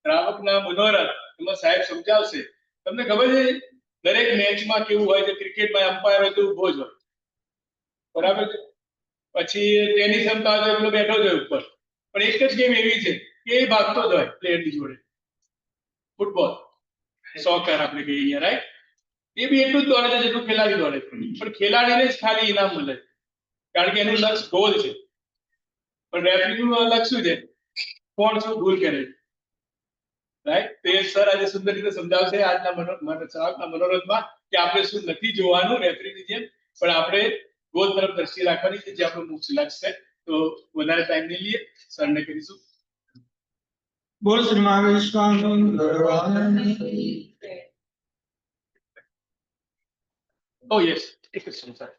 દ્રાવકના મનોરથ એમાં સાહેબ સમજાવશે. તમને ખબર છે દરેક મેચમાં કેવું હોય છે, ક્રિકેટમાં એમ્પાયર હોય તો ઊભો જ હોય, બરાબર છે. પછી તેની ક્ષમતા હોય તો બેઠો જ હોય ઉપર. પણ એક જ ગેમ એવી છે કે એ ભાગતો જ હોય પ્લેયરની જોડે. ફૂટબોલ, સોકર આપણે કહીએ અહીંયા, રાઈટ. એ બી એટલું જ દોડે છે જેટલું ખેલાડી દોડે, પણ ખેલાડીને જ ખાલી ઇનામ મળે, કારણ કે એનું લક્ષ્ય ગોલ છે. પણ રેફરીનું લક્ષ્ય શું છે? કોણ શું ભૂલ કરે, રાઈટ. તો એ સર આજે સુંદર રીતે સમજાવશે આજના મનોરથમાં કે આપણે શું નથી જોવાનું રેફરીની જેમ, પણ આપણે ગોલ તરફ દ્રષ્ટિ રાખવાની છે, જે આપણું મુખ્ય લક્ષ્ય છે. તો વધારે ટાઈમ નહીં લઈએ, સરને કરીશું. બોલ શ્રી મહાવીર સ્વામી ભગવાનની. Oh yes, એક જ સર.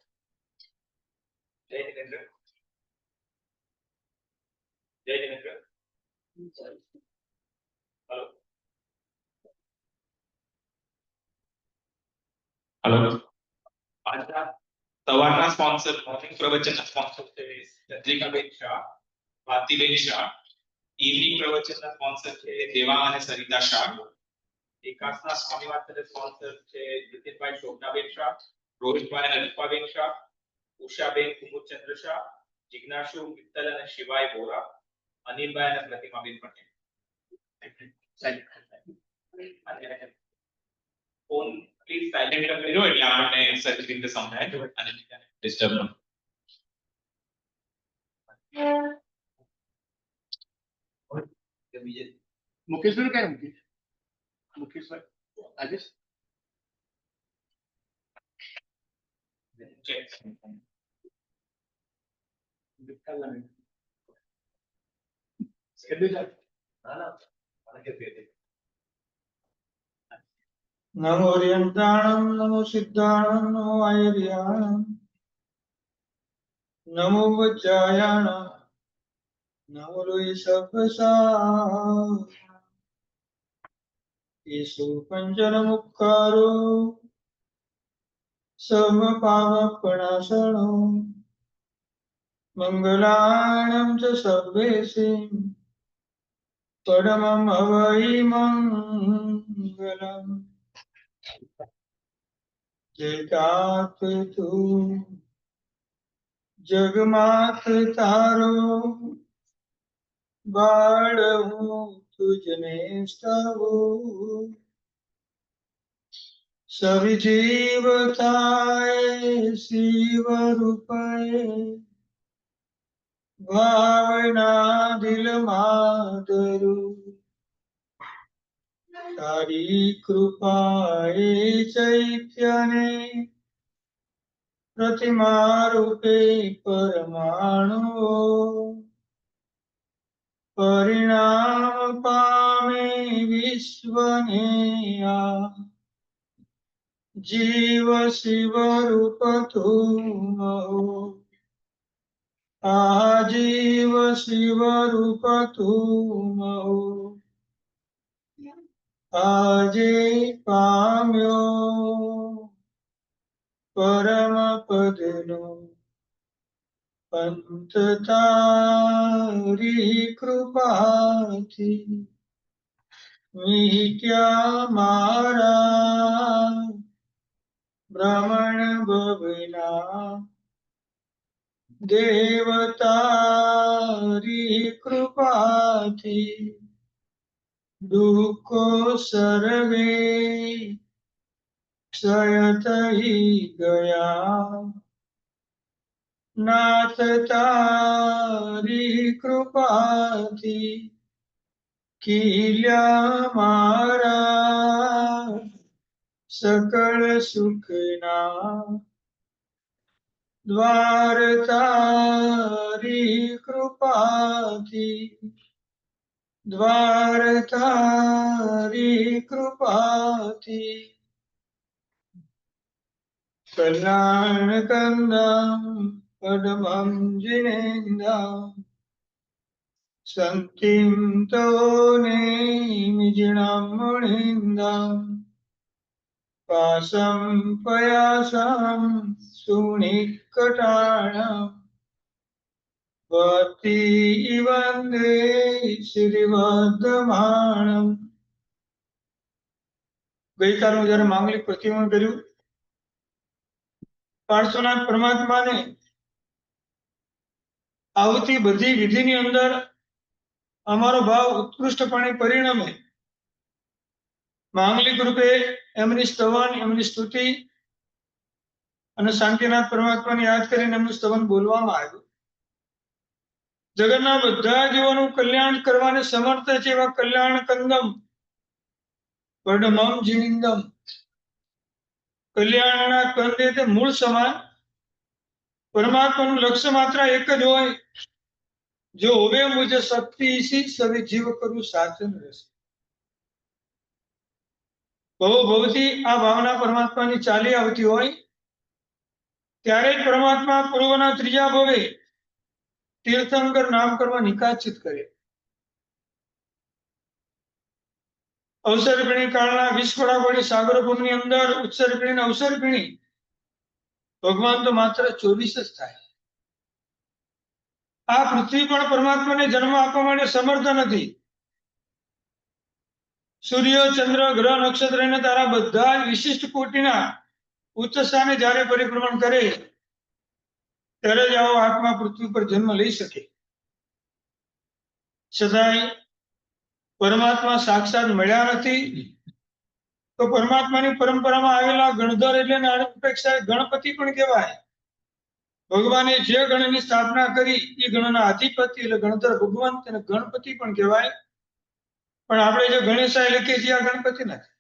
જય જિનેન્દ્ર. જય જિનેન્દ્ર. હેલો. આજના સવારના સ્પોન્સર, મોર્નિંગ પ્રવચનના સ્પોન્સર છે ચંદ્રિકાબેન શાહ, ભારતીબેન શાહ. ઇવનિંગ પ્રવચનના સ્પોન્સર છે દેવા અને સરિતા શાહ. એકાસના સ્વામી વાચનના સ્પોન્સર છે જીતેનભાઈ શોભનાબેન શાહ, રોહિતભાઈ અને રૂપાબેન શાહ, ઉષાબેન કુમુદચંદ્ર શાહ, જિજ્ઞાસુ મિત્તલ અને શિવાય બોરા, અનિલભાઈ અને પ્રતિમાબેન પટેલ. ફોન પ્લીઝ સાયલેન્ટ કરજો એટલે આપણને સરખી રીતે સમજાય અને ડિસ્ટર્બ ન. મુકેશભાઈ ક્યારે મૂકીશ? મુકેશભાઈ રાજેશ નમો હરિયંતાણમ, નમો સિદ્ધાણમ, નમો આયર્યાણમ, નમો વજ્જાયાણમ, નમો લોય સપસા. ઈસુ પંચન મુક્કારો સમપાવપણાસણો મંગલાણમ ચ સર્વેસી પરમં અવૈ મંગલમ. જયતાત તું જગમાત તારો બાળ હું તુજને સ્તવું. સવિજીવ થાય શિવ રૂપે ભાવના દિલ માધરું. તારી કૃપા એ ચૈત્યને પ્રતિમા રૂપે પરમાણુ પરિણામ પામે વિશ્વને આ. જીવ શિવ રૂપ તું આ જીવ શિવ રૂપ તું આજે પામ્યો પરમ પદનો અંત તારી કૃપાથી મીટ્યા મારા ભ્રમણ ભવના. દેવતારી કૃપાથી દુઃખો સર્વે ક્ષય થઈ ગયા. નાથ તારી કૃપાથી ખીલ્યા મારા સકળ સુખના દ્વાર. તારી કૃપાથી દ્વાર તારી કૃપાથી કલ્યાણ કંદમ પદ્મં જિનેન્દ્રમ સંતિમ તોને નિજ્ઞમ મુનિન્દમ પાસમ પયાસમ સુનિકટાણમ ભક્તિ વંદે શ્રીવર્ધમાનમ. ગઈકાલે હું જયારે માંગલિક પ્રતિમા કર્યું, પાર્શ્વનાથ પરમાત્માને આવતી બધી વિધિની અંદર અમારો ભાવ ઉત્કૃષ્ટપણે પરિણમે. માંગલિક રૂપે એમની સ્તવન, એમની સ્તુતિ અને શાંતિનાથ પરમાત્માને યાદ કરીને એમનું સ્તવન બોલવામાં આવ્યું. જગતના બધા જીવોનું કલ્યાણ કરવાને સમર્થ છે એવા કલ્યાણ કંદમ પડમમ જીનિંદમ. કલ્યાણના કંદ એટલે મૂળ સમાન. પરમાત્માનું લક્ષ્ય માત્ર એક જ હોય, જો હોવે મુજે શક્તિ ઈસી સવે જીવ કરું સાચન રસ. બહુ ભવથી આ ભાવના પરમાત્માની ચાલી આવતી હોય ત્યારે જ પરમાત્મા પૂર્વના ત્રીજા ભવે તીર્થંકર નામ કરવા નિકાચિત કરે. અવસરપીણી કાળના 20 કોડી સાગરોપમની અંદર ઉત્સર્પીણી અવસરપીણી ભગવાન તો માત્ર 24 જ થાય. આ પૃથ્વી પણ પરમાત્માને જન્મ આપવા માટે સમર્થ નથી. સૂર્ય, ચંદ્ર, ગ્રહ, નક્ષત્ર અને તારા બધા વિશિષ્ટ કોટીના ઉચ્ચ સ્થાને જ્યારે પરિભ્રમણ કરે ત્યારે જ આવો આત્મા પૃથ્વી પર જન્મ લઈ શકે. છતાંય પરમાત્મા સાક્ષાત મળ્યા નથી તો પરમાત્માની પરંપરામાં આવેલા ગણધર એટલે નાની અપેક્ષાએ ગણપતિ પણ કહેવાય. ભગવાને જે ગણની સ્થાપના કરી એ ગણના અધિપતિ એટલે ગણધર ભગવાન, તેને ગણપતિ પણ કહેવાય. પણ આપણે જે ગણેશાય લખીએ છીએ આ ગણપતિ નથી.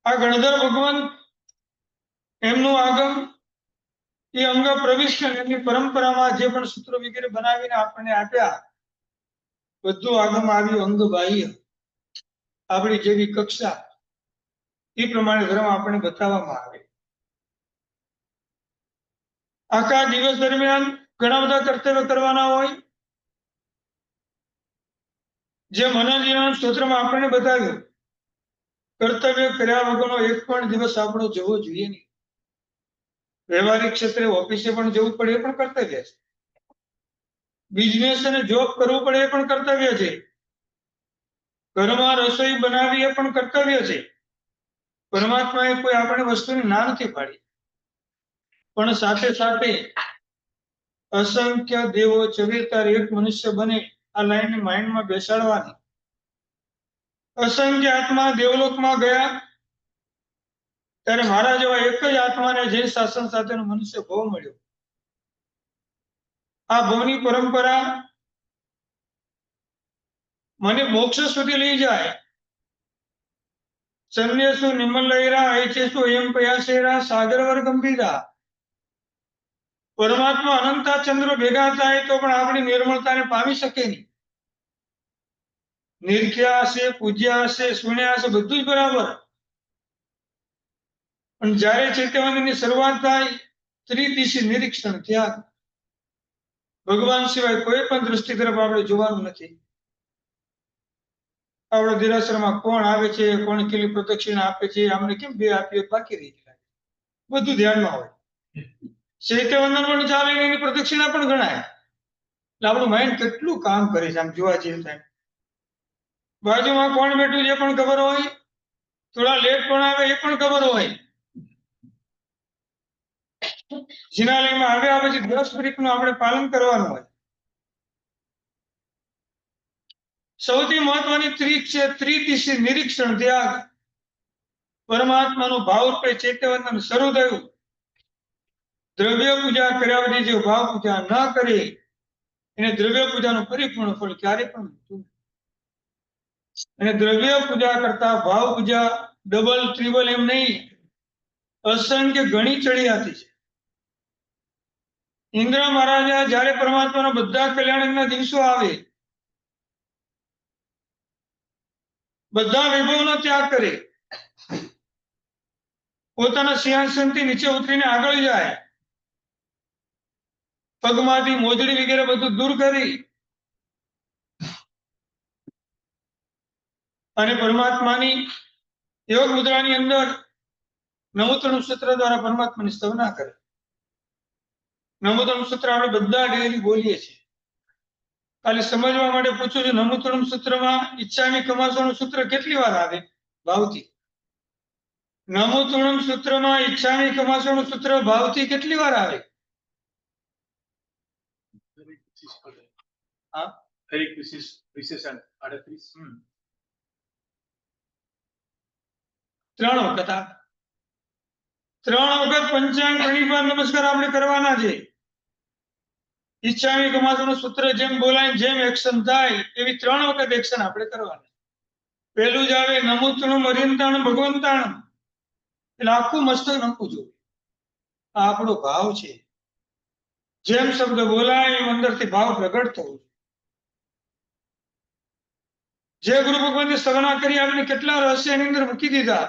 આ ગણધર ભગવાન એમનું આગમ એ અંગ પ્રવિષ્ટ એમની પરંપરામાં જે પણ સૂત્રો વગેરે બનાવીને આપણને આપ્યા બધું આગમ આવ્યું અંગ બાહ્ય. આપણી જેવી કક્ષા એ પ્રમાણે ધર્મ આપણને બતાવવામાં આવે. આખા દિવસ દરમિયાન ઘણા બધા કર્તવ્ય કરવાના હોય, જે મનોજીવન સ્તોત્રમાં આપણને બતાવ્યું. કર્તવ્ય કર્યા વગરનો એક પણ દિવસ આપણો જવો જોઈએ નહીં. વ્યવહારિક ક્ષેત્રે ઓફિસે પણ જવું પડે એ પણ કર્તવ્ય છે. બિઝનેસ અને જોબ કરવું પડે એ પણ કર્તવ્ય છે. ઘરમાં રસોઈ બનાવવી એ પણ કર્તવ્ય છે. પરમાત્માએ કોઈ આપણે વસ્તુની ના નથી પાડી, પણ સાથે સાથે અસંખ્ય દેવો ચવેતાર એક મનુષ્ય બને આ લાઈનને માઇન્ડમાં બેસાડવાની. અસંખ્ય આત્મા દેવલોકમાં ગયા ત્યારે મારા જેવા એક જ આત્માને જે શાસન સાથેનો મનુષ્ય ભવ મળ્યો. આ ભવની પરંપરા મને મોક્ષ સુધી લઈ જાય. સન્યસુ નિમલૈરા ऐचेसु एम पयासेरा सागरवर गंभीरा. પરમાત્મા અનંતા ચંદ્રો ભેગા થાય તો પણ આપણી નિર્મળતાને પામી શકે નહીં. નિરખ્યા હશે, પૂજ્યા હશે, સુણ્યા હશે, બધું જ બરાબર. પણ જ્યારે ચૈતન્યની શરૂઆત થાય ત્રિદિશી નિરીક્ષણ ત્યાગ. ભગવાન સિવાય કોઈ પણ દ્રષ્ટિ તરફ આપણે જોવાનું નથી. આપણા દેરાસરમાં કોણ આવે છે, કોણ કેટલી પ્રદક્ષિણા આપે છે, આમને કેમ બે આપીએ બાકી રહી જાય, બધું ધ્યાનમાં હોય. ચૈત્યવંદન પણ ચાલે એની પ્રદક્ષિણા પણ ગણાય. એટલે આપણું માઇન્ડ કેટલું કામ કરે છે આમ જોવા જઈએ થાય. બાજુમાં કોણ બેઠું છે પણ ખબર હોય, થોડા લેટ પણ આવે એ પણ ખબર હોય. જિનાલયમાં આવ્યા પછી 10 મિનિટનું આપણે પાલન કરવાનું હોય. સૌથી મહત્વની ત્રીજ છે ત્રિદિશી નિરીક્ષણ ત્યાગ. પરમાત્માનું ભાવરૂપે ચૈત્યવંદન શરૂ થયું. દ્રવ્ય પૂજા કર્યા પછી જે ભાવ પૂજા ન કરે એને દ્રવ્ય પૂજાનું પરિપૂર્ણ ફળ ક્યારે પણ મળતું નથી. અને દ્રવ્ય પૂજા કરતા ભાવ પૂજા ડબલ ટ્રિબલ એમ નહીં, અસંખ્ય ગણી ચડિયાતી છે. ઇન્દ્ર મહારાજા જ્યારે પરમાત્માના બધા કલ્યાણના દિવસો આવે, બધા વૈભવનો ત્યાગ કરે, પોતાના સિંહાસનથી નીચે ઉતરીને આગળ જાય, પગમાંથી મોજડી વગેરે બધું દૂર કરી અને પરમાત્માની યોગ મુદ્રાની અંદર 9 સૂત્ર દ્વારા પરમાત્માની સ્તવના કરે. નમોતણમ સૂત્ર આપણે બધા ડેલી બોલીએ છીએ. ખાલી સમજવા માટે પૂછું છું, નમોતણમ સૂત્રમાં ઈચ્છામી કમાસોનું સૂત્ર કેટલી વાર આવે ભાવથી? નમોતણમ સૂત્રમાં ઈચ્છામી કમાસોનું સૂત્ર ભાવથી કેટલી વાર આવે? હા? દરેક વિશેષણ 38. 3 વખત આવે. 3 વખત પંચાંગ પ્રણિપાત નમસ્કાર આપણે કરવાના છે. ઈચ્છામી કમાસોનું સૂત્ર જેમ બોલાય જેમ એક્શન થાય એવી 3 વખત એક્શન આપણે કરવાના. પહેલું જ આવે નમોતણમ અરિયંતાણમ ભગવંતાણમ, એટલે આખું મસ્તક નમવું જોઈએ. આ આપણો ભાવ છે. જેમ શબ્દ બોલાય એમ અંદરથી ભાવ પ્રગટ થવો જોઈએ. જે ગુરુ ભગવાનની સ્તવના કરી આપણે કેટલા રહસ્ય એની અંદર મૂકી દીધા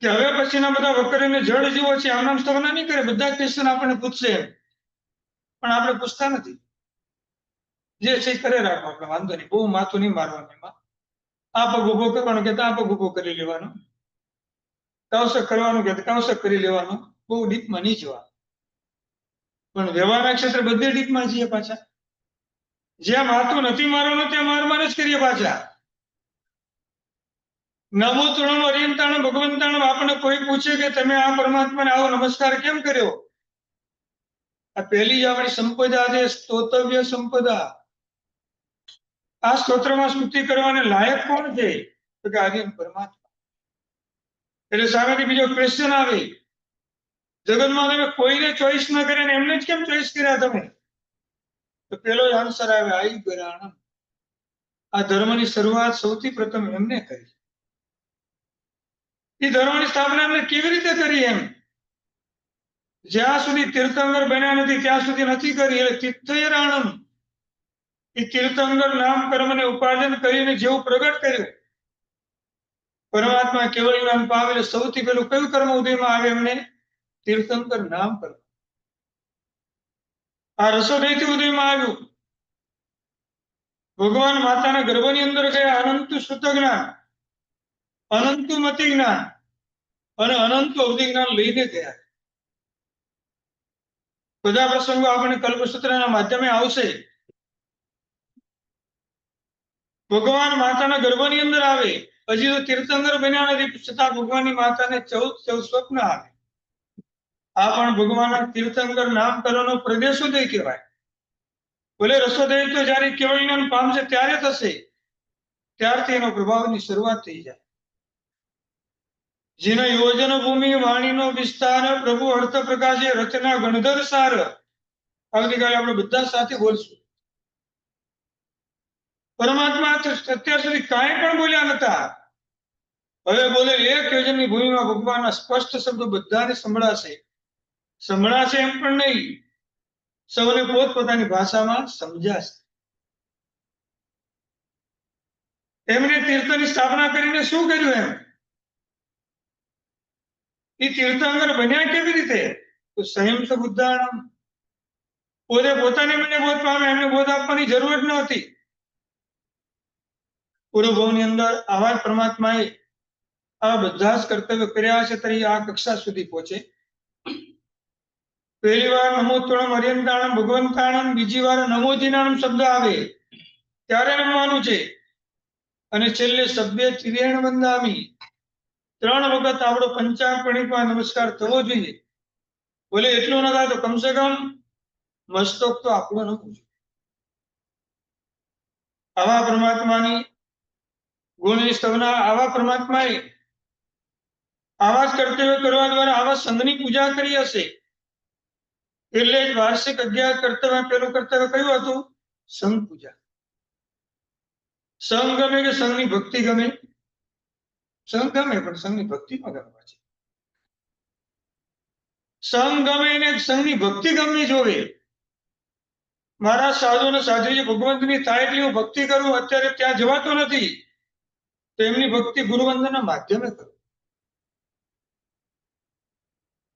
કે હવે પછીના બધા વકરીને જળ જેવો છે આમ નામ સ્તવના નહીં કરે. બધા ક્વેશ્ચન આપણને પૂછશે પણ આપણે પૂછતા નથી. જે છે એ કરે રાખો, આપણે વાંધો નહીં, બહુ માથું નહીં મારવાનું એમાં. આ પગ ઉભો કરવાનો કે આ પગ ઉભો કરી લેવાનો, કૌશક કરવાનું કે કૌશક કરી લેવાનું, બહુ ડીપમાં નહીં જવાનું. પણ વ્યવહારના ક્ષેત્રે બધે ડીપમાં જઈએ પાછા. જ્યાં માથું નથી મારવાનું ત્યાં માર જ કરીએ પાછા. નમોતણમ અરિયંતાણમ ભગવંતાણમ, આપણને કોઈ પૂછે કે તમે આ પરમાત્માને આવો નમસ્કાર કેમ કર્યો? આ પહેલી જ આપણી સંપદા છે, સ્તોતવ્ય સંપદા. આ સ્તોત્રમાં સ્તુતિ કરવાને લાયક કોણ છે? તો કે આર્યન પરમાત્મા. એટલે સામેથી બીજો ક્વેશ્ચન આવે, જગતમાં તમે કોઈને ચોઈસ ન કરે ને એમને જ કેમ ચોઈસ કર્યા તમે? તો પેલો જ આન્સર આવે આઈ ગરાણમ. આ ધર્મની શરૂઆત સૌથી પ્રથમ એમને કરી. એ ધર્મની સ્થાપના એમને કેવી રીતે કરી? એમ જ્યાં સુધી તીર્થંકર બન્યા નથી ત્યાં સુધી નથી કરી. એટલે તીર્થયરાણમ, એ તીર્થંકર નામ કર્મને ઉપાર્જન કરીને જેવું પ્રગટ કર્યું, પરમાત્મા કેવળ જ્ઞાન પામે એટલે સૌથી પહેલું કયું કર્મ ઉદયમાં આવે એમને? તીર્થંકર નામ કર્મ. આ રસોદયથી ઉદયમાં આવ્યું. ભગવાન માતાના ગર્ભની અંદર ગયા, અનંત શુદ્ધ જ્ઞાન, અનંત મતિ જ્ઞાન અને અનંત અવધિ જ્ઞાન લઈને ગયા. બધા પ્રસંગો આપણે કલ્પસૂત્રના માધ્યમે આવશે. ભગવાન માતાના ગર્ભની અંદર આવે, હજી તો તીર્થંકર બન્યા નથી છતાં ભગવાનની માતાને 14 સ્વપ્ન આવે. આ પણ ભગવાનના તીર્થંકર નામ કરવાનો પ્રદેશોદય કહેવાય. ભલે રસોદય તો જયારે કેવળ જ્ઞાન પામશે ત્યારે થશે, ત્યારથી એનો પ્રભાવની શરૂઆત થઈ જાય. જેના યોજન ભૂમિ વાણીનો વિસ્તાર, પ્રભુ અર્થ પ્રકાશે રચના ગણધર સાર. આવતીકાલે આપણે બધા સાથે બોલશું. પરમાત્મા અત્યાર સુધી કાંઈ પણ બોલ્યા નતા. હવે બોલે 1 યોજનની ભૂમિમાં ભગવાનના સ્પષ્ટ શબ્દો બધાને સંભળાશે. સંભળાશે એમ પણ નહીં, સૌને પોતપોતાની ભાષામાં સમજાશે. એમને તીર્થની સ્થાપના કરીને શું કર્યું? એમ એ તીર્થંકર બન્યા કેવી રીતે? તો સંયમ બુદ્ધાણમ, પોતે પોતાને મને બોધ પામે, એમને બોધ આપવાની જરૂર જ નહોતી. પૂર્વભવની અંદર આવા જ પરમાત્માએ આ બધા જ કર્તવ્ય કર્યા છે ત્યારે આ કક્ષા સુધી પહોંચે. પહેલી વાર નમોતણમ અરિયંતાણમ ભગવંતાણમ, બીજી વાર નમોજીનાણમ શબ્દ આવે ત્યારે નમવાનું છે. અને છેલ્લે સભ્ય ચિરેણ વંદામી, 3 વખત આપણો પંચાંગ પ્રણિપાત નમસ્કાર થવો જોઈએ. બોલે એટલું ન થાય તો કમસે કમ મસ્તક તો આપણું નમવું જોઈએ. આવા પરમાત્માની ગુણની સ્તવના, આવા પરમાત્માએ આવા જ કર્તવ્ય કરવા દ્વારા આવા સંઘની પૂજા કરી હશે. એટલે જ વાર્ષિક 11 કર્તવ્ય પેલું કર્તવ્ય કયું હતું? સંઘ પૂજા. સંઘ ગમે કે સંઘની ભક્તિ ગમે? સંઘ ગમે પણ સંઘની ભક્તિ ન ગમે. છે સંઘ ગમે ને સંઘની ભક્તિ ગમવી જોવે. મારા સાધુ અને સાધ્વીજી ભગવંતની થાય એટલી હું ભક્તિ કરું, અત્યારે ત્યાં જવાતો નથી તો એમની ભક્તિ ગુરુવંદનના માધ્યમે કરું.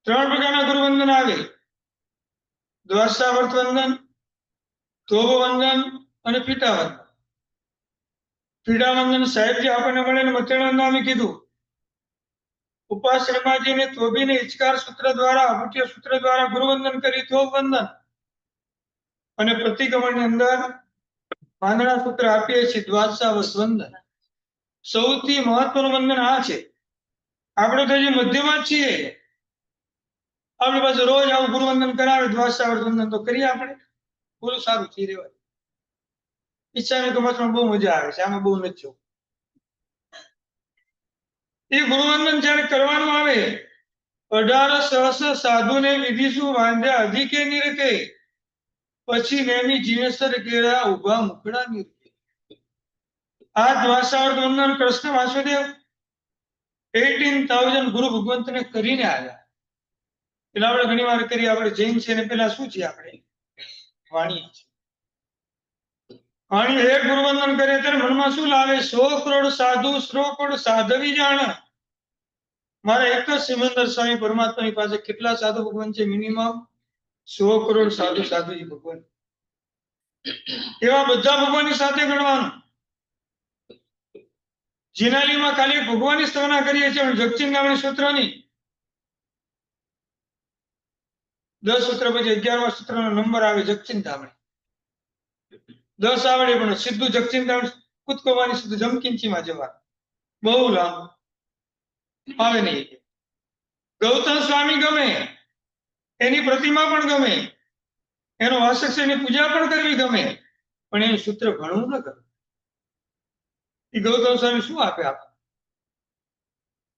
3 પ્રકારના ગુરુવંદન આવે: દ્વારસાવર્ત વંદન, ધોબવંદન અને પીઠાવંદન. પીઠાવંદન સાહેબજી આપણને મળે ને મતેણા નામે કીધું. ઉપાશ્રમાજીને થોભીને ઇચકાર સૂત્ર દ્વારા અભુટ્ય સૂત્ર દ્વારા ગુરુવંદન કરી થોભ વંદન અને પ્રતિક્રમણની અંદર પાંદડા સૂત્ર આપીએ છીએ દ્વાદશાવસ વંદન. સૌથી મહત્વનું વંદન આ છે. આપણે તો હજી મધ્યમાં જ છીએ. આપણી પાસે રોજ આવું ગુરુવંદન કરાવે દ્વાદશાવસ વંદન તો કરીએ આપણે. બહુ સારું છે રેવાય. ઈચ્છાની કમતમાં બહુ મજા આવે છે. આમાં બહુ નથી જોવું. એ ગુરુવંદન જયારે કરવાનું આવે 18 સહસ્ર સાધુને વિધિશું વાંધ્યા અધિકે નિરકે પછી નેમી જીવેસર કેળા ઉભા મુકડા નિરકે. આ દ્વાદશાવસ વંદન કૃષ્ણ વાસુદેવ 18,000 ગુરુ ભગવંતને કરીને આવ્યા. પેલા આપણે ઘણી વાર કરી આપણે જૈન છે ને પેલા શું છે આપણે વાણી છે. વાણી એક ગુરુવંદન કરે ત્યારે મનમાં શું લાવે 100 કરોડ સાધુ 100 કરોડ સાધવી જાણ. મારા એક જ સિમંદર સ્વામી પરમાત્માની પાસે કેટલા સાધુ ભગવાન છે? મિનિમમ 100 કરોડ સાધુ સાધુજી ભગવાન. એવા બધા ભગવાનની સાથે ગણવાનું. જીનાલીમાં ખાલી ભગવાનની સ્તવના કરીએ છીએ જગચિંતામણી સૂત્રની 10 સૂત્ર પછી 11મા સૂત્રનો નંબર આવે જગચિંતામણી. 10 આવડે પણ સીધું જગચિંતામણી કૂદકોવાની સીધું જમકિંચીમાં જવા બહુ લાંબુ આવે નહીં. ગૌતમ સ્વામી ગમે, એની પ્રતિમા પણ ગમે, એનો વાસક્ષની પૂજા પણ કરવી ગમે, પણ એનું સૂત્ર ભણવું ન ગમે. એ ગૌતમ સ્વામી શું આપે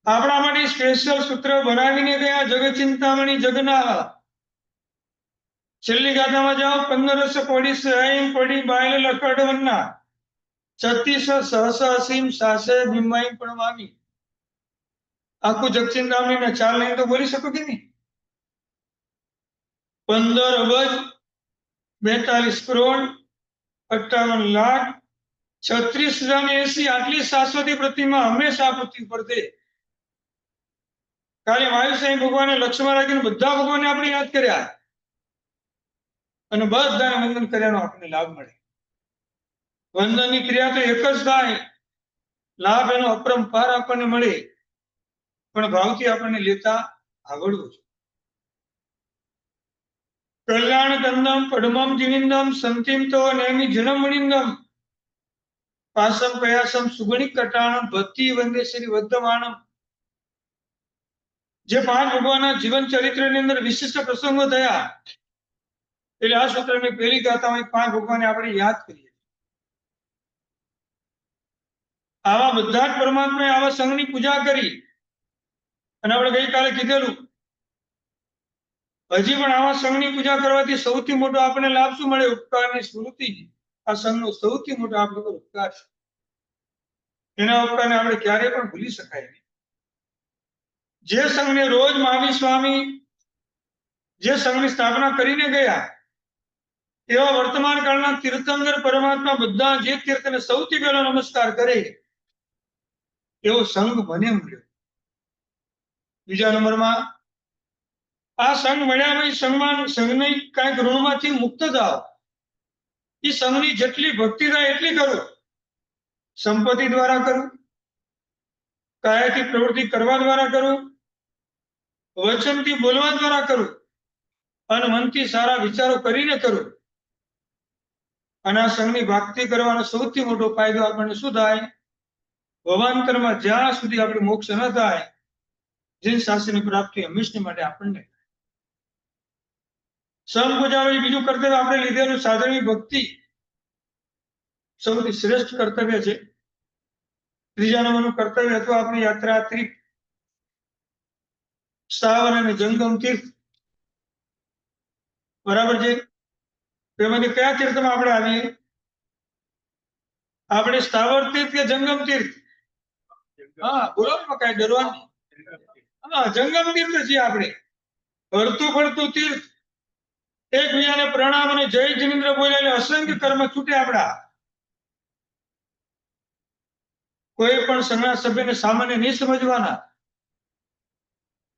આપણા માટે સ્પેશિયલ સૂત્ર બનાવીને ગયા જગચિંતામણી જગના. છેલ્લી ગાથામાં જાઓ 1500 કોડી સૈન પડી બાયલ લકડવન્ના 36 સહસ અસીમ સાસે બિંબાઈ પડવાની. આખું જગચિંતામણીના 4 લાઈન તો બોલી શકો કે નહીં? 15 અબજ 42 કરોડ 58 લાખ 36,080 આટલી શાશ્વતી પ્રતિમા હંમેશા પૃથ્વી પર દે. ખાલી વાયુસાઈ ભગવાને લક્ષ્યમાં રાખીને બધા ભગવાનને આપણે યાદ કર્યા અને બધાને વંદન કર્યાનો આપણને લાભ મળે. વંદનની ક્રિયા તો એક જ થાય, લાભ એનો અપરંપાર આપણને મળે, પણ ભાવથી આપણને લેતા આવડવું છે. કલ્યાણ કંદમ પડમમ જીવિંદમ સંતિમ તો નેમી જનમ મણિંદમ પાસમ પ્રયાસમ સુગણિક કટાણમ ભક્તિ વંદે શ્રી વર્ધમાનમ. જે 5 ભગવાનના જીવન ચરિત્રની અંદર વિશિષ્ટ પ્રસંગો થયા એટલે આ સૂત્રની પહેલી ગાથામાં 5 ભગવાનને આપણે યાદ કરીએ. આવા બધા જ પરમાત્માએ આવા સંઘની પૂજા કરી અને આપણે ગઈકાલે કીધેલું હજી પણ આવા સંઘની પૂજા કરવાથી સૌથી મોટો આપણને લાભ શું મળે? ઉપકારની સ્મૃતિ. આ સંઘનો સૌથી મોટો આપણો ઉપકાર છે. એના ઉપકારને આપણે ક્યારેય પણ ભૂલી શકાય નહીં. જે સંઘને રોજ મહાવીર સ્વામી જે સંઘની સ્થાપના કરીને ગયા એવા વર્તમાન કાળના તીર્થંકર પરમાત્મા બધા જે તીર્થને સૌથી પહેલો નમસ્કાર કરે એવો સંઘ મને મળ્યો. બીજા નંબરમાં આ સંઘ મળ્યા પછી સંઘની કાંઈક ઋણમાંથી મુક્ત થાવ. એ સંઘની જેટલી ભક્તિ થાય એટલી કરો. સંપત્તિ દ્વારા કરું, કાયાથી પ્રવૃત્તિ કરવા દ્વારા કરું, વચનથી બોલવા દ્વારા કરું અને મનથી સારા વિચારો કરીને કરું. અને આ સંઘની ભક્તિ કરવાનો સૌથી મોટો ફાયદો આપણને શું થાય? ભવાંતરમાં જ્યાં સુધી આપણે મોક્ષ ન થાય જીન શાસ્ત્રની પ્રાપ્તિ હંમેશા માટે આપણને. સંઘ પૂજા બીજું કર્તવ્ય આપણે લીધેલું સાધનની ભક્તિ સૌથી શ્રેષ્ઠ કર્તવ્ય છે. ત્રીજા નંબરનું કર્તવ્ય હતું આપણી યાત્રા સ્થાવર અને જંગમ તીર્થ. બરાબર છે? તેમાંથી કયા તીર્થમાં આપણે આવીએ? આપણે સ્થાવર તીર્થ કે જંગમ તીર્થ? હા બોલો ને, કઈ ડરવાનું. હા જંગમ તીર્થ છીએ આપણે. હરતું ફરતું તીર્થ. એકબીજાને પ્રણામ અને જય જિનેન્દ્ર બોલ્યા અસંખ્ય કર્મ છૂટે આપણા. કોઈ પણ સંઘના સભ્યને સામાન્ય નહીં સમજવાના.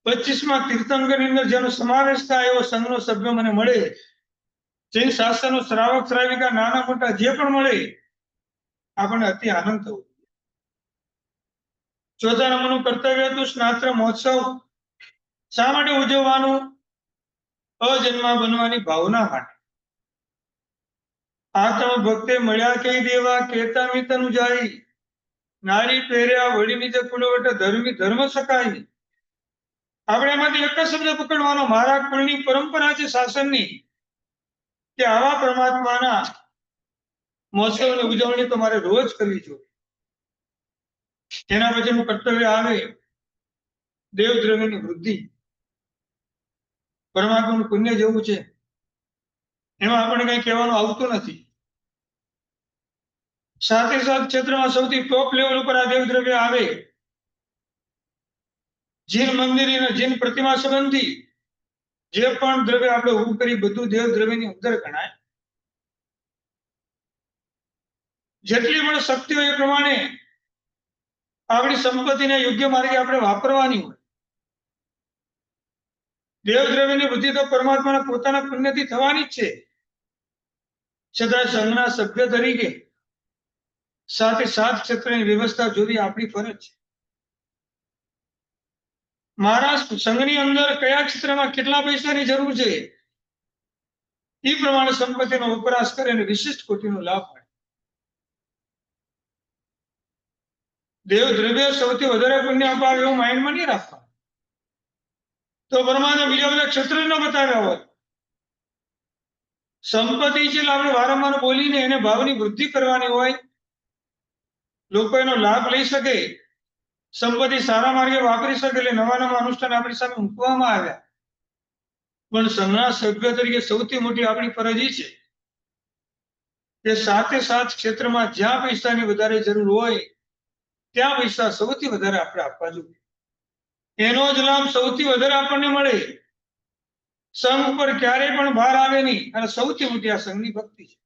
25મા તીર્થંકરની અંદર જેનો સમાવેશ થાય એવો સંઘનો સભ્ય મને મળે, જૈન શાસ્ત્રનો શ્રાવક શ્રાવિકા નાના મોટા જે પણ મળે આપણને અતિ આનંદ થવો. ચોથા નંબરનું કર્તવ્ય હતું સ્નાત્ર મહોત્સવ. શા માટે ઉજવવાનું? અજન્મા બનવાની ભાવના માટે. આત્મ ભક્તે મળ્યા કઈ દેવા કેતા મિતનું જાય. નારી પહેર્યા વળી નીચે કુળવટ ધર્મી ધર્મ શકાય. આપણે એમાંથી એક જ શબ્દ પકડવાનો, મારા કુળની પરંપરા છે શાસનની કે આવા પરમાત્માના મહોત્સવની ઉજવણી તો મારે રોજ કરવી જોઈએ. એના પછીનું કર્તવ્ય આવે દેવ દ્રવ્યની વૃદ્ધિ. પરમાત્માનું પુણ્ય જેવું છે, એમાં આપણને કઈ કહેવાનું આવતું નથી. સાથે સાથ ક્ષેત્રમાં સૌથી ટોપ લેવલ ઉપર આ દેવ દ્રવ્ય આવે. જીન મંદિર જીન પ્રતિમા સંબંધી જે પણ દ્રવ્ય આપણે ઊભું કરી બધું દેવ દ્રવ્યની અંદર ગણાય. જેટલી પણ શક્તિ હોય એ પ્રમાણે આપણી સંપત્તિને યોગ્ય માર્ગે આપણે વાપરવાની હોય. દેવ દ્રવ્યની વૃદ્ધિ તો પરમાત્માના પોતાના પુણ્યથી થવાની જ છે. છતાં સંઘના સભ્ય તરીકે સાથે સાત ક્ષેત્રની વ્યવસ્થા જોવી આપણી ફરજ છે. મારા સંઘની અંદર કયા ક્ષેત્રમાં કેટલા પૈસાની જરૂર છે એ પ્રમાણે સંપત્તિનો વપરાશ કરે અને વિશિષ્ટ કોટીનો લાભ મળે. દેવ દ્રવ્ય સૌથી વધારે પુણ્ય અપાવે એવું માઇન્ડમાં નહીં રાખવાનું. તો પરમાત્મા બીજા બધા ક્ષેત્ર ન બતાવ્યા હોત. સંપત્તિ છે એટલે આપણે વારંવાર બોલીને એને ભાવની વૃદ્ધિ કરવાની હોય, લોકો એનો લાભ લઈ શકે, સંપત્તિ સારા માર્ગે વાપરી શકે, એટલે નવા નવા અનુષ્ઠાન આપણી સામે મૂકવામાં આવ્યા. પણ સંઘના સભ્ય તરીકે સૌથી મોટી આપણી ફરજ એ છે કે સાતે સાત ક્ષેત્રમાં જ્યાં પૈસાની વધારે જરૂર હોય ત્યાં પૈસા સૌથી વધારે આપણે આપવા જોઈએ. એનો જ લાભ સૌથી વધારે આપણને મળે. સંઘ પર ક્યારેય પણ ભાર આવે નહીં, અને સૌથી મોટી આ સંઘની ભક્તિ છે.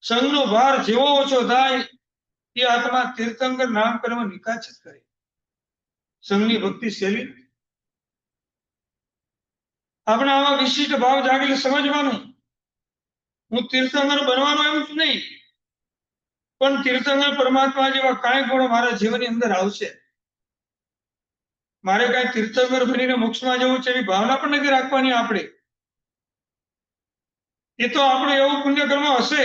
સંઘનો ભાર જેવો ઓછો થાય એ આત્મા તીર્થંકર નામ કર્મ નિકાચિત કરે. સંઘની ભક્તિ શૈલી આપણે આવા વિશિષ્ટ ભાવ જાગીને સમજવાનું. હું તીર્થંકર બનવાનો એમ જ નહીં, પણ તીર્થંકર પરમાત્મા જેવા કાંઈ ગુણો મારા જીવનની અંદર આવશે. મારે કાંઈ તીર્થંકર બનીને મોક્ષમાં જવું છે એવી ભાવના પણ નથી રાખવાની આપણે. એ તો આપણે એવું પુણ્ય કર્મ હશે.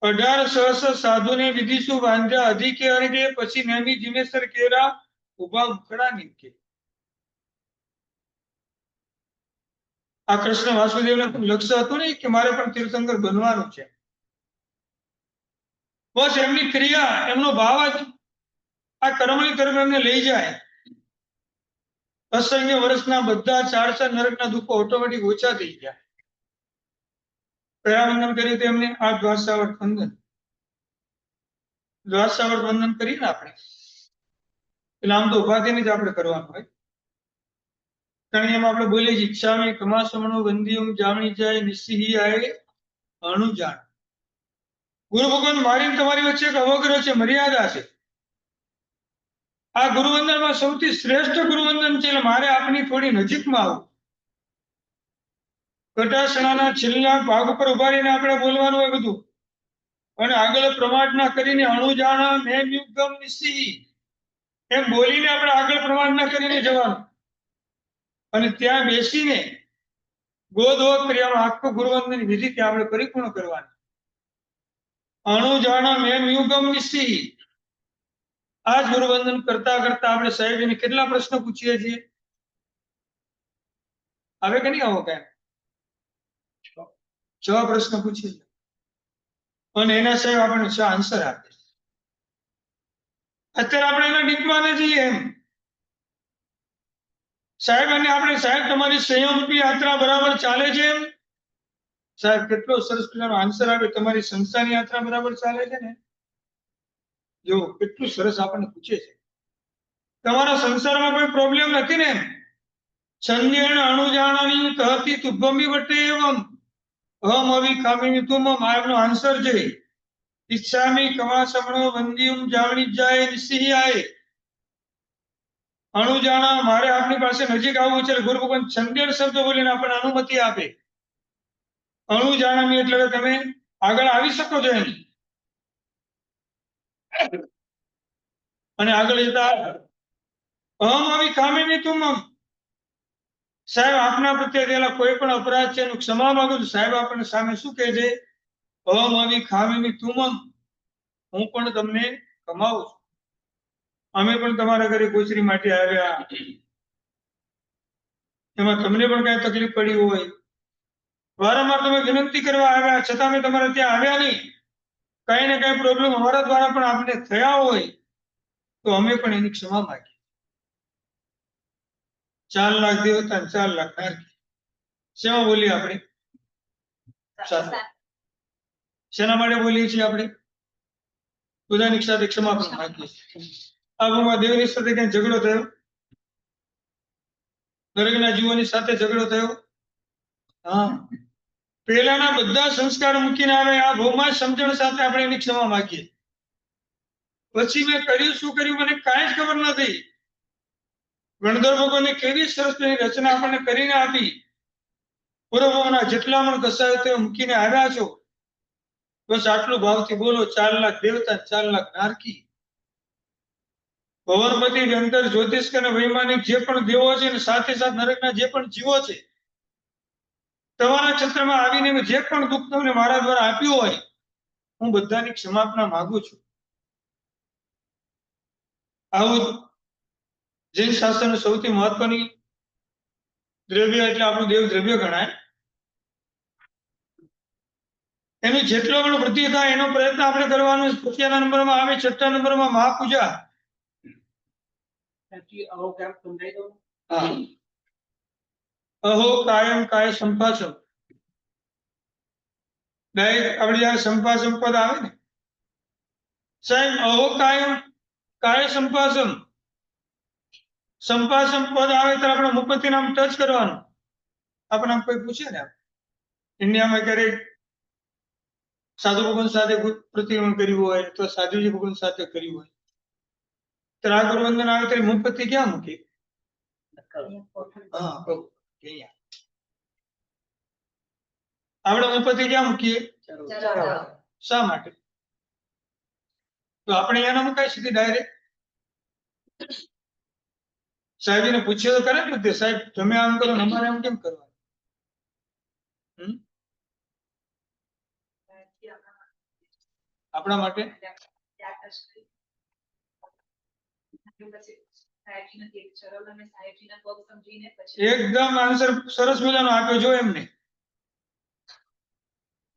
18 સહસ્ર સાધુને વિધિશું વાંધ્યા અધિકે અર્ગે પછી નેમી જીમેસર કેરા ઉભા મુખડા નીકે. આ કૃષ્ણ વાસુદેવને લક્ષ્ય હતું નહીં કે મારે પણ તીર્થંકર બનવાનું છે. બસ એમની ક્રિયા, એમનો ભાવ જ આ કર્મની તરફ એમને લઈ જાય. અસંખ્ય વર્ષના બધા 400 નરકના દુઃખો ઓટોમેટિક ઓછા થઈ ગયા. કયા વંદન કર્યું તેમને? આ દ્વારસાવર્ત વંદન. દ્વારસાવર્ત વંદન કરીને આપણે એટલે આમ તો ઉપાધિને જ આપણે કરવાનું હોય. કારણ એમાં આપણે બોલીએ છીએ ઈચ્છામી કમાસમણો વંદિયમ જામણી જાય નિશ્ચિહી આય અણુજાણ. ગુરુ ભગવાન મારીને તમારી વચ્ચે એક અવગ્રહ છે, મર્યાદા છે. આ ગુરુવંદનમાં સૌથી શ્રેષ્ઠ ગુરુવંદન છે, એટલે મારે આપની થોડી નજીકમાં આવું. કટાસણાના છેલ્લા ભાગ ઉપર ઉભા રહીને આપણે બોલવાનું હોય બધું, અને આગળ પ્રમાણના કરીને અણુજાણા મેં યુગમ નિશ્ચિહી એમ બોલીને આપણે આગળ પ્રમાણના કરીને જવાનું. અને ત્યાં બેસીને ગોદોગ ક્રિયામાં આખું ગુરુવંદનની વિધિ ત્યાં આપણે પરિપૂર્ણ કરવાની. અણુજાણા મેં યુગમ નિશ્ચિહી. આ જ ગુરુવંદન કરતા કરતા આપણે સાહેબને કેટલા પ્રશ્નો પૂછીએ છીએ? આવે કે નહીં આવો કાંઈ? 6 પ્રશ્ન પૂછીએ અને એના સાહેબ આપણને 6 આન્સર આપે. અત્યારે આપણે એના ડીપમાં નથી એમ. સાહેબ અને આપણે સાહેબ તમારી સંયમની યાત્રા બરાબર ચાલે છે એમ? સાહેબ કેટલો સરસ મજાનો આન્સર આપે, તમારી સંસ્થાની યાત્રા બરાબર ચાલે છે ને? જો કેટલું સરસ આપણને પૂછે છે. તમારા સંસારમાં કોઈ પ્રોબ્લેમ નથી ને? સંજ્ઞાન અણુજાણાની કહતી તુભ્ભમી વટે એવમ અહમ અવિ ખામી તુમ માયનો આન્સર છે. ઈચ્છામી કમાસમણો વંદિયમ જાવણી જાય નિશ્ચિહી આય. અણુજાણા મારે આપની પાસે નજીક આવવું છે, ગુરુ ભગવાન સંજ્ઞાન શબ્દ બોલીને આપણને અનુમતિ આપે. અણુજાણાની એટલે તમે આગળ આવી શકો છો એમ. અને આગળ જતા અહમ આવી કામિની તુમ સાહેબ આપના પ્રત્યે થયેલા કોઈ પણ અપરાધ છે એનું ક્ષમા માંગુ છું. સાહેબ આપણને સામે શું કહે છે? અહમ આવી ખામીની તુમ હું પણ તમને કમાવું છું. અમે પણ તમારા ઘરે ગોચરી માટે આવ્યા, એમાં તમને પણ કઈ તકલીફ પડી હોય, વારંવાર તમે વિનંતી કરવા આવ્યા છતાં અમે તમારા ત્યાં આવ્યા નહીં, કઈ ને કઈ પ્રોબ્લેમ અમારા દ્વારા પણ આપને થયા હોય તો અમે પણ એની ક્ષમા માંગીએ. 4 લાખ દેવતા 4 લાખ નારકી. શેમાં બોલીએ આપણે? શેના માટે બોલીએ છીએ આપણે? બધાની સાથે ક્ષમા પણ માંગીએ છીએ. આબુમાં દેવની સાથે કઈ ઝઘડો થયો, નરકના જીવોની સાથે ઝઘડો થયો, હા, પહેલાના બધા સંસ્કાર મૂકીને આવે આ ભૌમાં સમજણ સાથે આપણે એની ક્ષમા માંગીએ. પછી મેં કર્યું શું કર્યું મને કાંઈ જ ખબર નથી. ગણધર ભગવાને કેવી સરસ રચના આપણને કરીને આપી. પૂર્વના જેટલા પણ કસાયો તે મૂકીને આવ્યા છો, બસ આટલું ભાવથી બોલો. 4 લાખ દેવતા 4 લાખ નારકી. ભવનપતિ અંદર જ્યોતિષ અને વૈમાનિક જે પણ દેવો છે અને સાથે સાથે નરકના જે પણ જીવો છે, તમારા ક્ષેત્રમાં આવીને જે પણ દુઃખ તમને મારા દ્વારા આપ્યું હોય, હું બધાની ક્ષમાપના માંગુ છું. આવું જૈન શાસ્ત્રનું સૌથી મહત્વની દ્રવ્ય એટલે આપણું દેવ દ્રવ્ય ગણાય. એની જેટલો પણ વૃદ્ધિ થાય એનો પ્રયત્ન આપણે કરવાનો. 5th નંબરમાં આવે, 6th નંબરમાં મહાપૂજા. હા, અહો કાયમ કાય સંપાસમ. ડાયરેક્ટ આપણે જયારે સંપાસમ પદ આવે ને સાહેબ, અહો કાયમ કાય સંપાસમ, સંપાસમ પદ આવે ત્યારે આપણે મુપતિ નામ ટચ કરવાનું. આપણે આમ કોઈ પૂછે ને, ઇન્ડિયામાં ક્યારેક સાધુ ભગવાન સાથે પ્રતિક્રમણ કર્યું હોય તો સાધુજી ભગવાન સાથે કર્યું હોય, ત્યારે આ ગુરુવંદન આવે ત્યારે મુપતિ ક્યાં મૂકી? હા, આપણે મુપતિ ક્યાં મૂકીએ? શા માટે? તો આપણે અહીંયા મુકાય સીધી ડાયરેક્ટ. સાહેબને પૂછ્યો તો કરે ને, સાહેબ તમે આમ કરો ને અમારે આમ કેમ કરવાનું? આપણા માટે એકદમ આન્સર સરસ મજાનો આપ્યો જો એમને.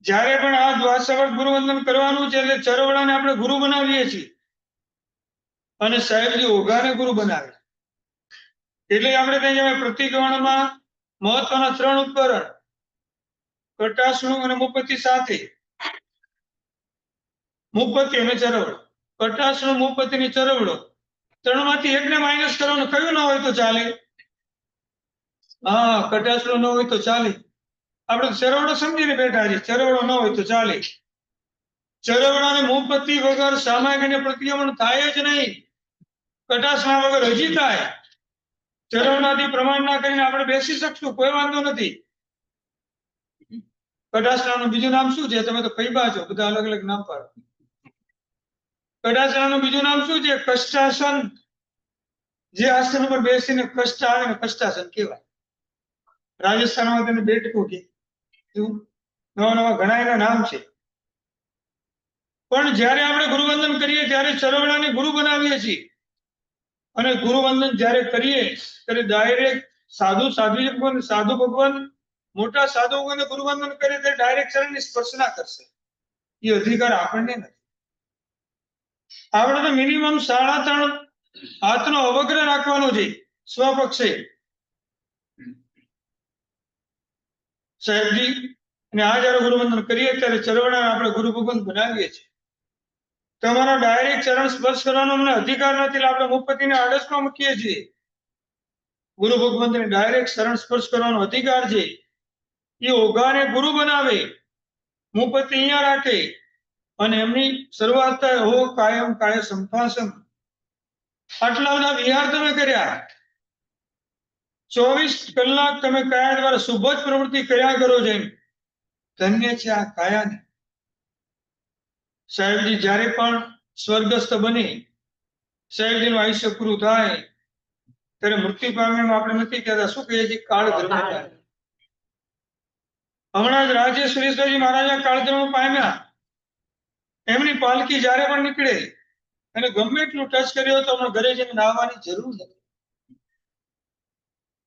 જ્યારે પણ આ દ્વાસવર્ત ગુરુવંદન કરવાનું છે એટલે ચરવડાને આપણે ગુરુ બનાવીએ છીએ અને સાહેબજી ઓઘાને ગુરુ બનાવે. એટલે આપણે ત્યાં પ્રતિક્રમણમાં મહત્વના 3 ઉપકરણ, કટાસણું અને મુપતિ સાથે. મુપતિ અને ચરવડો, કટાસણું મુપતિ ની ચરવડો, 3 માંથી એકને માઇનસ કરવાનું. કયું ના હોય તો ચાલે? હા, કટાસણું ન હોય તો ચાલે. આપણે ચરવડો સમજીને બેઠા છીએ, ચરવડો ન હોય તો ચાલે. ચરવડા અને મુપતિ વગર સામાયિક પ્રતિક્રમણ થાય જ નહીં. કટાસણા વગર હજી થાય. ચરવડાથી પ્રમાણ ના કરીને આપણે બેસી શકશું, કોઈ વાંધો નથી. કટાસણાનું બીજું નામ શું છે? તમે તો ફૈબા છો, બધા અલગ અલગ નામ પાડો. કટાસણાનું બીજું નામ શું છે? કષ્ટાસન. જે આસન ઉપર બેસીને કષ્ટ આવે ને કષ્ટાસન કહેવાય. રાજસ્થાનમાં તેને બેઠકું કે નવા નવા ઘણા એના નામ છે. પણ જ્યારે આપણે ગુરુવંદન કરીએ ત્યારે ચરવડાને ગુરુ બનાવીએ છીએ અને ગુરુવંદન જ્યારે કરીએ ત્યારે ડાયરેક્ટ સાધુ ભગવાન મોટા સાધુ ભગવાનને ગુરુવંદન કરે ત્યારે ડાયરેક્ટ ચરણની સ્પર્શના કરશે. એ અધિકાર આપણને નથી. આપણે તો મિનિમમ 3.5 હાથનો અવગ્રહ રાખવાનો છે સ્વપક્ષે. સાહેબજી અને આ જયારે ગુરુવંદન કરીએ ત્યારે ચરવડા આપણે ગુરુ ભગવાન બનાવીએ છીએ. તમારા ડાયરેક્ટ ચરણ સ્પર્શ કરવાનો અમને અધિકાર નથી એટલે આપણે મુપતિને આડસમાં મૂકીએ છીએ. ગુરુ ભગવંતને ડાયરેક્ટ ચરણ સ્પર્શ કરવાનો અધિકાર છે. એ ઓઘાને ગુરુ બનાવે, મુપતિ અહીંયા રાખે અને એમની શરૂઆત થાય હો કાયમ કાય સંપાસમ. આટલા બધા વિહાર તમે કર્યા, 24 કલાક તમે કાયા દ્વારા શુભ જ પ્રવૃત્તિ કર્યા કરો છો. ધન્ય છે આ કાયાને. સાહેબજી જ્યારે પણ સ્વર્ગસ્થ બને સાહેબજીનું આયુષ્ય પૂરું થાય ત્યારે મૃત્યુ પામ્યામાં આપણે નથી કહેતા, શું કહીએ છીએ? કાળધર્મ થાય. હમણાં જ રાજ્ય સુરેશભાઈ મહારાજા કાળધર્મ પામ્યા. એમની પાલકી જ્યારે પણ નીકળે અને ગમે એટલું ટચ કર્યો તો હમણાં ઘરે જઈને નાહવાની જરૂર નથી.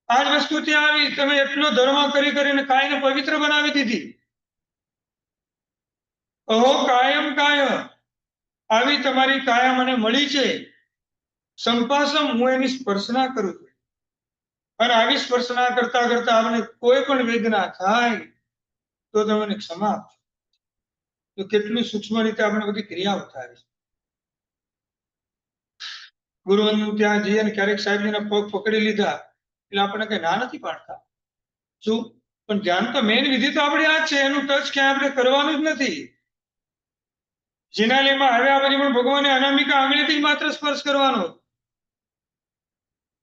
આ જ વસ્તુ ત્યાં આવી. તમે એટલો ધર્મ કરી કરીને કાયને પવિત્ર બનાવી દીધી. અહો કાયમ કાય, આવી તમારી કાયા મને મળી છે. સંપાસમ, હું એની સ્પર્શના કરું છું. અને આવી સ્પર્શના કરતા કરતા આપણે કોઈ પણ વેદના થાય તો તમે ક્ષમા આપજો. તો કેટલું સૂક્ષ્મ રીતે આપણે બધી ક્રિયાઓ થાય. ગુરુવંદન ત્યાં જઈએ ને ક્યારેક સાહેબજીના પગ પકડી લીધા એટલે આપણને કઈ ના નથી પાડતા. શું? પણ ધ્યાન તો મેઇન વિધિ તો આપણી આ જ છે. એનું ટચ ક્યાં આપણે કરવાનું જ નથી. જિનાલયમાં આવ્યા પછી પણ ભગવાને અનામિકા આંગળીથી જ માત્ર સ્પર્શ કરવાનો.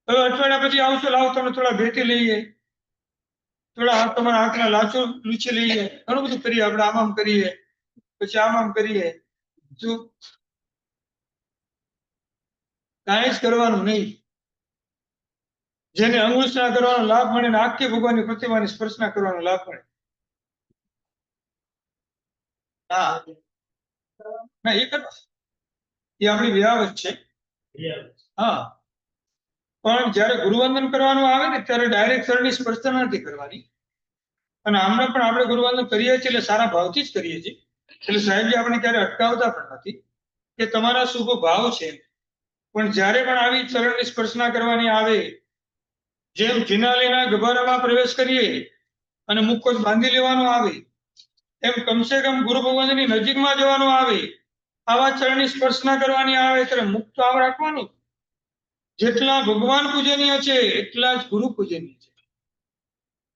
હવે અઠવાડિયા પછી આવશો, લાવો તમે થોડા ભેટી લઈએ, થોડા તમારા આંખના લાચો લૂછી લઈએ, ઘણું બધું કરીએ આપણે. આમ કરીએ, પછી આમ કરીએ. શું? કાંઈ જ કરવાનું નહીં. જેને અંગુષ્ઠા કરવાનો લાભ મળે ને આખી ભગવાનની પ્રતિમાની સ્પર્શના કરવાનો લાભ મળે. હા, ના એ કરો, એ આપણી વ્યાવત છે. હા, પણ જયારે ગુરુવંદન કરવાનું આવે ને ત્યારે ડાયરેક્ટ શરણની સ્પર્શના નથી કરવાની. અને આમને પણ આપણે ગુરુવંદન કરીએ છીએ એટલે સારા ભાવથી જ કરીએ છીએ. એટલે સાહેબજી આપણે ક્યારે અટકાવતા પણ નથી કે તમારા શુભ ભાવ છે. પણ જ્યારે પણ આવી ચરણની સ્પર્શના કરવાની આવે, જેમ જિનાલયના ગભારામાં પ્રવેશ કરીએ અને મુખ બાંધી લેવાનો આવે, એમ કમસે કમ ગુરુ ભગવાનની નજીકમાં જવાનું આવે, આવા ચરણની સ્પર્શના કરવાની આવે ત્યારે મુખ તો આમ રાખવાનું. જેટલા ભગવાન પૂજનીય છે એટલા જ ગુરુ પૂજનીય છે.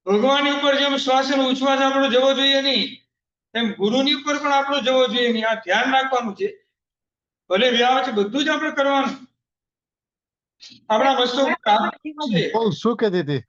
ભગવાનની ઉપર જેમ શ્વાસ અને ઉચ્છ્વાસ આપણો જવો જોઈએ નહીં, એમ ગુરુની ઉપર પણ આપણો જવો જોઈએ નહીં. આ ધ્યાન રાખવાનું છે. ભલે વ્યાવ છે બધું જ આપણે કરવાનું. આપણા વસ્તુ શું કહેતી હતી?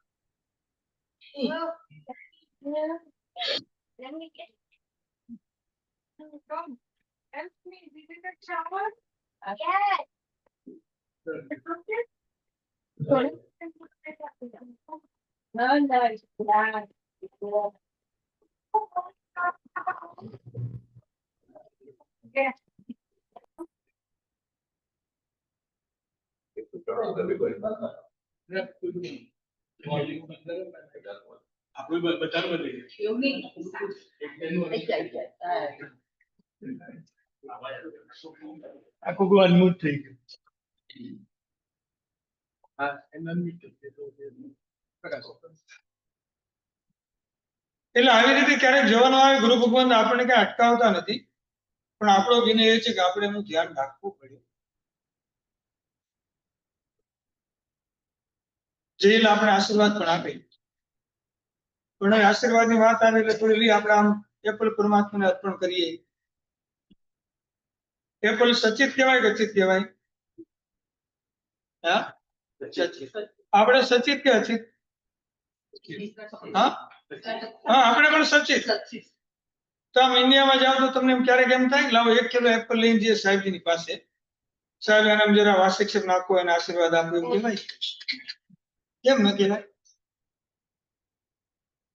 આપણે બધાને બધી આખું અનમૂત થઈ ગયું. હા, એટલે આવી રીતે ક્યારેક જવાનું આવે ગુરુ ભગવાન આપણને કઈ અટકાવતા નથી. પણ આપણો વિનય એ છે કે આપણે એનું ધ્યાન રાખવું પડે. જેલ આપણે આશીર્વાદ પણ આપે. પણ હવે આશીર્વાદની વાત આવે એટલે થોડી આપણે આમ એપલ પરમાત્માને અર્પણ કરીએ. એપલ સચિત કહેવાય કે અચિત કહેવાય? હા, સચિત. આપણે સચિત કે અચિત? હા, હા, આપણે પણ સચિત. તો આમ ઇન્ડિયામાં જાઓ તો તમને ક્યારેક એમ થાય લાવો 1 કિલો એપલ લઈને જઈએ સાહેબજીની પાસે, સાહેબ એના જરા વાર્ષિક નાખો, એને આશીર્વાદ આપો, એમ કહેવાય? કેમ ન કહેવાય?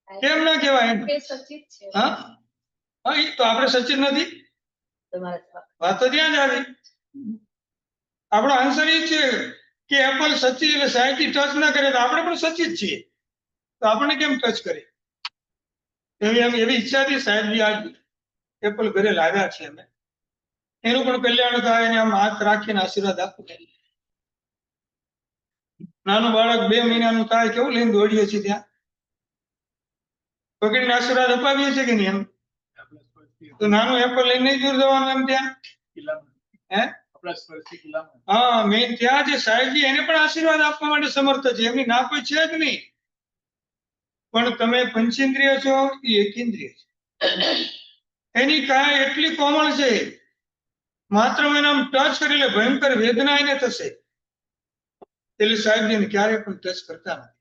કેમ ન કહેવાય? હા, હા, એ તો આપણે સચિત નથી. વાત તો ત્યાં જ આવી. આપણો આન્સર એ છે કે એપલ સચિત એટલે સાહેબજી ટચ ના કરે તો આપણે પણ સચિત છીએ. તો આપણને કેમ ટચ કરે? એવી ઈચ્છાથી સાહેબજી આજ એપલ ઘરે લાવ્યા છે. અમે એનું પણ કલ્યાણ થાય અને આમ હાથ રાખીને આશીર્વાદ આપવું. નાનું બાળક 2 મહિનાનું થાય કેવું લઈને દોડીએ છીએ ત્યાં, પકડીને આશીર્વાદ અપાવીએ છીએ કે નહીં? એમ તો નાનું એપલ લઈને નહીં દૂર જવાનું એમ ત્યાં. હે? હા, મેન ત્યાં જે સાહેબજી એને પણ આશીર્વાદ આપવા માટે સમર્થ છે. એમની ના કોઈ છે જ નહીં. પણ તમે પંચેન્દ્રિય છો, એ એકેન્દ્રિય છે. એની કાયા એટલી કોમળ છે, માત્ર એને આમ ટચ કરી લે ભયંકર વેદના એને થશે. એટલે સાહેબજીને ક્યારે પણ ટચ કરતા નથી.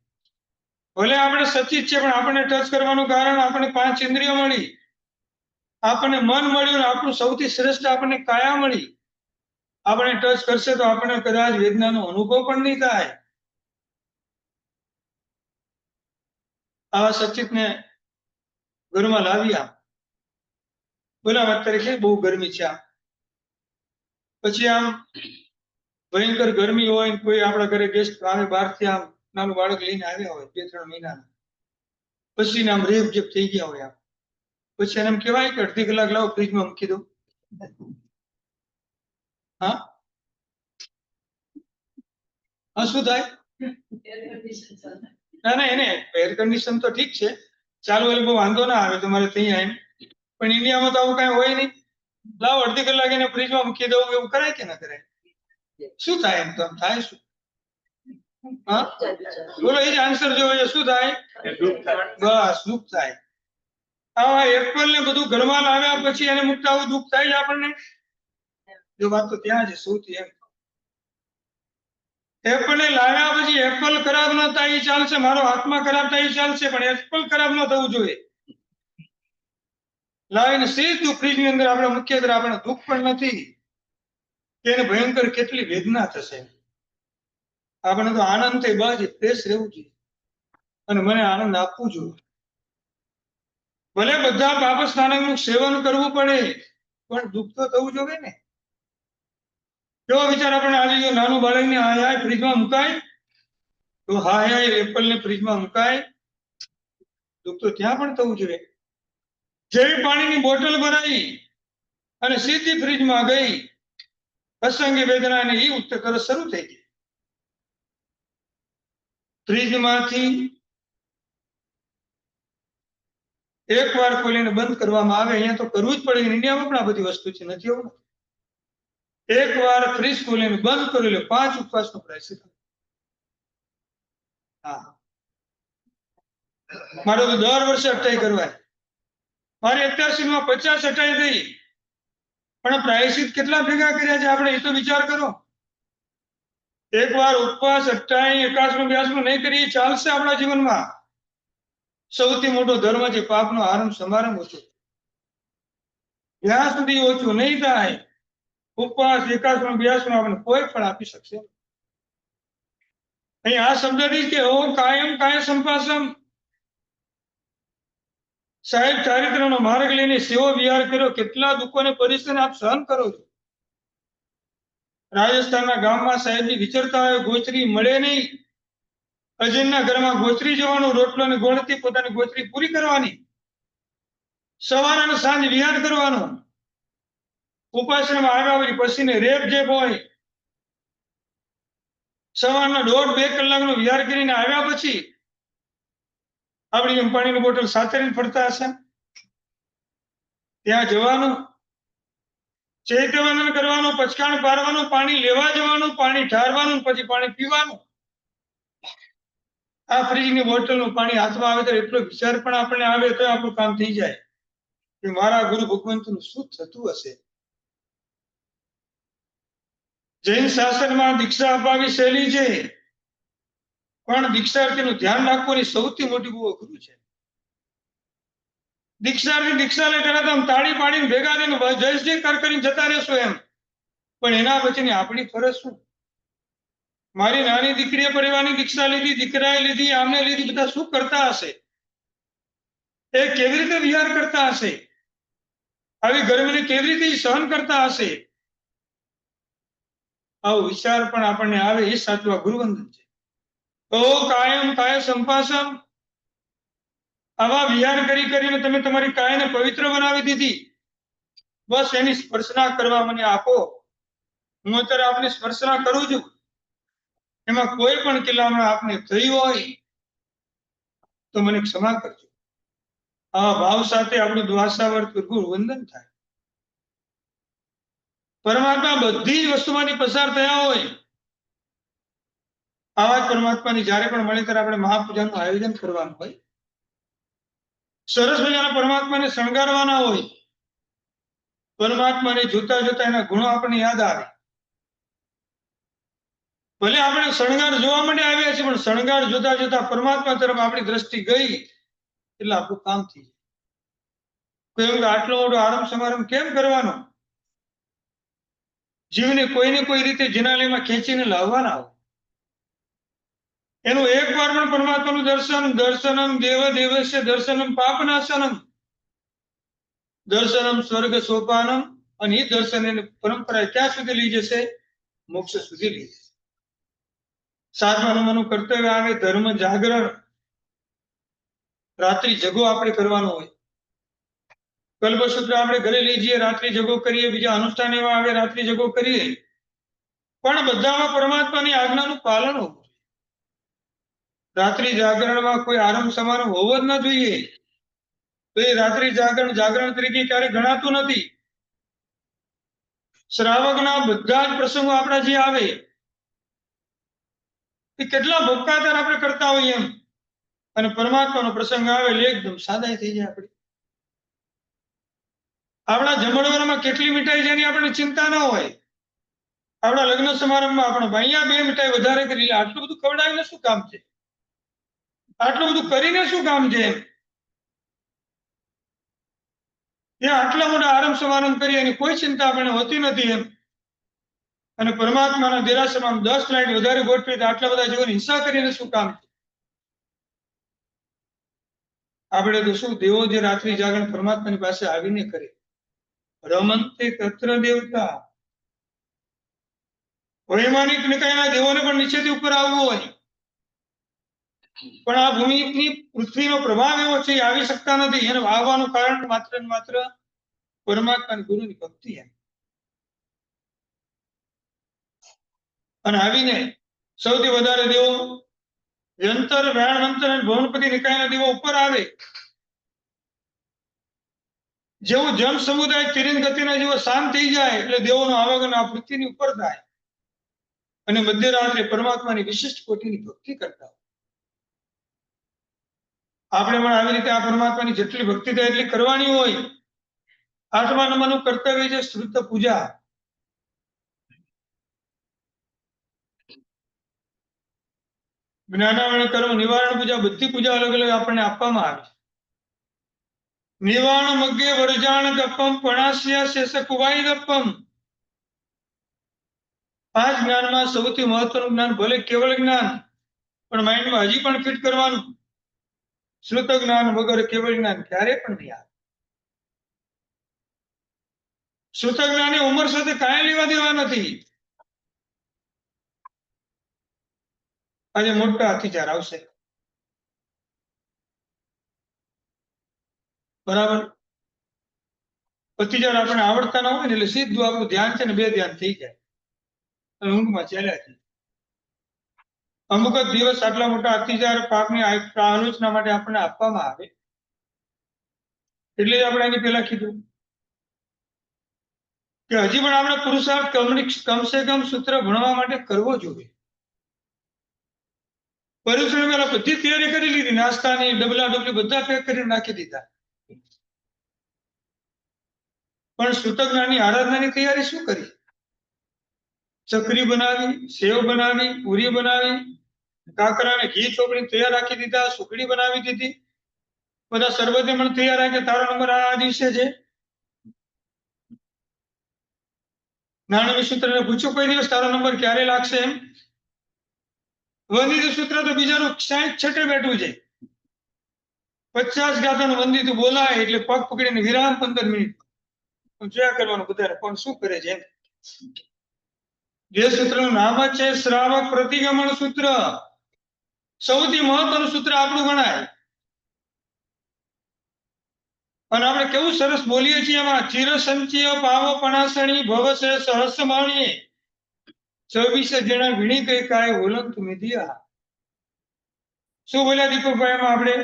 ભલે આપણે સચિત છે પણ આપણને ટચ કરવાનું કારણ આપણને 5 ઇન્દ્રિયો મળી, આપણને મન મળ્યું, આપણું સૌથી શ્રેષ્ઠ આપણને કાયા મળી. આપણે ટચ કરશે તો આપણે કદાચ વેદનાનો અનુભવ પણ નહીં થાય. આવા સચિતને ઘરમાં લાવ્યા. બોલાવા તરીકે બહુ ગરમી છે આમ. પછી આમ ભયંકર ગરમી હોય ને કોઈ આપણા ઘરે ગેસ્ટ આવે બહારથી આમ નાનું બાળક લઈને આવ્યા હોય 2-3 મહિનાના, પછી આમ રેપ જેપ થઈ ગયા હોય આમ, પછી એને એમ કહેવાય કે અડધી કલાક લાવો ફ્રીજમાં મૂકી દો. હા હા શું થાય? ના ના, એને એર કન્ડિશન તો ઠીક છે, ચાલુ એટલે બહુ વાંધો ના આવે તમારે ત્યાં એમ, પણ ઇન્ડિયામાં તો આવું કઈ હોય નહીં. લાવો અડધી કલાક એને ફ્રીજમાં મૂકી દઉં, એવું કરાય કે ના કરાય? શું થાય? એમ તો આમ થાય શું? હા બોલો, એ જ આન્સર જોવે. શું થાય? એ દુઃખ થાય. બસ દુઃખ થાય. આ એપલ ને બધું ઘરમાં લાવ્યા પછી એને મૂકતા આવું દુઃખ થાય છે આપણને? જો વાત તો ત્યાં છે સૌથી એમ. એપલ ને લાવ્યા પછી એપલ ખરાબ ન થાય એ ચાલશે, મારો આત્મા ખરાબ થાય એ ચાલશે, પણ એપલ ખરાબ ન થવું જોઈએ. લાવીને સીધું ફ્રીજ ની અંદર આપણે મૂકીએ ત્યારે આપણે દુઃખ પણ નથી કે એને ભયંકર કેટલી વેદના થશે. આપણે તો આનંદ થઈ બસ ફ્રેશ રહેવું જોઈએ અને મને આનંદ આપવું જોઈએ. ભલે બધા પાપ સ્નાનકનું સેવન કરવું પડે પણ દુઃખ તો થવું જોઈએ ને. કેવો વિચાર આપણે આવી ગયો, નાનું બાળકને હાય હાય ફ્રીજમાં મુકાય તો હાય હાય એપલ ને ફ્રીજમાં મુકાય, દુઃખ તો ત્યાં પણ થવું જોઈએ. જેવી પાણીની બોટલ ભરાઈ અને સીધી ફ્રીજમાં ગઈ, અસંખ્ય વેદનાની એ ઉત્તર તરત શરૂ થઈ ગઈ. ફ્રીજમાંથી એકવાર ખોલીને બંધ કરવામાં આવે, અહીંયા તો કરવું જ પડે, ઇન્ડિયામાં પણ આ બધી વસ્તુ છે, નથી એવું? એકવાર ફ્રીજ ખોલીને બંધ કરી લે 5 ઉપવાસનો પ્રાયશ્ચિત. હા, મારે તો દર વર્ષે અટાઈ કરવાય. મારી 81માં 50 અટાઈ થઈ, પણ પ્રાયશ્ચિત કેટલા ભેગા કર્યા છે આપણે, એ તો વિચાર કરો. એકવાર ઉપવાસ અટાઈ 81 નહીં કરીએ ચાલશે આપણા જીવનમાં? સૌથી મોટો ધર્મ છે પાપનો આરંભ સમારંભ ઓછો. જ્યાં સુધી ઓછું નહીં થાય ઉપવાસ 81 આપણને કોઈ ફળ આપી શકશે. અહીં આ શબ્દથી કે ઓ કાયમ કાય સંપાસમ, સાહેબ ચારિત્રનો માર્ગ લઈને સેવો વિહાર કર્યો, કેટલા દુઃખોને પરિશ્રમ આપ સહન કરો છો. રાજસ્થાનના ગામમાં સાહેબજી વિચરતા હોય, ગોચરી મળે નહીં. અજીનના ઘરમાં ગોચરી જવાનું, રોટલો ને ગોળથી પોતાની ગોચરી પૂરી કરવાની, સવાર અને સાંજ વિહાર કરવાનો. ઉપાશ્રમમાં આવ્યા હોય પછીને રેપ જેપ હોય, સવારના 1.5-2 કલાકનો વિહાર કરીને આવ્યા પછી આપણી જેમ પાણીની બોટલ સાથે લઈને ફરતા હશે. ત્યાં જવાનું, ચૈત્યવંદન કરવાનું, પચકાણ પારવાનું, પાણી લેવા જવાનું, પાણી ઠારવાનું, પછી પાણી પીવાનું. આ ફ્રીજની બોટલનું પાણી હાથમાં આવે તો એટલો વિચાર પણ આપણને આવે તો આપણું કામ થઈ જાય કે મારા ગુરુ ભગવંતનું શું થતું હશે. જૈન શાસનમાં દીક્ષા અપાવી સહેલી છે, પણ દીક્ષાર્થીનું ધ્યાન રાખવાની સૌથી મોટી બહુ અઘરું છે. દીક્ષાર્થી દીક્ષા લે ત્યારે આમ તાળી પાડીને ભેગા થઈને જય જયકાર કરીને જતા રહેશો એમ, પણ એના પછીની આપણી ફરજ શું? મારી નાની દીકરીએ પરિવારની દીક્ષા લીધી, દીકરાએ લીધી, આમને લીધી, બધા શું કરતા હશે? એ કેવી રીતે વિહાર કરતા હશે? આવી ગરમીને કેવી રીતે સહન કરતા હશે? આવો વિચાર પણ આપણને આવે એ સાચું ગુરુવંદન છે. તો કાયમ કાય સંપાસમ, આવા વિહાર કરી કરીને તમે તમારી કાયને પવિત્ર બનાવી દીધી. બસ એની સ્પર્શના કરવા મને આપો. હું અત્યારે આપની સ્પર્શના કરું છું, એમાં કોઈ પણ કિલ્લામાં આપને થઈ હોય તો મને ક્ષમા કરજો. આ ભાવ સાથે આપણું દ્વાસાવર્ત ગુરુવંદન થાય. પરમાત્મા બધી જ વસ્તુમાંથી પસાર થયા હોય, આવા પરમાત્માની જ્યારે પણ મળે ત્યારે આપણે મહાપૂજાનું આયોજન કરવાનું હોય, સરસ મજાના પરમાત્માને શણગારવાના હોય. પરમાત્માને જોતા જોતા એના ગુણો આપણને યાદ આવે. ભલે આપણે શણગાર જોવા માટે આવ્યા છીએ, પણ શણગાર જોતા જોતા પરમાત્મા તરફ આપણી દ્રષ્ટિ ગઈ એટલે આપણું કામ થઈ જાય. આટલો મોટો આરંભ સમારંભ કેમ કરવાનો? જીવને કોઈને કોઈ રીતે જિનાલયમાં ખેંચીને લાવવાના હોય. એનું એક વાર પણ પરમાત્માનું દર્શનમ દેવ દેવસ્ય દર્શનમ પાપનાશનમ દર્શનમ સ્વર્ગ સોપાનમ, અને એ દર્શન એને પરંપરા ક્યાં સુધી લઈ જશે? મોક્ષ સુધી લઈ જશે. 7મા નંબરનું કર્તવ્ય આવે ધર્મ જાગરણ. રાત્રિ જગો આપણે કરવાનો હોય. કલ્પસૂત્ર આપણે ઘરે લઈ જઈએ, રાત્રિ જગો કરીએ, બીજા અનુષ્ઠાન એવા આવે રાત્રિ જગો કરીએ, પણ બધામાં પરમાત્માની આજ્ઞાનું પાલન હોવું. રાત્રિ જાગરણમાં કોઈ આરંભ સમારંભ હોવો જ ન જોઈએ. તો એ રાત્રિ જાગરણ તરીકે ક્યારે ગણાતું નથી. શ્રાવકના બધા જ પ્રસંગો આપણા જે આવે એ કેટલા ભોગતાદાર આપણે કરતા હોઈએ એમ, અને પરમાત્માનો પ્રસંગ આવે એટલે એકદમ સાદાઈ થઈ જાય. આપણા જમણવારમાં કેટલી મીઠાઈ છે એની આપણને ચિંતા ન હોય. આપણા લગ્ન સમારંભમાં આપણે અહીંયા 2 મીઠાઈ વધારે કરી લે, આટલું બધું ખવડાવીને શું કામ છે? આટલું બધું કરીને શું કામ છે? ત્યાં આટલા મોટા આરંભ સમારંભ કરી એની કોઈ ચિંતા આપણને હોતી નથી એમ. અને પરમાત્માના દેરાસરમાં 10 લાઈટ વધારે ગોઠવી તો આટલા બધા જીવોની હિંસા કરીને શું કામ છે? આપણે તો શું, દેવો જે રાત્રિ જાગરણ પરમાત્માની પાસે આવીને કરે. રમંતે તત્ર દેવતા. વૈમાનિક નિકાયના દેવોને પણ નીચેથી ઉપર આવવું હોય, પણ આ ભૂમિની પૃથ્વીનો પ્રભાવ એવો છે, એ આવી શકતા નથી. એને આવવાનું કારણ માત્ર ને માત્ર પરમાત્મા ગુરુની ભક્તિ એમ. અને આવીને સૌથી વધારે દેવો વ્યંતર, વ્યાણવંતર અને ભવનપતિ નિકાયના દેવો ઉપર આવે. જેવું જન સમુદાય તિરિંગ ગતિના જેવો શાંત થઈ જાય એટલે દેવોનું આવાગમન આ પૃથ્વીની ઉપર થાય, અને મધ્યરાત્રે પરમાત્માની વિશિષ્ટ કોટીની ભક્તિ કરતા હોય. આપણે પણ આવી રીતે આ પરમાત્માની જેટલી ભક્તિ થાય એટલી કરવાની હોય. 8મા નંબરનું કર્તવ્ય છે શ્રુત પૂજા. જ્ઞાનાવરણ કર્મ નિવારણ પૂજા, બધી પૂજા અલગ અલગ આપણને આપવામાં આવે છે. નિવારણ મગ્ગે વરજાણ ગપ્પમ પણાસ્ય શેષ કુવાઈ ગપ્પમ. 5 જ્ઞાનમાં સૌથી મહત્વનું જ્ઞાન, ભલે કેવળ જ્ઞાન, પણ માઇન્ડમાં હજી પણ ફિટ કરવાનું. શ્રુત જ્ઞાન વગર કેવળ જ્ઞાન ક્યારે પણ નહીં આવે. શ્રુત જ્ઞાનની ઉંમર સાથે કાંઈ લેવા દેવા નથી. આજે મોટા અત્યાચાર આવશે, બરાબર. અત્યાચાર આપણે આવડતા ન હોય ને એટલે સીધું આપણું ધ્યાન છે ને 2 ધ્યાન થઈ જાય અને ઊંઘમાં ચાલ્યા જાય. અમુક જ દિવસ આટલા મોટા અત્યાચાર પાપની આલોચના માટે આપણને આપવામાં આવે, એટલે જ આપણે એની પહેલા કીધું કે હજી પણ આપણે પુરુષાર્થ કમસે કમ સૂત્ર ભણવા માટે કરવો જોઈએ. પરીક્ષણ પહેલા બધી તૈયારી કરી લીધી, નાસ્તાની ડબલા ડબલી બધા પેક કરીને નાખી દીધા, પણ શ્રુત જ્ઞાનની આરાધનાની તૈયારી શું કરી? ચકરી બનાવી, સેવ બનાવી, પૂરી બનાવી, કાકરાને ઘી ચોપડીને તૈયાર રાખી દીધા, સુખડી બનાવી દીધી, બધા શરબતે પણ તૈયાર રાખે. તારો નંબર આ દિવસે છે. નાણાં સૂત્રને પૂછ્યું કોઈ દિવસ તારો નંબર ક્યારે લાગશે એમ? વંદિત સૂત્ર તો બીજાનું 60 છઠે બેઠું છે. 50 ગાથાનું વંદિત બોલાય એટલે પગ પકડીને વિરામ 15 મિનિટ જોયા કરવાનું બધાને કોણ શું કરે છે એમ. જે સૂત્રનું નામ જ છે શ્રાવક પ્રતિગમન સૂત્ર. સૌથી મહત્વનું સૂત્ર આપણું ગણાય. અને આપણે કેવું સરસ બોલીએ છીએ એમાં, ચિર સંચય પાવ પણાસણી ભવસે સહસ્રમાણીએ 24 જણા વીણી કઈ કાય ઓલંક તુમે દિયા. શું બોલ્યા દીપકભાઈ એમાં આપણે?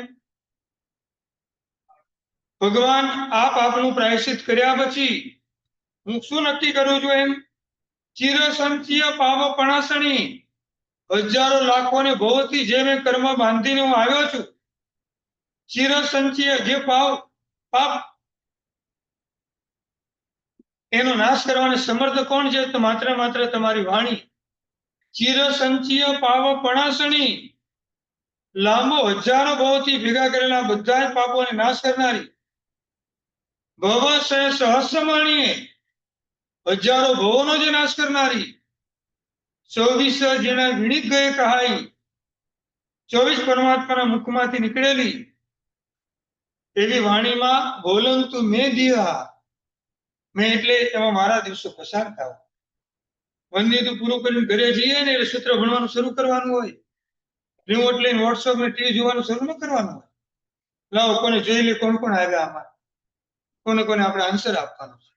ભગવાન આપ આપનું પ્રાયશ્ચિત કર્યા પછી હું શું નક્કી કરું છું એમ? ચિર સંચય પાવ પણાસણી, હજારો લાખો ને ભવથી જે મેં કર્મ બાંધીને હું આવ્યો છું, ચિર સંચય જે પાપ એનો નાશ કરવાને સમર્થ કોણ છે? તો માત્ર તમારી વાણી. ચિર સંચય પાવ પણાસણી, લાંબો હજારો ભવથી ભેગા કરેલા બધા જ પાપોને નાશ કરનારી. ભવ સહસ્રમાણીએ, હજારો ભવોનો જે નાશ કરનારી, 24 જેને વિણીત ગયે કહાઈ, 24 પરમાત્માના મુખમાંથી નીકળેલી એવી વાણીમાં બોલંતુ મેં દિયા, મેં એટલે એમાં મારા દિવસો પસાર થાવ. વંદિતું પૂરું કરીને ઘરે જઈએ ને એટલે સૂત્ર ભણવાનું શરૂ કરવાનું હોય. રિમોટ લઈને વોટ્સઅપ ને ટીવી જોવાનું શરૂ ન કરવાનું હોય. લાવો કોને જોઈ લે, કોણ કોણ આવ્યા આમાં, કોને કોને આપણે આન્સર આપવાનો છે.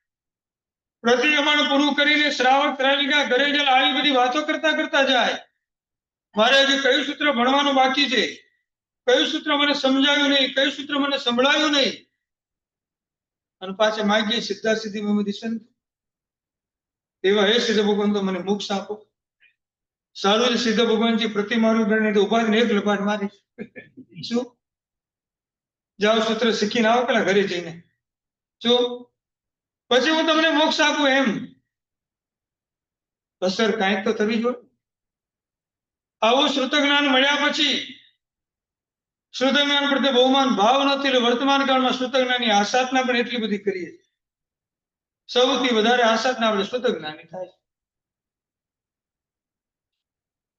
પ્રતિક્રમણ પૂરું કરીને શ્રાવક શ્રાવિકા ઘરે જ આવી બધી વાતો કરતા કરતા જાય. મારે હજી કયું સૂત્ર ભણવાનું બાકી છે, કયું સૂત્ર મને સમજાયું નહીં, કયું સૂત્ર મને સંભળાયું નહીં, અને પાછા માગીએ સીધા સીધી મહંમદી સંત એવા હે સિદ્ધ ભગવાન તો મને મોક્ષ આપો. સારું છે સિદ્ધ ભગવાનજી પ્રતિ મારું ગણ તો ઉભા ને એક લપાટ મારી શું જાઓ સૂત્ર શીખીને આવો પેલા ઘરે જઈને શું પછી હું તમને મોક્ષ આપું એમ અસર કાંઈક તો થવી જોઈએ. આવું શ્રુત જ્ઞાન મળ્યા પછી શ્રુત જ્ઞાન પ્રત્યે બહુમાન ભાવ નથી એટલે વર્તમાન કાળમાં શ્રુત જ્ઞાનની આસાધના પણ એટલી બધી કરીએ. સૌથી વધારે આસાધના આપણે શ્રુત જ્ઞાનની થાય.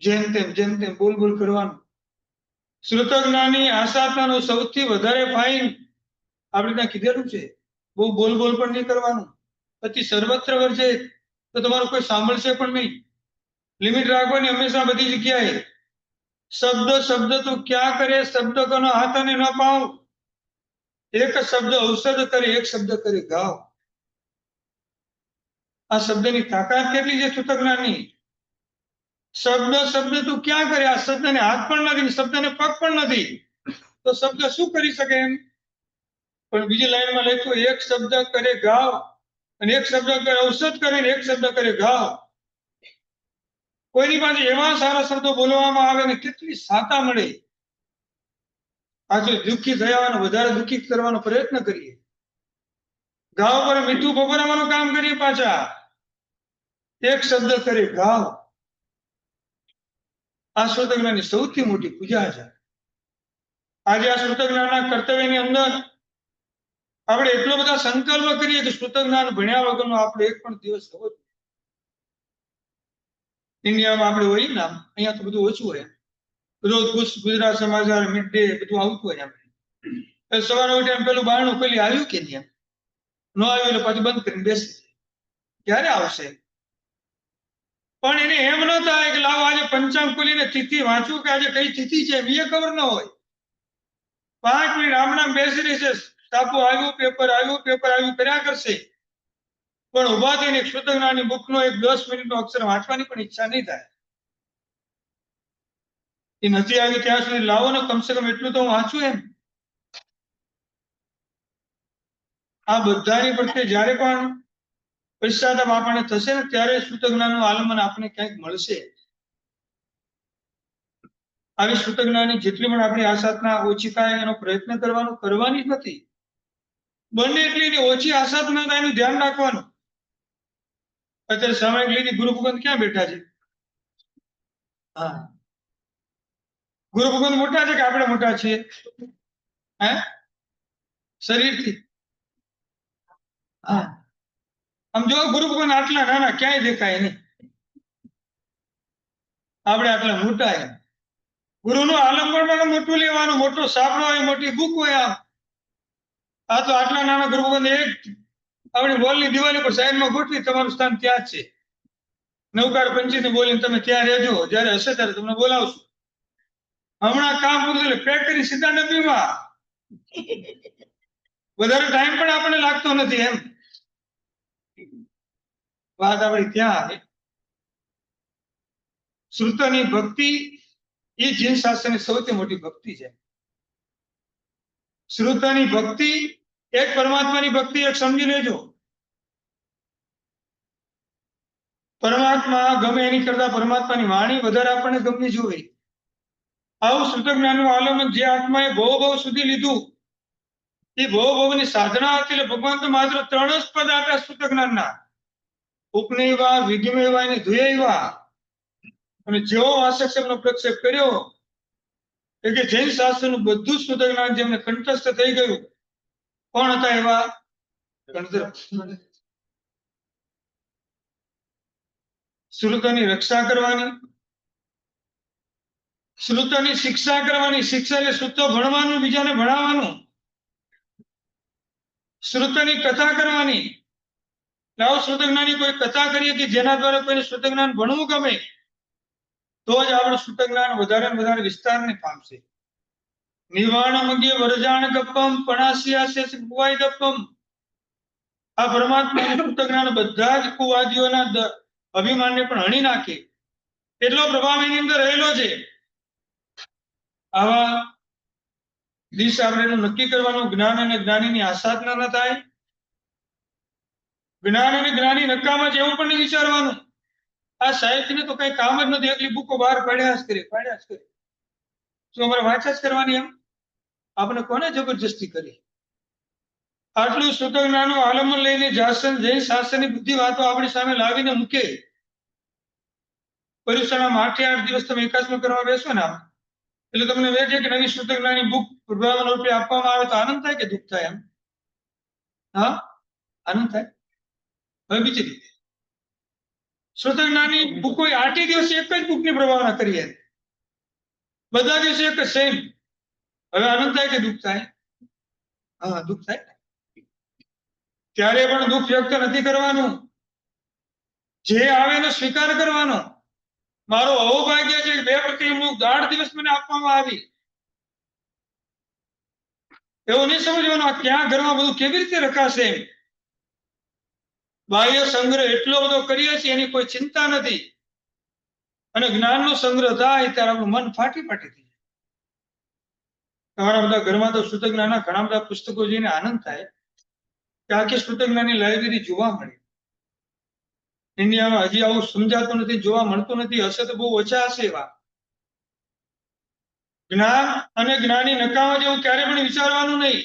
જેમ તેમ બોલ બોલ કરવાનું. શ્રુત જ્ઞાનની આસાધનાનો સૌથી વધારે ફાઇન આપણે ત્યાં કીધેલું છે. બહુ બોલ બોલ પણ નહીં કરવાનું. અતિ સર્વત્ર વર્જે તો તમારું કોઈ સાંભળશે પણ નહીં. લિમિટ રાખવાની હંમેશા બધી જગ્યાએ. શબ્દ શબ્દ તું ક્યાં કરે, શબ્દ કનો હાથ અને ન પાવ. એક શબ્દ ઔષધ કરે, એક શબ્દ કરે ગાવ. આ શબ્દની તાકાત કેટલી છે શ્રુત જ્ઞાનની. શબ્દ શબ્દ તું ક્યાં કરે, આ શબ્દને હાથ પણ નથી, શબ્દને પગ પણ નથી, તો શબ્દ શું કરી શકે એમ. પણ બીજી લાઈનમાં લખ્યું એક શબ્દ કરે ગાવ, અને એક શબ્દ કરે ઔષધ કરે, એક શબ્દ કરે ગાવ. કોઈની પાસે એવા સારા શબ્દો બોલવામાં આવે ને કેટલી સાતા મળે. આજે દુઃખી થયા વધારે દુઃખી કરવાનો પ્રયત્ન કરીએ. ગાવ પર મીઠું ભભરાવાનું કામ કરીએ. પાછા એક શબ્દ કરે ગાવ. આ શ્રુત જ્ઞાનની સૌથી મોટી પૂજા છે. આજે આ શ્રુત જ્ઞાનના કર્તવ્યની અંદર આપણે એટલો બધા સંકલ્પ કરીએ કે શ્રુત જ્ઞાન ભણ્યા વગરનો આપણે એક પણ દિવસ થવો. ઇન્ડિયામાં આપણે હોય ને અહીંયા તો બધું ઓછું હોય. રોજ ગુજરાત સમાચાર મિડ ડે બધું આવતું હોય. આપણે સવારે ઉઠીને પેલું બારણું પેલી આવ્યું કે નહીં, ન આવ્યું એટલે પાછું બંધ કરીને બેસી ક્યારે આવશે. પણ એને એમ ન થાય કે લાવો આજે પંચાંગ ખોલીને તિથિ વાંચવું કે આજે કઈ તિથિ છે એ ખબર ન હોય. 5 મિનિટ આમ નામ બેસી રહેશે. ટાપુ આવ્યું, પેપર આવ્યું કર્યા કરશે. પણ ઉભા થઈને શ્રુત જ્ઞાનની બુકનો એક 10 મિનિટનો અક્ષર વાંચવાની પણ ઈચ્છા નહીં થાય. એ નથી આવી ત્યાં સુધી લાવો ને કમસે કમ એટલું તો હું વાંચું એમ. આ બધાની પ્રત્યે જયારે પણ પશ્ચાતાપ આપણને થશે ને ત્યારે શ્રુત જ્ઞાનનું આલંબન આપણને ક્યાંક મળશે. આવી શ્રુત જ્ઞાનની જેટલી પણ આપણી આસાધના ઓછી થાય એનો પ્રયત્ન કરવાની જ નથી. બને એટલી એની ઓછી આસાધના થાય એનું ધ્યાન રાખવાનું. અત્યારે સામાયિક લીધી ગુરુ ભગવંત ક્યાં બેઠા છે? હા, ગુરુ ભગવંત મોટા છે કે આપણે મોટા છીએ? હે, શરીરથી? હા, આમ જો ગુરુ ભગવાન આટલા નાના ક્યાંય દેખાય નહીં. આપણે આટલા મોટા એમ. ગુરુનું આલંબન પણ મોટું લેવાનું. મોટો સાપડો હોય, મોટી બુક હોય. આ તો આટલા નાના ગુરુ ભગવાન એક આપણી બોલની દિવાલી પર સાઈડમાં ગોઠવી તમારું સ્થાન ત્યાં જ છે. નવકાર પંચીને બોલીને તમે ત્યાં રહેજો, જયારે હશે ત્યારે તમને બોલાવશું. હમણાં કામ પૂરું એટલે પેક કરી સીધા ડબ્બીમાં. વધારે ટાઈમ પણ આપણને લાગતો નથી એમ. વાત આપણી ત્યાં આવે. શ્રુતની ભક્તિ એ જીન શાસ્ત્રની સૌથી મોટી ભક્તિ છે. શ્રુતની ભક્તિ એક પરમાત્માની ભક્તિ એક સમજી લેજો. પરમાત્મા ગમે એની કરતા પરમાત્માની વાણી વધારે આપણને ગમવી જોઈએ. આવું શ્રુત જ્ઞાનનું આલંબન જે આત્માએ ભવ સુધી લીધું એ ભવની સાધના હતી. એટલે ભગવાન તો માત્ર 3 જ પદ આપ્યા શ્રુત જ્ઞાનના. ઉપનયવા, વિધિમયવા અને ધ્યેયવા. અને જેવો વાસક્ષમનો પ્રક્ષેપ કર્યો કે જૈન શાસ્ત્રનું બધું શ્રુત જ્ઞાન જેમને કંઠસ્થ થઈ ગયું. કોણ હતા એવા? ગણધર. શ્રુતોની રક્ષા કરવાની, શ્રુતોની શિક્ષા કરવાની. શિક્ષા એટલે શ્રુતો ભણવાનું, બીજાને ભણાવવાનું. શ્રુતોની કથા કરવાની. લાવો શ્રુત જ્ઞાની કોઈ કથા કરીએ કે જેના દ્વારા કોઈને શ્રુત જ્ઞાન ભણવું ગમે, તો જ આપણું શ્રુત જ્ઞાન વધારે ને વધારે વિસ્તારને પામશે. નિવાણ મગ્ય વરજાણ ગપ્પમ પણાસિયાસે કુવાઈ ગપ્પમ. આ પરમાત્માનું શ્રુત જ્ઞાન બધા જ કુવાદીઓના અભિમાનને પણ હણી નાખે એટલો પ્રભાવ એની અંદર રહેલો છે. આવા દિવસે આપણે એનું નક્કી કરવાનું, જ્ઞાન અને જ્ઞાનીની આસાધના ન થાય. જ્ઞાન અને જ્ઞાની નકામા છે એવું પણ નહીં વિચારવાનું. આ સાહિત્યને તો કઈ કામ જ નથી, એટલી બુકો બહાર પાડ્યા જ કરે. શું અમારે વાંચા જ કરવાની? એમ આપણે કોને જબરજસ્તી કરી? આટલું શ્રુત જ્ઞાનનું આલંબન લઈને જૈન શાસ્ત્રની બધી વાતો આપણી સામે લાવીને મૂકે. પરીક્ષાના 8 દિવસ તમે એકાત્મ કરવા બેસો ને આમ, એટલે તમને વેચે કે નવી શ્રુત જ્ઞાની બુક પ્રભાવના રૂપે આપવામાં આવે તો આનંદ થાય કે દુઃખ થાય? એમ હા, આનંદ થાય. હવે બીજી રીતે શ્રુત જ્ઞાની બુકો 8 દિવસે એક જ બુકની પ્રભાવના કરીએ, બધા દિવસે એક જ સેમ. હવે આનંદ થાય કે દુઃખ થાય? હા, દુઃખ થાય. ત્યારે પણ દુઃખ વ્યક્ત નથી કરવાનું, જે આવે એનો સ્વીકાર કરવાનો. મારો અહોભાગ્ય છે 2 પ્રતિમુખ 8 દિવસ મને આપવામાં આવી, એવું નહીં સમજવાનું આ ક્યાં ઘરમાં બધું કેવી રીતે રખાશે. બાહ્ય સંગ્રહ એટલો બધો કરીએ છીએ એની કોઈ ચિંતા નથી, અને જ્ઞાનનો સંગ્રહ થાય ત્યારે આપણું મન ફાટી થઈ જાય. તમારા બધા ઘરમાં તો શ્રુત જ્ઞાનના ઘણા બધા પુસ્તકો જોઈને આનંદ થાય કે આખી શ્રુત જ્ઞાનની લાઇબ્રેરી જોવા મળે. ઇન્ડિયામાં હજી આવું સમજાતું નથી, જોવા મળતું નથી. હશે તો બહુ ઓછા હશે એવા. જ્ઞાન અને જ્ઞાની નકામા જેવું ક્યારે પણ વિચારવાનું નહીં.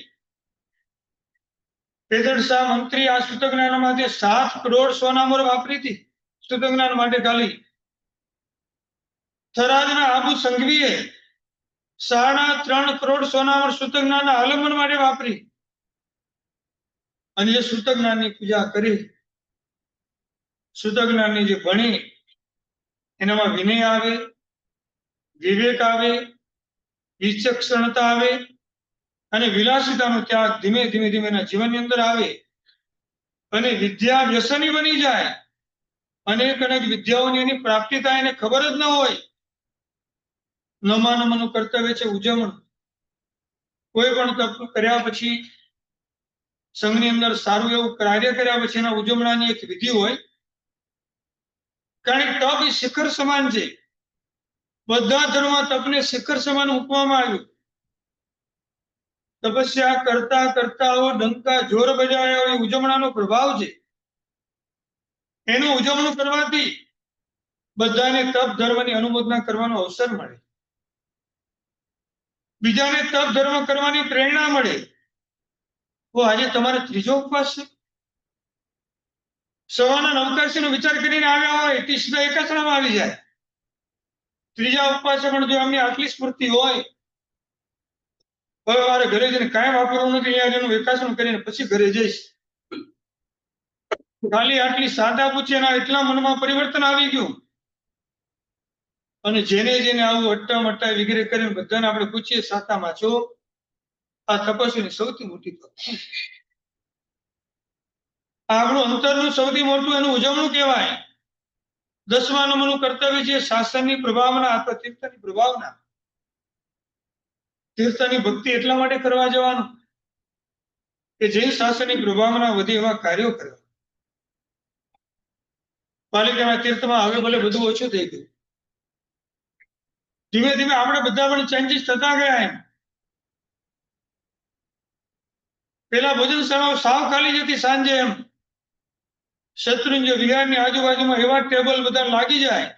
પેદળ શાહ મંત્રી આ શ્રુત જ્ઞાન માટે 7 કરોડ સોનામોર વાપરી હતી. શ્રુત જ્ઞાન માટે ખાલી. થરાદના આબુ સંઘવીએ 3.5 કરોડ સોનામોર શ્રુત જ્ઞાનના આલંબન માટે વાપરી. અને જે શ્રુત જ્ઞાનની પૂજા કરી, શ્રુત જ્ઞાનની જે ભણી, એનામાં વિનય આવે, વિવેક આવે, વિચક્ષણતા આવે, અને વિલાસિતાનો ત્યાગ ધીમે ધીમે એના જીવનની અંદર આવે, અને વિદ્યા વ્યસની બની જાય. અનેક વિદ્યાઓની એની પ્રાપ્તિ થાય, એને ખબર જ ન હોય. નમાનમનું કર્તવ્ય છે ઉજવણ. કોઈ પણ તપ કર્યા પછી, સંઘની અંદર સારું એવું કાર્ય કર્યા પછી એના ઉજવણાની એક વિધિ હોય. કારણ કે તપ એ શિખર સમાન છે. બધા ધર્મમાં તપને શિખર સમાન મૂકવામાં આવ્યું. તપસ્યા કરતા કરતા ડંકા જોર બજાવ્યા હોય ઉજવણાનો પ્રભાવ છે. એનું ઉજવણું કરવાથી બધાને તપ ધર્મની અનુમોદના કરવાનો અવસર મળે, બીજાને તપ ધર્મ કરવાની પ્રેરણા મળે. આજે તમારે 3જો ઉપવાસ છે, સવારના અવકાશીનો વિચાર કરીને આવ્યા હોય તે સીધા એકાસણામાં આવી જાય. 3જા ઉપવાસે પણ જો એમની આટલી સ્ફૂર્તિ હોય, હવે મારે ઘરે જઈને કાંઈ વાપરવું નથી, અહીંયા એનું એકાસણ કરીને પછી ઘરે જઈશ. ખાલી આટલી સાદા પૂછ્યા એટલા મનમાં પરિવર્તન આવી ગયું. અને જેને આવું અટ્ટા મટ્ટા વગેરે કરીને બધાને આપણે પૂછીએ સાતામાં છો, આ તપસ્વીની સૌથી મોટી તપ. આપણું અંતરનું સૌથી મોટું એનું ઉજવણું કહેવાય. 10મા નંબરનું કર્તવ્ય છે શાસનની પ્રભાવના અથવા તીર્થની પ્રભાવના. તીર્થની ભક્તિ એટલા માટે કરવા જવાનું કે જૈન શાસનની પ્રભાવના વધે એવા કાર્યો કરવા. પાલિકાના તીર્થમાં હવે ભલે બધું ઓછું થઈ ગયું, ધીમે ધીમે આપણે બધા પણ ચેન્જીસ થતા ગયા. એમ પેલા ભોજનશાળાઓ સાવ ખાલી જતી સાંજે. એમ શત્રુંજય વિહારની આજુબાજુમાં એવા ટેબલ બધા લાગી જાય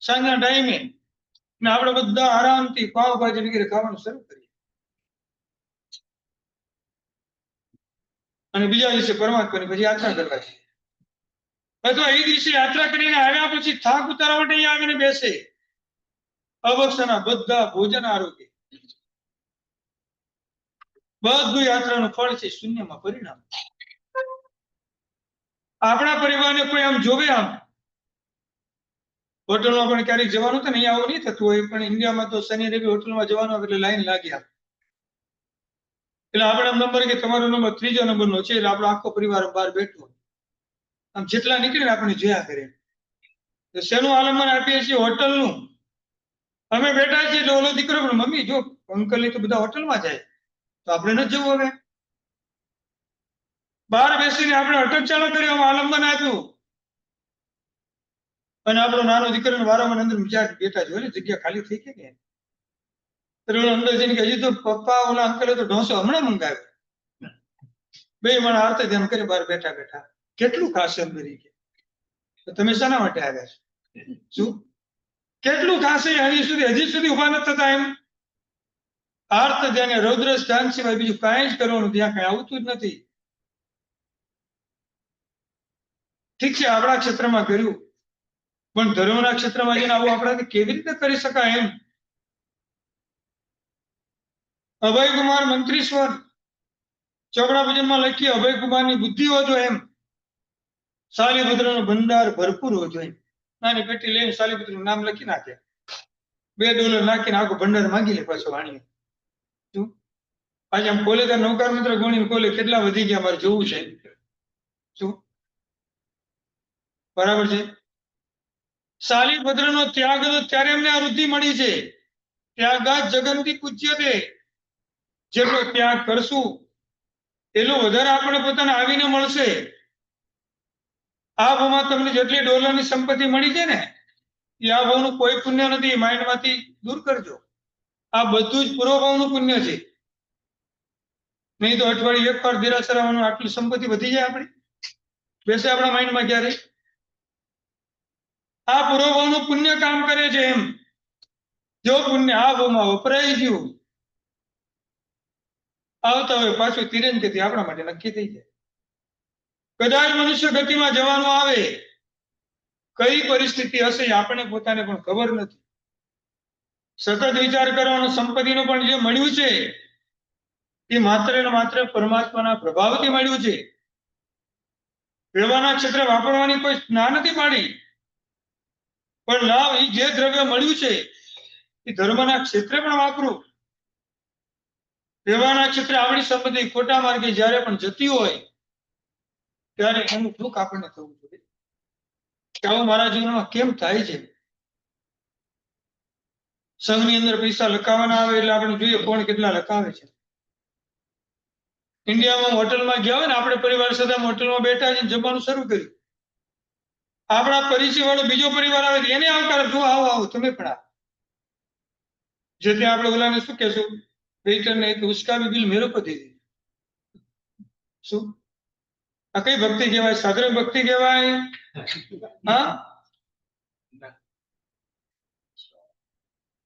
સાંજના ટાઈમે, ને આપણે બધા આરામથી પાવભાજી વગેરે ખાવાનું શરૂ કરીએ. અને બીજા દિવસે પરમાત્માની પછી યાત્રા કરવા છે. અથવા એ દિવસે યાત્રા કરીને આવ્યા પછી થાક ઉતારવા માટે અહીંયા આવીને બેસે. અવસ્થાના બધા ભોજન આરોગ્ય બધું યાત્રાનું ફળ છે, શૂન્યમાં પરિણામ. આપણા પરિવારને કોઈ આમ જોવે, આમ હોટલમાં પણ ક્યારેક જવાનું થાય ને અહીંયા આવું નહીં થતું હોય, પણ ઇન્ડિયામાં તો શનિ રવિ હોટલમાં જવાનું હોય એટલે લાઈન લાગી આપે. એટલે આપણે નંબર કે તમારો નંબર 3જા નંબરનો છે, એટલે આપણો આખો પરિવાર બહાર બેઠો હોય. આમ જેટલા નીકળે ને આપણે જોયા કરીએ. તો શેનું આલંબન આપીએ છીએ? હોટલનું. અમે બેઠા છીએ એટલે ઓલો દીકરો પણ મમ્મી જો અંકલ તો બધા હોટલમાં જાય, તો આપણે નથી જવું હવે. બહાર બેસીને આપણે અટકચાળો કરી આલંબન આપ્યું. અને આપણો નાનો દીકરો વારંવાર અંદર બેઠા જોઈએ જગ્યા ખાલી થઈ ગઈ ને, અંદર જઈને કે હજી તો પપ્પા ઓલા અંકલે તો ઢોસો હમણાં મંગાવ્યો. બે મને આરતે ધ્યાન કરી બહાર બેઠા બેઠા કેટલું ખાશે અંદર કે તમે શાના માટે આવ્યા છો? શું કેટલું ખાશે? હજી સુધી ઉભા નથી થતા. એમ આર્ત ધ્યાન રૌદ્ર સ્થાન સિવાય બીજું કાંઈ જ કરવાનું ત્યાં કઈ આવતું જ નથી. ઠીક છે, આપણા ક્ષેત્રમાં કર્યું, પણ ધર્મના ક્ષેત્રમાં જઈને આવું આપણાથી કેવી રીતે કરી શકાય? એમ અભયકુમાર મંત્રીશ્વર ચોપડા ભજનમાં લખીએ, અભયકુમારની બુદ્ધિ હોજો એમ, સાલીપુત્રનો ભંડાર ભરપૂર હોજો એમ. નાની પેટી લઈને સાલીપુત્રનું નામ લખી નાખે, $2 નાખીને આખો ભંડાર માંગી લે પાછો વાણીએ. શું આજે આમ ખોલે ત્યારે નૌકાર મિત્ર ગણીને ખોલે કેટલા વધી ગયા મારે જોવું છે. શું બરાબર છે? સાલીપુત્રનો ત્યાગ હતો ત્યારે એમને આ વૃદ્ધિ મળી છે. ત્યાગાત જગંતી પૂજ્યતે. જેટલો ત્યાગ કરશું એટલું વધારે આપણે પોતાને આવીને મળશે. આ ભાવમાં તમને જેટલી $ની સંપત્તિ મળી છે ને, એ આ ભાવનું કોઈ પુણ્ય નથી. માઇન્ડમાંથી દૂર કરજો. આ બધું જ પૂર્વ ભાવનું પુણ્ય છે. નહીં તો અઠવાડિયે એકવાર દેરાસર આવવાનું આટલી સંપત્તિ વધી જાય આપણી બેસે આપણા માઇન્ડમાં ક્યારે? આ પૂર્વ ભાવનું પુણ્ય કામ કરે છે. એમ જો પુણ્ય આ ભાવમાં વપરાઈ ગયું, આવતા હોય પાછું તિરંજ ગતિ આપણા માટે નક્કી થઈ જાય. કદાચ મનુષ્ય ગતિમાં જવાનું આવે, કઈ પરિસ્થિતિ હશે આપણે પોતાને પણ ખબર નથી. સતત વિચાર કરવાનો, સંપત્તિનું પણ જે મળ્યું છે એ માત્ર ને માત્ર પરમાત્માના પ્રભાવથી મળ્યું છે. વ્યવહારના ક્ષેત્રે વાપરવાની કોઈ ના નથી પાડી, પણ લાવ એ જે દ્રવ્ય મળ્યું છે એ ધર્મના ક્ષેત્રે પણ વાપરું. વ્યવહારના ક્ષેત્રે આપણી સંપત્તિ ખોટા માર્ગે જ્યારે પણ જતી હોય ત્યારે એનું દુઃખ આપણને થવું જોઈએ કે આવું મારા જીવનમાં કેમ થાય છે. સંઘની અંદર પૈસા લખાવાના આવે એટલે આપણે જોઈએ કોણ કેટલા લખાવે છે. ઇન્ડિયામાં હોટલમાં ગયા હોય ને, આપણે પરિવાર સાથે હોટલમાં બેઠા છે, જમવાનું શરૂ કર્યું, આપણા પરિચય વાળો બીજો પરિવાર આવે એને આવકાર, જો આવો આવો તમે પણ આવો. જે ત્યાં આપણે ઓલાને શું કહેશું, વેઇટર ને કે ઉસકા ભી બિલ મેરે કો દે દે. શું આ કઈ ભક્તિ કહેવાય? સાધારણ ભક્તિ કહેવાય? હા,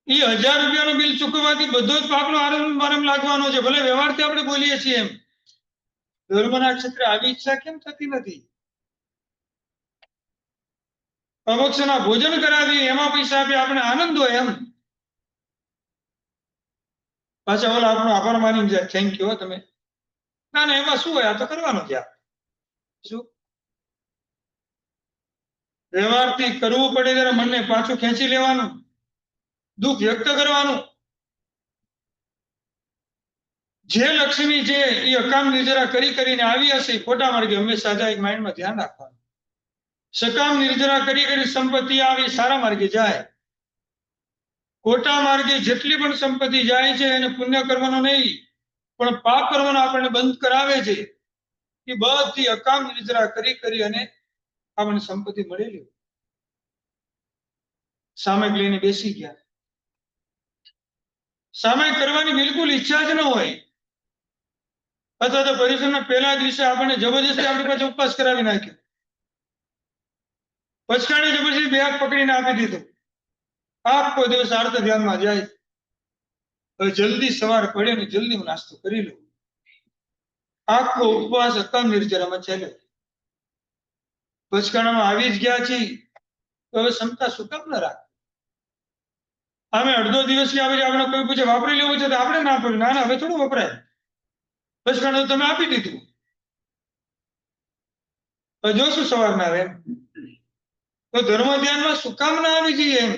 એ $1000 બિલ ચૂકવવાથી બધો જ પાકનો આરંભ લાગવાનો છે. ભલે વ્યવહારથી આપણે બોલીએ છીએ એમ, ધર્મના ક્ષેત્રે આવી ઈચ્છા કેમ થતી નથી? અમક્ષના ભોજન કરાવી એમાં પૈસા આપી આપણે આનંદ હોય એમ, પાછા ઓલા આપણો આભાર માની જાય, થેન્ક યુ તમે. ના ના, એમાં શું હોય? આ તો કરવાનું છે. શું વ્યવહારથી કરવું પડે ત્યારે મનને પાછું ખેંચી લેવાનું, દુઃખ વ્યક્ત કરવાનું. જે લક્ષ્મી છે એ અકામ નિર્જરા કરીને આવી હશે ખોટા માર્ગે, હંમેશા એક માઇન્ડમાં ધ્યાન રાખવાનું. સકામ નિર્જરા કરી સંપત્તિ આવી સારા માર્ગે જાય. ખોટા માર્ગે જેટલી પણ સંપત્તિ જાય છે એને પુણ્ય કરવાનો નહીં, પણ પાપ કરવાનો આપણને બંધ કરાવે છે. એ બધી અકામ નિર્જરા કરી અને આપણને સંપત્તિ મળેલી. સામે લઈને બેસી ગયા, સામે કરવાની બિલકુલ ઈચ્છા જ ન હોય, અથવા તો પરીક્ષાના પહેલા દિવસે આપણને જબરજસ્તી આપણી પાસે ઉપવાસ કરાવી નાખ્યો, પછાડી જબરજસ્તી બે હાથ પકડીને આપી દીધું, આખો દિવસ આર્ત ધ્યાનમાં જાય. હવે જલ્દી સવાર પડે ને જલ્દી હું નાસ્તો કરી લઉં. આખો ઉપવાસ અકામ નિર્જરામાં ચાલ્યો. પચકાણામાં આવી જ ગયા છીએ તો હવે ક્ષમતા શું કામ ન રાખ? અમે અડધો દિવસ કે આવે આપણે કોઈ પૂછે વાપરી લેવું છે તો આપણે ના પડ્યું, ના ના હવે થોડું વપરાય, પચકાણું તમે આપી દીધું. જો શું સવાર ના આવે. તો ધર્મ ધ્યાનમાં શું કામ ના આવી જઈએ એમ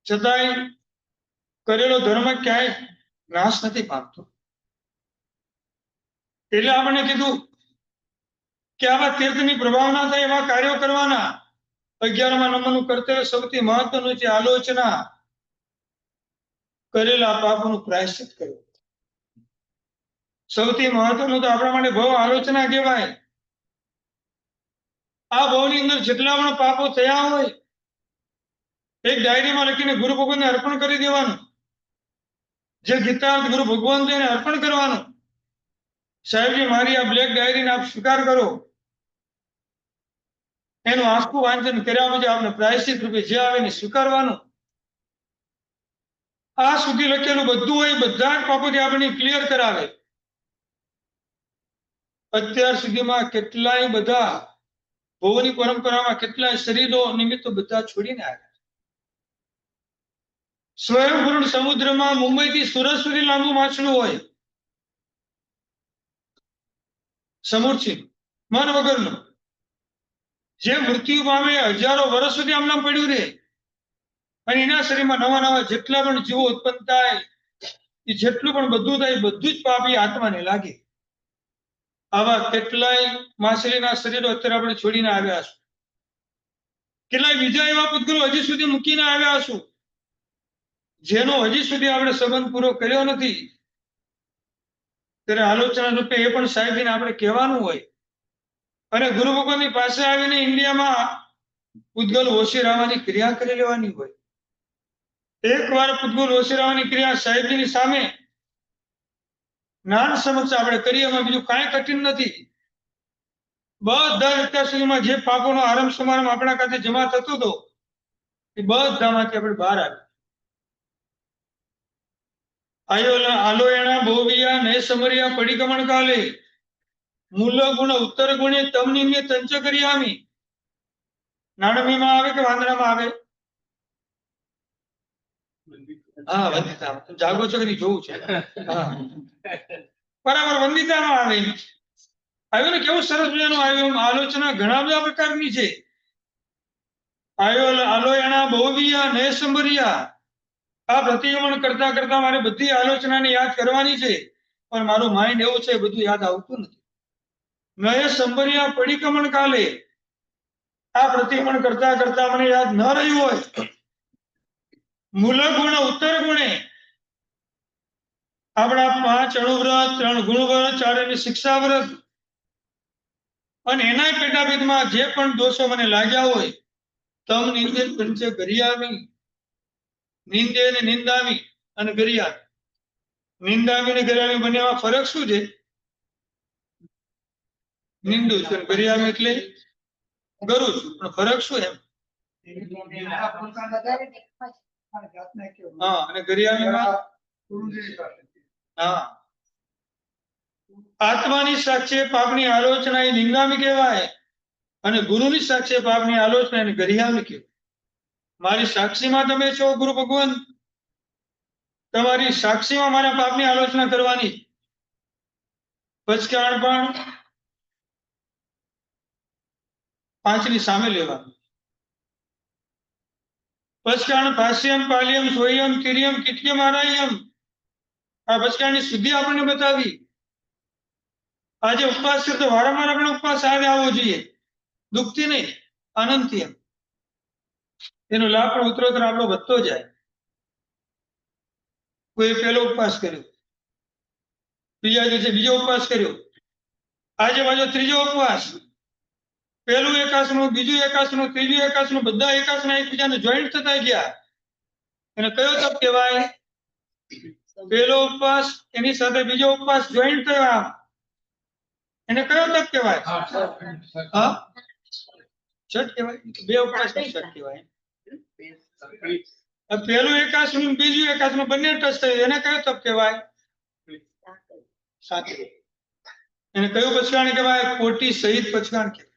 છતાંય કરેલો ધર્મ ક્યાંય નાશ નથી પામતો. એટલે આપણે કીધું કે આવા તીર્થની પ્રભાવના થાય એવા કાર્યો કરવાના. 11મા નંબરનું કર્તવ્ય સૌથી મહત્વનું છે આલોચના. કરેલા પાપોનું પ્રાયશ્ચિત કરવું. સૌથી મહત્વનું તો આપણા માટે ભવ આલોચના કહેવાય. આ ભવની અંદર જેટલા પણ પાપો થયા હોય એક ડાયરીમાં લખીને ગુરુ ભગવાનને અર્પણ કરી દેવાનું. જે ગીતાર્થ ગુરુ ભગવાન છે એને અર્પણ કરવાનું. સાહેબજી મારી આ બ્લેક ડાયરીને આપ સ્વીકાર કરો. એનું આખું વાંચન કર્યા પછી આપણે પ્રાયશ્ચિત રૂપે જે આવે એને સ્વીકારવાનું. આ સુધી લખેલું બધું હોય બધા જ પાપોથી આપણે ક્લિયર કરાવે. અત્યાર સુધીમાં કેટલાય બધા ભવની પરંપરામાં કેટલાય શરીરો નિમિત્તો બધા છોડીને આવ્યા. સ્વયંપૂર્ણ સમુદ્રમાં મુંબઈથી સુરત સુધી લાંબુ માછલું હોય સમુદ્રથી મન વગરનું, જે મૃત્યુ પામે હજારો વર્ષ સુધી આમનામ પડ્યું રહે અને એના શરીરમાં નવા નવા જેટલા પણ જીવો ઉત્પન્ન થાય એ જેટલું પણ બધું થાય બધું જ પાપ એ આત્માને લાગે. આવા કેટલાય માછલીના શરીરો અત્યારે આપણે છોડીને આવ્યા છું. કેટલાય બીજા એવા પૂતગલો હજી સુધી મૂકીને આવ્યા છું જેનો હજી સુધી આપણે સંબંધ પૂરો કર્યો નથી. ત્યારે આલોચના રૂપે એ પણ સાહેબજીને આપણે કહેવાનું હોય. અને ગુરુ ભગવાનની પાસે આવીને ઇન્ડિયામાં પૂતગલ ઓશિરાવાની ક્રિયા કરી લેવાની હોય. એકવાર પૂતગલ ઓશિરાવાની ક્રિયા સાહેબજીની સામે જ્ઞાન સમક્ષ આપણે કરીએ એમાં બીજું કાંઈ કઠિન નથી. બધા અત્યાર સુધીમાં જે પાપોનો આરંભ સમારંભ આપણા ખાતે જમા થતો હતો એ બધામાંથી આપણે બહાર આવ્યા. આલોયણા ભોવિયા નય સમરિયા પડિગમણ કાલે મૂલ ગુણ ઉત્તર ગુણે તમ નિમ્ય તંચ કર્યામી. નાણમીમાં આવે કે વાંદરામાં આવે? હા, વંદિતા. જાગો છો કે જોવું છે? હા, બરાબર, વંદિતામાં આવે. આવ્યું ને કેવું સરસ મજાનું આવ્યું. આલોચના ઘણા બધા પ્રકારની છે. આલોયણા ભોવિયા નય સમરિયા. આ પ્રતિક્રમણ કરતા કરતા મારે બધી આલોચનાને યાદ કરવાની છે પણ મારું માઇન્ડ એવું છે બધું યાદ આવતું નથી. નય સંભર્યા પડિક્રમણ કાલે. આ પ્રતિક્રમણ કરતા કરતા મને યાદ ન રહ્યું હોય. મૂલ ગુણ ઉત્તર ગુણે આપણા 5 અણુવ્રત, 3 ગુણવ્રત, 4 શિક્ષા વ્રત અને એના પેટાભેદમાં જે પણ દોષો મને લાગ્યા હોય તમ નિંદે પંચે કર્યામી. નિંદે ને નિંદામી અને ગરિયામી. નિંદામી ને ગરિયામી બંનેમાં ફરક શું છે? નિંદુ છું, ગરિયામી એટલે ગરું છું, પણ ફરક શું એમ? હા, અને ગરિયામીમાં હા આત્માની સાક્ષી પાપની આલોચના એ નિંદામી કહેવાય અને ગુરુની સાક્ષી પાપની આલોચના એને ગરિયામી કહેવાય. મારી સાક્ષીમાં તમે છો ગુરુ ભગવાન, તમારી સાક્ષીમાં મારા પાપની આલોચના કરવાની. પચકાણ પણ 5ની સામે લેવાનું. પચકાણ ભાષ્યમ પાલ્યમ સોયમ તિર્યમ કિત્યમ આરાયમ. આ પચકાણની શુદ્ધિ આપણને બતાવી. આજે ઉપવાસ છે તો વારંવાર આપણે ઉપવાસ સાથે આવવો જોઈએ, દુઃખથી નહીં, આનંદથી. એમ એનો લાભ પણ ઉત્તરોત્તર આપણો વધતો જાય. કોઈ પહેલો ઉપવાસ કર્યો, બીજા દિવસે બીજો ઉપવાસ કર્યો, આજે પાછો ત્રીજો ઉપવાસ. પહેલું એકાસનું, બીજું એકાસનું, ત્રીજું એકાસનું, બધા એકાસના એકબીજાને જોઈન્ટ થતા ગયા. એને કયો તપ કહેવાય? પહેલો ઉપવાસ એની સાથે બીજો ઉપવાસ જોઈન્ટ થયા, એને કયો તપ કહેવાય? હા, છઠ કહેવાય. બે ઉપવાસ છઠ કહેવાય. પહેલું એકાસનું બીજું એકાસનું બંને ટચ થયું, એને કયો તપ કહેવાય? સાચું. એને કયું પચકાણ કહેવાય? કોટી સહિત પચકાણ કહેવાય.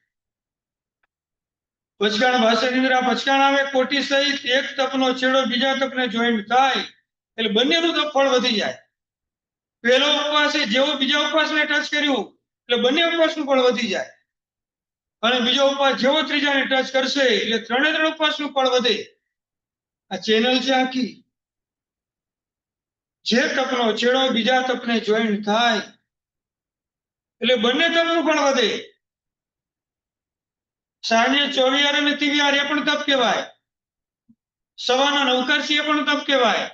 પચકાણ ભાષાની અંદર આ પચકાણ આવે કોટી સહિત. એક તપનો છેડો બીજા તપને જોઈન્ટ થાય એટલે બંનેનું તપ ફળ વધી જાય. પહેલો ઉપવાસ જેવો બીજા ઉપવાસને ટચ કર્યું એટલે બંને ઉપવાસનું ફળ વધી જાય. અને બીજો ઉપવાસ જેવો ત્રીજાને ટચ કરશે એટલે ત્રણે ત્રણ ઉપવાસનું ફળ વધે. આ ચેનલ છે આખી. જે તપનો છેડો બીજા તપને જોઈન્ટ થાય એટલે બંને તપનું પણ વધે. સાંજે ચોવિયાર અને તિવિયાર એ પણ તપ કહેવાય. સવારના નવકારસી એ પણ તપ કહેવાય.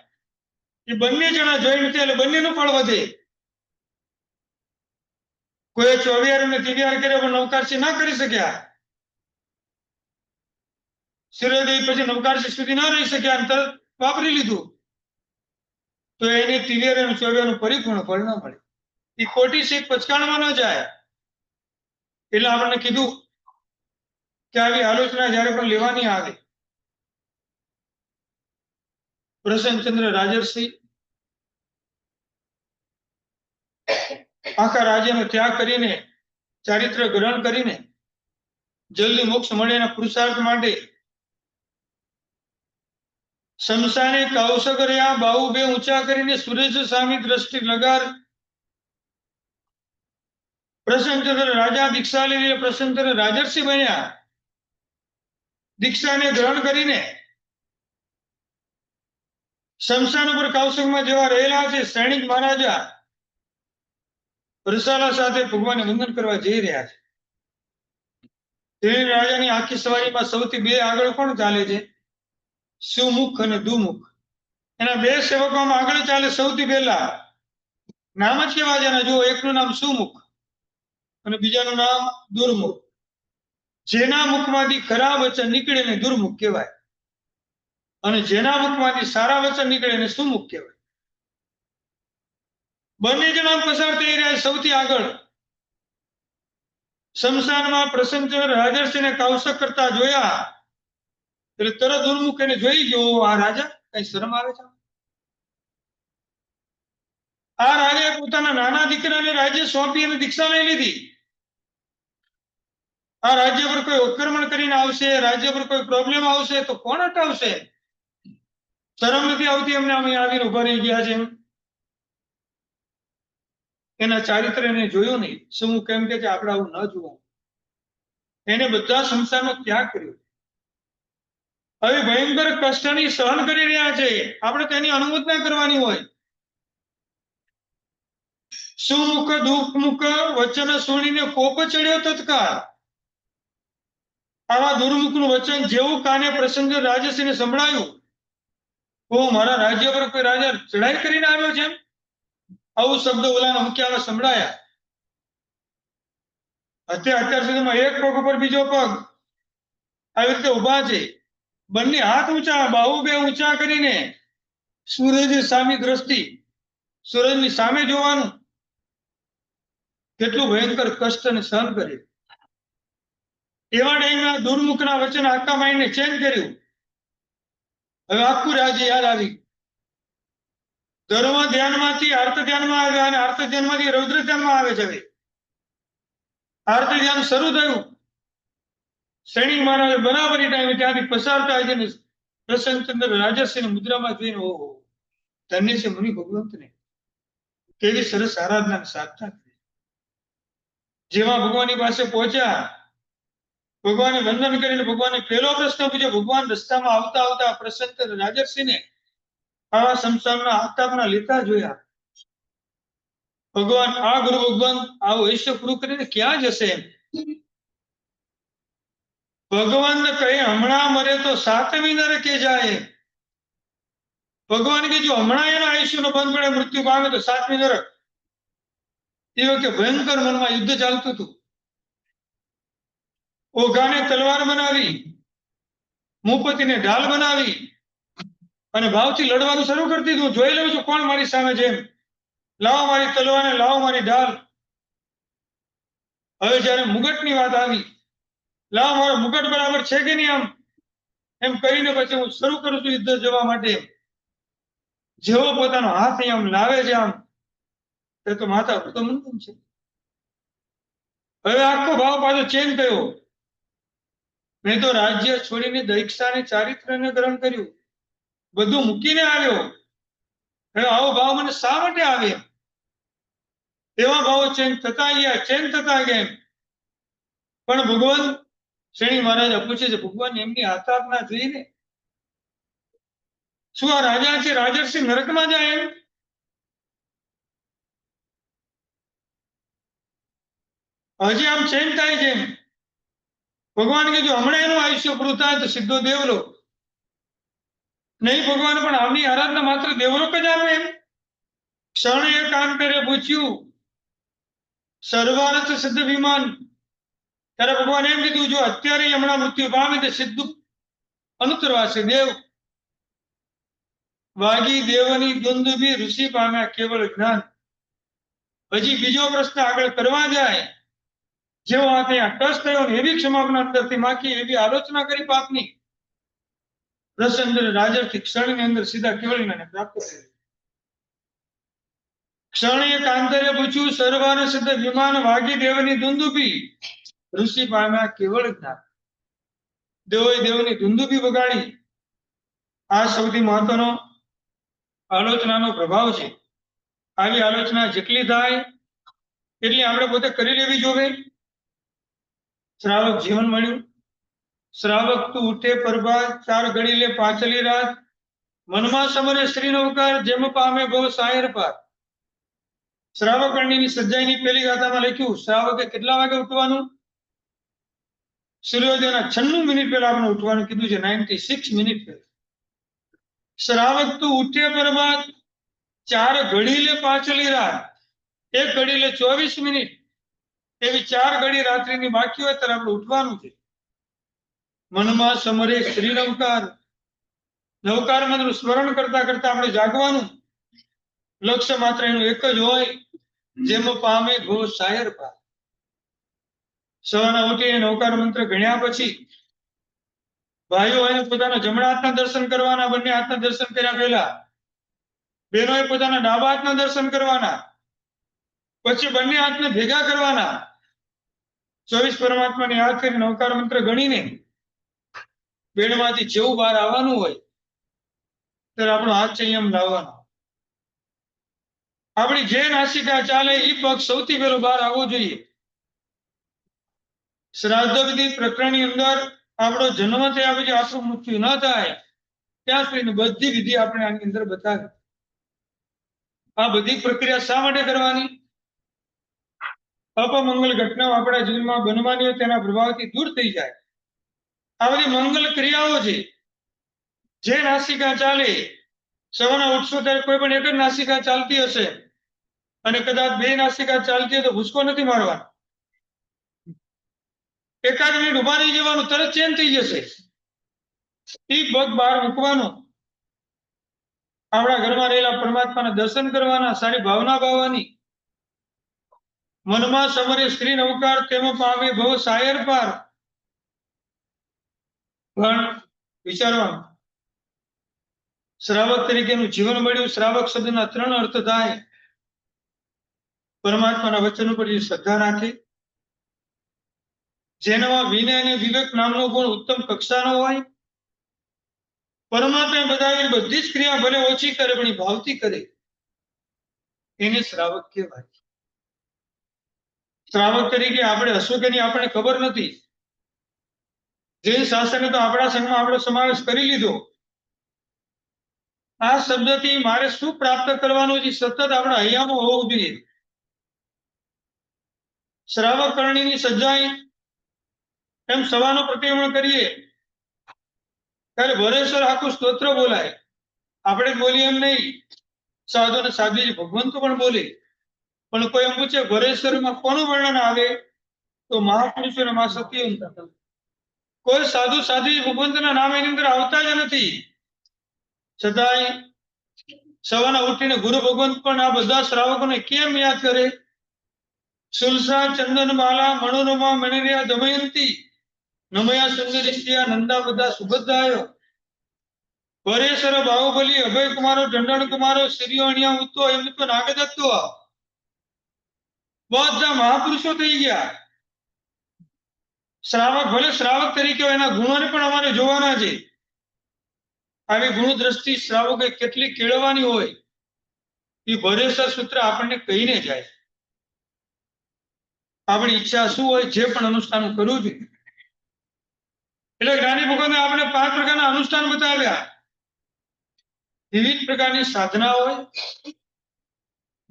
એ બંને જણા જોઈન્ટ થાય એટલે બંનેનું ફળ વધે. કોઈ ચોવિયાર અને તિવિયાર કર્યા પણ નવકારસી ના કરી શક્યા, સૂર્યોદય પછી નવકારસી સુધી ના રહી શક્યા અને તરત વાપરી લીધું, તો એને તિવિયાર અને ચોવિયારનું પરિપૂર્ણ ફળ ના મળે. એ ખોટી શીખ પચકાણમાં ન જાય. એટલે આપણને કીધું કે આવી આલોચના જયારે પણ લેવાની આવે, પ્રસન્નચંદ્ર રાજર્ષિ આખા રાજ્યનો ત્યાગ કરીને, ચારિત્ર ગ્રહણ કરીને જલ્દી મોક્ષ મળે એના પુરુષાર્થ માટે શમશાને કૌશક રહ્યા, બાહુ બે ઊંચા કરીને સૂરજ સામી દ્રષ્ટિ લગાર. પ્રસન્નચંદ્ર રાજા દીક્ષા લઈને પ્રસન્નચંદ્ર રાજર્ષિ બન્યા. દીક્ષાને ગ્રહણ કરીને શમશાન ઉપર કૌશકમાં જેવા રહેલા છે સૈનિક મહારાજા રસાલા સાથે ભગવાનને વંદન કરવા જઈ રહ્યા છે. તે રાજાની આખી સવારીમાં સૌથી બે આગળ કોણ ચાલે છે? સુમુખ અને દુમુખ. એના બે સેવકોમાં આગળ ચાલે સૌથી પહેલા. નામ જ કેવા છે જો, એકનું નામ સુમુખ અને બીજાનું નામ દુર્મુખ. જેના મુખમાંથી ખરાબ વચન નીકળે ને દુર્મુખ કહેવાય, અને જેના મુખમાંથી સારા વચન નીકળે ને સુમુખ કહેવાય. બંને જણા પસાર થઈ રહ્યા સૌથી આગળ. શમશાનમાં પ્રસન્નચંદ્ર રાજર્ષિને કૌશક કરતા જોયા એટલે તરત દુર્મુખ એને જોઈ ગયો, આ રાજા કઈ શરમ આવે છે? આ રાજાએ પોતાના નાના દીકરાને રાજ્ય સોંપી અને દીક્ષા લઈ લીધી. આ રાજ્ય પર કોઈ આક્રમણ કરીને આવશે, રાજ્ય પર કોઈ પ્રોબ્લેમ આવશે તો કોણ હટાવશે? શરમ નથી આવતી એમને? અમે આવીને ઉભા રહી ગયા છે. એના ચારિત્ર એને જોયું નહીં. શું કેમ કે આપણે આવું ન જોવું. એને બધા સંસારનો ત્યાગ કર્યો. હવે ભયંકર કષ્ટની સહન કરી રહ્યા છે, આપણે તેની અનુમોદના કરવાની હોય. સુમુખ દુઃખમુખ વચન સુણીને કોપ ચડ્યો તત્કાળ. આવા દુર્મુખનું વચન જેવું કાને પ્રસન્ન રાજર્ષિને સંભળાયું, ઓ મારા રાજ્ય પર કોઈ રાજા ચડાઈ કરીને આવ્યો છે, આવું શબ્દ ઓલાના મુખ્ય સંભળાયા. અત્યાર સુધીમાં એક પગ ઉપર બીજો પગ આવી રીતે ઉભા છે, બંને હાથ ઊંચા, બાહુ બે ઊંચા કરીને સૂરજ સામી દ્રષ્ટિ, સૂરજની સામે જોવાનું. કેટલું ભયંકર કષ્ટ અને સહન કરે. એવા ટાઈમમાં દુર્મુખના વચન આખા માઇન્ડને ચેન્જ કર્યું. હવે આખું રાજ્ય યાદ આવી. ધર્મ ધ્યાનમાંથી આર્ત ધ્યાનમાં આવ્યા અને આર્ત ધ્યાનમાંથી રૌદ્ર ધ્યાનમાં આવે છે. હવે આર્ત ધ્યાન શરૂ થયું. સૈનિક મહારાજ બરાબરી ટાઈમે ત્યાંથી પસાર થાય છે ને પ્રસન્નચંદ્ર રાજર્ષિની મુદ્રામાં જોઈને ઓહો, ધન્ય છે મુનિ ભગવંતને, કેવી સરસ આરાધના સાધના કરી. જેવા ભગવાનની પાસે પહોંચ્યા, ભગવાનને વંદન કરીને ભગવાનને પહેલો પ્રશ્ન પૂછ્યો. ભગવાન રસ્તામાં આવતા આવતા પ્રસન્ન રાજર્ષિને આવા સંસારના આતાપના લેતા જોયા. ભગવાન આ ગુરુ ભગવાન આવું ઐશ્ય પૂરું કરીને ક્યાં જશે? ભગવાન કહે હમણાં મરે તો સાતમી નરકે જાય. ભગવાન કે જો હમણાં એના આયુષ્યનો બંધ પડે, મૃત્યુ પામે તો સાતમી નરક. એ વખતે ભયંકર મનમાં યુદ્ધ ચાલતું હતું. ઓઘાને તલવાર બનાવી, મુપતિને ઢાલ બનાવી અને ભાવથી લડવાનું શરૂ કરી દીધું. જોઈ લઉં છું કોણ મારી સામે છે. લાવો મારી તલવારને, લાવો મારી ઢાલ. હવે જયારે મુગટની વાત આવી, લાવો મારો મુગટ બરાબર છે કે નહીં, એમ કરીને પછી હું શરૂ કરું છું યુદ્ધ જવા માટે. જેવો પોતાનો હાથ આમ લાવે છે, આમ એ તો માતા વૃતમંદન છે. હવે આખો ભાવ પાછો ચેન્જ થયો. મેં તો રાજ્ય છોડીને દીક્ષાને ચારિત્રને ગ્રહણ કર્યું, બધું મૂકીને આવ્યો. હવે આવો ભાવ મને શા માટે આવે? એવા ભાવો ચેન્જ થતા ગયા. પણ ભગવાન શ્રેણી મહારાજ પૂછે છે, ભગવાન એમની આસ્થાપના જોઈને શું આ રાજા છે રાજર્ષિ નરકમાં જાય એમ? હજી આમ ચેન્જ થાય છે એમ. ભગવાન કીધું હમણાં એનું આયુષ્ય પૂરું થાય તો સીધો દેવલોક. નહીં ભગવાન, પણ આમની આરાધના માત્ર દેવલોક જ આવે એમ? ક્ષણ એક આંતરે પૂછ્યું સર્વાર્થ સિદ્ધ વિમાન. ત્યારે ભગવાન એમ કીધું જો અત્યારે હમણાં મૃત્યુ પામે તો સીધું અનુતરવાસે દેવ. વાગી દેવની દુંદુભી ઋષિ પામ્યા કેવળ જ્ઞાન. હજી બીજો પ્રશ્ન આગળ કરવા જાય, જેવો આ ત્યાં ટચ થયો ને એવી ક્ષમાપના અંદરથી માગી, એવી આલોચના કરી પાપની. રસચંદ્ર રાજર્ષિ ક્ષણની અંદર સીધા કેવળીને પ્રાપ્ત થયા. ક્ષણે કાંતરે પૂછ્યું સર્વાન સિદ્ધ વિમાન, વાગી દેવની દુંદુભી ઋષિ પામ્યા કેવળ જ્ઞાન. દેવોએ દેવની દુંદુભી વગાડી. આ સૌથી મહત્વનો આલોચનાનો પ્રભાવ છે. આવી આલોચના જેટલી થાય એટલી આપણે પોતે કરી લેવી જોવે. શ્રાવક જીવન મળ્યું. શ્રાવક તું ઉઠે પ્રભાત, ચાર ઘડી લે પાછલી રાત, મનમાં સમરે શ્રી નવકાર, જેમ પામે ભવ સાયર પાર. શ્રાવકર્ણીની સજ્જાઈની પહેલી ગાથામાં લખ્યું શ્રાવકે કેટલા વાગે ઉઠવાનું? સૂર્યોદયના 96 મિનિટ પહેલા આપણે ઉઠવાનું કીધું છે, 96 મિનિટ પહેલા. શ્રાવક તું ઉઠે પ્રભાત, ચાર ઘડી લે પાછલી રાત, એક ઘડી લે 24 મિનિટ, એવી ચાર ઘડી રાત્રિની બાકી હોય ત્યારે આપણે ઉઠવાનું છે. મનમાં સમરે શ્રી નવકાર, નવકાર મંત્ર સ્મરણ કરતા કરતા આપણે જાગવાનું. લક્ષ્ય માત્ર એનું એક જ હોય, જેમ પામે ભવ સાયર પાર. સવારના ઉઠીને નવકાર મંત્ર ગણ્યા પછી ભાઈઓ એને પોતાના જમણા હાથના દર્શન કરવાના, બંને હાથના દર્શન કર્યા પહેલા. બહેનોએ પોતાના ડાબા હાથના દર્શન કરવાના, પછી બંને હાથને ભેગા કરવાના. 24 પરમાત્માને યાદ કરી નવકાર મંત્ર ગણીને બેડમાંથી જેવું બહાર આવવાનું હોય ત્યારે આપણો હાથ છે એમ લાવવાનો. આપણી જે નાસિકા ચાલે એ પગ સૌથી પહેલો બહાર આવવો જોઈએ. શ્રાદ્ધ વિધિ પ્રકરણની અંદર આપણો જન્મ થયા પછી આપણું મૃત્યુ ન થાય ત્યાં સુધીની બધી વિધિ આપણે આની અંદર બતાવી. આ બધી પ્રક્રિયા શા માટે કરવાની? અપમંગલ ઘટનાઓ આપણા જીવનમાં બનવાની હોય તેના પ્રભાવથી દૂર થઈ જાય. આ બધી મંગલ ક્રિયાઓ છે. જે નાસિકા ચાલે, સવારના ઉઠશો ત્યારે કોઈ પણ એક જ નાસિકા ચાલતી હશે અને કદાચ બે નાસિકા ચાલતી હોય તો ભૂસકો નથી મારવાનો. એકાદ મિનિટ ઉભા રહી જવાનું, તરત ચેન્જ થઈ જશે. એ પગ બહાર મૂકવાનો. આપણા ઘરમાં રહેલા પરમાત્માના દર્શન કરવાના, સારી ભાવના ભાવવાની. મનમાં સમરે શ્રી નવકાર, તેમાં પામે ભવ સાયર પાર. પણ વિચારવાનું, શ્રાવક તરીકેનું જીવન મળ્યું. શ્રાવક શબ્દના 3 અર્થ થાય. પરમાત્માના વચન ઉપર જે શ્રદ્ધા રાખે, જેનામાં વિનય અને વિવેક નામનો ગુણ ઉત્તમ કક્ષાનો હોય, પરમાત્માએ બતાવેલી બધી જ ક્રિયા ભલે ઓછી કરે પણ એ ભાવથી કરે, એને શ્રાવક કહેવાય. શ્રાવક તરીકે આપણે હશું કે નહીં આપણને ખબર નથી. જૈન શાસ્ત્રને તો આપણા સંઘમાં આપણો સમાવેશ કરી લીધો. આ શબ્દથી મારે શું પ્રાપ્ત કરવાનું છે સતત આપણા હૈયામાં હોવું જોઈએ. શ્રાવક કરણીની સજ્જાઈ એમ સવાનો પ્રતિક્રમણ કરીએ ત્યારે ભરેશ્વર આખું સ્તોત્ર બોલાય. આપણે બોલીએ એમ નહીં, સાધુ અને સાધ્વીજી ભગવંતો પણ બોલે. પણ કોઈ એમ પૂછે ભરેશ્વરમાં કોનું વર્ણન આવે તો મહાપુરુષો અને મા સતીઓ. કોઈ સાધુ સાધ્વી ભગવંતના નામ એની અંદર આવતા જ નથી. છતાંય સવારના ઉઠીને ગુરુ ભગવંત પણ આ બધા શ્રાવકોને કેમ યાદ કરે? સુલસા ચંદનમાલા મનોરમા મણિર્યા દમયંતી, નમયા સુંદરીસ્યા નંદા બધા સુભદ્રાયો, પરેશ્વર બાહુબલી અભય કુમારો દંડન કુમારો શ્રીઓણિયા ઉત્તો એમતો નાગદત્તો. બધા મહાપુરુષો થઈ ગયા. શ્રાવક ભલે શ્રાવક તરીકે હોય, એના ગુણોને પણ અમારે જોવાના છે. આવી ગુણ દ્રષ્ટિ શ્રાવકે કેટલી કેળવવાની હોય એ ભરેશ્વર સૂત્ર આપણને કહીને જાય. આપણી ઈચ્છા શું હોય, જે પણ અનુષ્ઠાન કરવું જોઈએ. એટલે જ્ઞાની ભગવાને આપણે 5 પ્રકારના અનુષ્ઠાન બતાવ્યા. વિવિધ પ્રકારની સાધના હોય,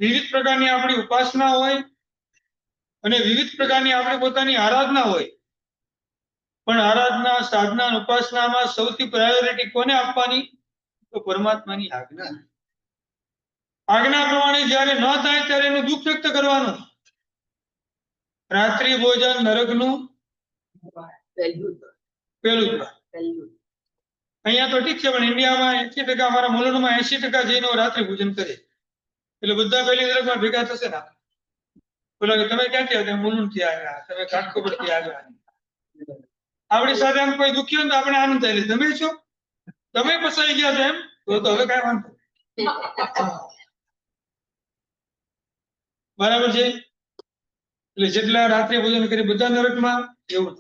વિવિધ પ્રકારની આપણી ઉપાસના હોય અને વિવિધ પ્રકારની આપણી પોતાની આરાધના હોય. પણ આરાધના, સાધના અને ઉપાસનામાં સૌથી પ્રાયોરિટી કોને આપવાની? તો પરમાત્માની આજ્ઞા. આજ્ઞા પ્રમાણે જ્યારે ન થાય ત્યારે એનું દુઃખ વ્યક્ત કરવાનું. રાત્રિ ભોજન નરકનું પહેલું દ્વાર. અહીંયા તો ઠીક છે, પણ ઇન્ડિયામાં 80% અમારા મુલુંડમાં 80% જૈનો રાત્રિ ભોજન કરે. એટલે બધા પહેલી નરકમાં ભેગા થશે ને. બોલો કે તમે ક્યાંથી આવ્યા? મુલુંડથી આવ્યા, તમે કાઠકોપરથી આવ્યા. આપણી સાથે આમ કોઈ દુખી હોય તો આપણે આનંદ થાય. તમે છો, તમે ફસાઈ ગયા છો એમ, તો હવે કાંઈ વાંધો. બરાબર છે. એટલે જેટલા રાત્રિ ભોજન કરી બધા નરકમાં, એવું